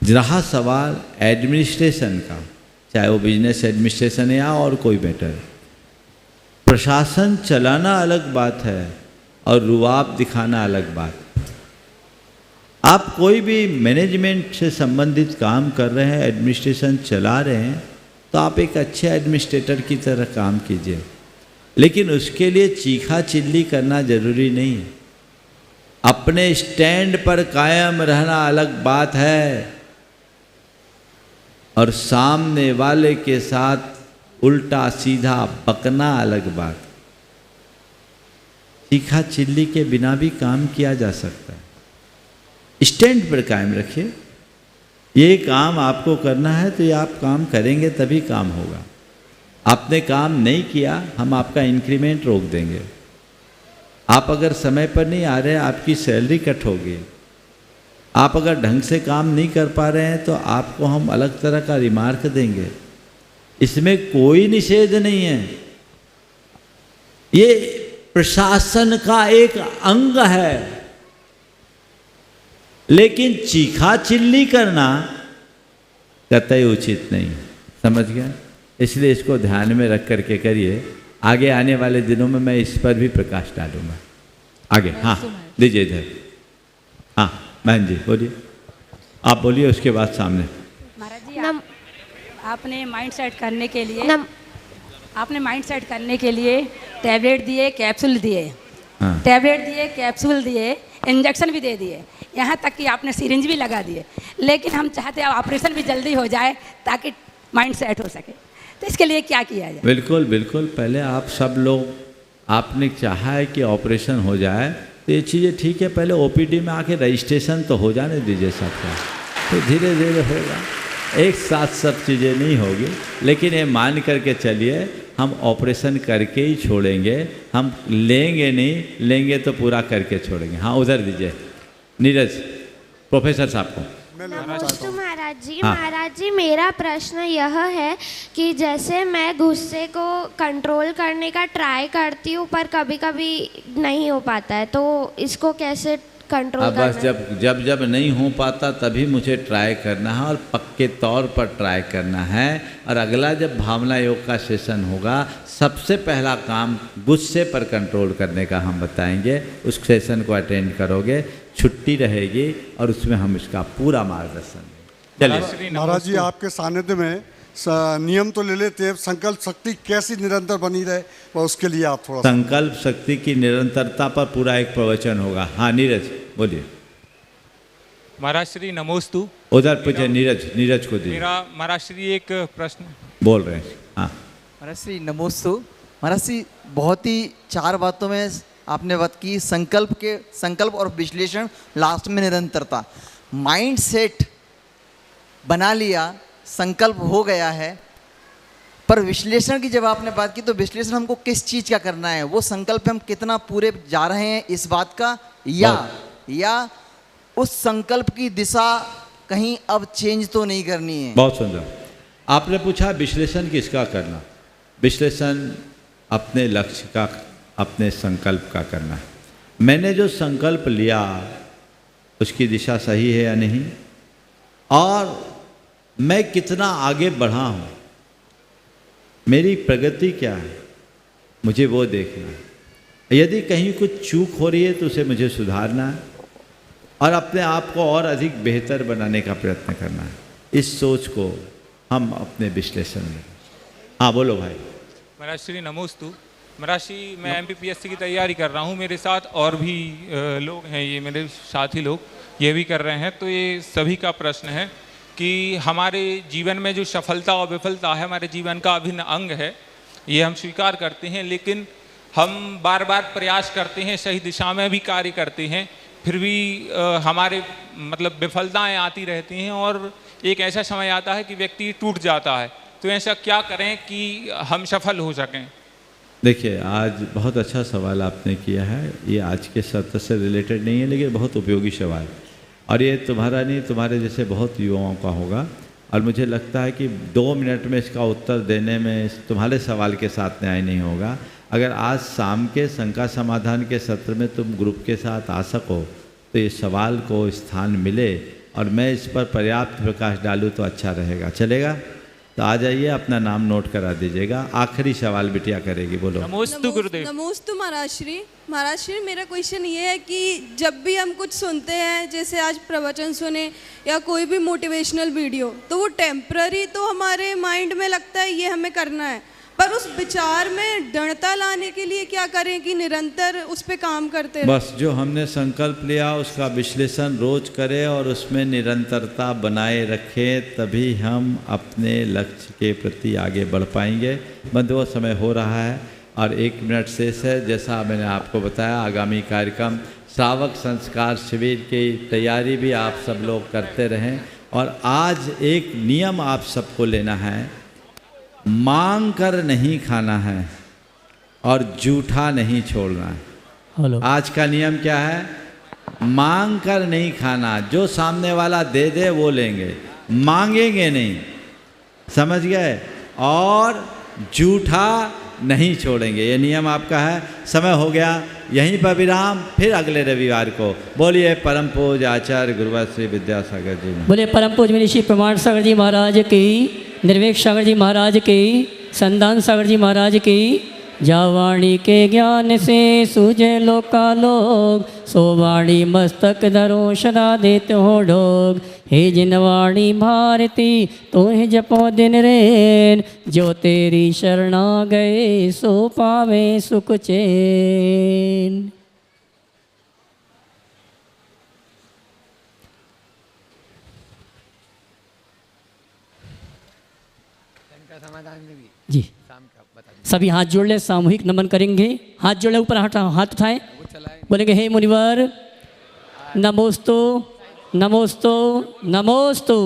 रहा सवाल एडमिनिस्ट्रेशन का, चाहे वो बिजनेस एडमिनिस्ट्रेशन है या और कोई मैटर, प्रशासन चलाना अलग बात है और रुआब दिखाना अलग बात। आप कोई भी मैनेजमेंट से संबंधित काम कर रहे हैं, एडमिनिस्ट्रेशन चला रहे हैं, तो आप एक अच्छे एडमिनिस्ट्रेटर की तरह काम कीजिए, लेकिन उसके लिए चीखा चिल्ली करना जरूरी नहीं है। अपने स्टैंड पर कायम रहना अलग बात है और सामने वाले के साथ उल्टा सीधा बकना अलग बात। चीखा चिल्ली के बिना भी काम किया जा सकता है। स्टैंड पर कायम रखिए। ये काम आपको करना है तो ये आप काम करेंगे तभी काम होगा। आपने काम नहीं किया, हम आपका इंक्रीमेंट रोक देंगे। आप अगर समय पर नहीं आ रहे, आपकी सैलरी कट होगी। आप अगर ढंग से काम नहीं कर पा रहे हैं तो आपको हम अलग तरह का रिमार्क देंगे। इसमें कोई निषेध नहीं है। ये प्रशासन का एक अंग है, लेकिन चीखा चिल्ली करना कतई उचित नहीं। समझ गया? इसलिए इसको ध्यान में रख करके करिए। आगे आने वाले दिनों में मैं इस पर भी प्रकाश डालूंगा। आगे हाँ दीजिए इधर। हाँ बहन जी बोलिए, आप बोलिए, उसके बाद सामने। महाराज जी आपने माइंड सेट करने के लिए टैबलेट दिए, कैप्सूल दिए, हाँ। टैबलेट दिए, कैप्सूल दिए, इंजेक्शन भी दे दिए, यहाँ तक कि आपने सिरिंज भी लगा दिए, लेकिन हम चाहते हैं ऑपरेशन भी जल्दी हो जाए ताकि माइंड सेट हो सके। तो इसके लिए क्या किया जाए? बिल्कुल बिल्कुल, पहले आप सब लोग, आपने चाहा है कि ऑपरेशन हो जाए तो ये चीज़ें ठीक है, पहले ओपीडी में आके रजिस्ट्रेशन तो हो जाने दीजिए सबका, तो धीरे धीरे होगा। एक साथ सब चीज़ें नहीं होगी, लेकिन ये मान करके चलिए हम ऑपरेशन करके ही छोड़ेंगे, हम लेंगे नहीं, लेंगे तो पूरा करके छोड़ेंगे। हाँ उधर दीजिए नीरज, प्रोफेसर साहब को। नमस्ते महाराज जी। हाँ। महाराज जी मेरा प्रश्न यह है कि जैसे मैं गुस्से को कंट्रोल करने का ट्राई करती हूँ पर कभी कभी नहीं हो पाता है, तो इसको कैसे कंट्रोल करना बस जब नहीं हो पाता तभी मुझे ट्राई करना है और पक्के तौर पर ट्राई करना है। और अगला जब भावना योग का सेशन होगा, सबसे पहला काम गुस्से पर कंट्रोल करने का हम बताएंगे। उस सेशन को अटेंड करोगे, छुट्टी रहेगी और उसमें हम इसका पूरा मार्गदर्शन। चलिए महाराज जी, आपके सानिध्य में नियम तो ले लेते हैं, संकल्प शक्ति कैसी निरंतर बनी रहे और उसके लिए आप थोड़ा संकल्प शक्ति की निरंतरता पर पूरा एक प्रवचन होगा। हाँ नीरज बोलिए। महाराज श्री नमोस्तु। उधर पूछे नीरज को दिए। मेरा महाराज श्री एक प्रश्न बोल रहे हैं। हाँ महाराज श्री नमोस्तु। महाराज श्री बहुत ही 4 बातों में आपने बात की, संकल्प और विश्लेषण, लास्ट में निरंतरता। माइंड सेट बना लिया, संकल्प हो गया है, पर विश्लेषण की जब आपने बात की तो विश्लेषण हमको किस चीज़ का करना है, वो संकल्प हम कितना पूरे जा रहे हैं इस बात का, या उस संकल्प की दिशा कहीं अब चेंज तो नहीं करनी है। बहुत सुंदर। आपने पूछा विश्लेषण किसका करना। विश्लेषण अपने लक्ष्य का, अपने संकल्प का करना है। मैंने जो संकल्प लिया उसकी दिशा सही है या नहीं, और मैं कितना आगे बढ़ा हूँ, मेरी प्रगति क्या है, मुझे वो देखना है। यदि कहीं कुछ चूक हो रही है तो उसे मुझे सुधारना है और अपने आप को और अधिक बेहतर बनाने का प्रयत्न करना है। इस सोच को हम अपने विश्लेषण में। हाँ बोलो भाई। महाराज श्री नमोस्तु। महाराज श्री मैं MPPSC की तैयारी कर रहा हूँ, मेरे साथ और भी लोग हैं, ये मेरे साथी लोग ये भी कर रहे हैं। तो ये सभी का प्रश्न है कि हमारे जीवन में जो सफलता और विफलता है हमारे जीवन का अभिन्न अंग है, ये हम स्वीकार करते हैं, लेकिन हम बार बार प्रयास करते हैं, सही दिशा में भी कार्य करते हैं, फिर भी हमारे मतलब विफलताएं आती रहती हैं और एक ऐसा समय आता है कि व्यक्ति टूट जाता है। तो ऐसा क्या करें कि हम सफल हो सकें? देखिए आज बहुत अच्छा सवाल आपने किया है। ये आज के सत्र से रिलेटेड नहीं है, लेकिन बहुत उपयोगी सवाल, और ये तुम्हारा नहीं, तुम्हारे जैसे बहुत युवाओं का होगा। और मुझे लगता है कि 2 मिनट में इसका उत्तर देने में तुम्हारे सवाल के साथ न्याय नहीं होगा। अगर आज शाम के शंका समाधान के सत्र में तुम ग्रुप के साथ आ सको तो ये सवाल को स्थान मिले और मैं इस पर पर्याप्त प्रकाश डालूँ तो अच्छा रहेगा। चलेगा? तो आ जाइए, अपना नाम नोट करा दीजिएगा। आखिरी सवाल बिटिया करेगी, बोलो। नमोस्तु गुरुदेव। नमोस्तु महाराज श्री। महाराज श्री मेरा क्वेश्चन ये है कि जब भी हम कुछ सुनते हैं, जैसे आज प्रवचन सुने या कोई भी मोटिवेशनल वीडियो, तो वो टेम्पररी तो हमारे माइंड में लगता है ये हमें करना है, पर उस विचार में दृढ़ता लाने के लिए क्या करें कि निरंतर उस पर काम करते रहें? बस जो हमने संकल्प लिया उसका विश्लेषण रोज करें और उसमें निरंतरता बनाए रखें, तभी हम अपने लक्ष्य के प्रति आगे बढ़ पाएंगे। बंधुओं समय हो रहा है और 1 मिनट शेष है। जैसा मैंने आपको बताया, आगामी कार्यक्रम श्रावक संस्कार शिविर की तैयारी भी आप सब लोग करते रहें। और आज एक नियम आप सबको लेना है, मांग कर नहीं खाना है और जूठा नहीं छोड़ना है। आज का नियम क्या है? मांग कर नहीं खाना। जो सामने वाला दे दे वो लेंगे, मांगेंगे नहीं। समझ गए? और जूठा नहीं छोड़ेंगे। ये नियम आपका है। समय हो गया, यहीं पर विराम, फिर अगले रविवार को। बोलिए परम पूज्य आचार्य गुरुवर श्री विद्यासागर जी। बोले परम पूज्य मुनि श्री प्रमाण सागर जी महाराज की, निर्वेक सागर जी महाराज की, संदान सागर जी महाराज की। जावाणी के ज्ञान से सूझे लोकालोक, सो वाणी मस्तक धरो सदा देते हो ढोग। हे जिनवाणी भारती तो ही जपो दिन रेन, जो तेरी शरणा गए सो पावे सुख चैन। जी सभी हाथ जोड़ ले, सामूहिक नमन करेंगे। हाथ जोड़े, ऊपर हाथ उठाएं, बोलेंगे हे मुनिवर नमोस्तु नमोस्तु नमोस्तु।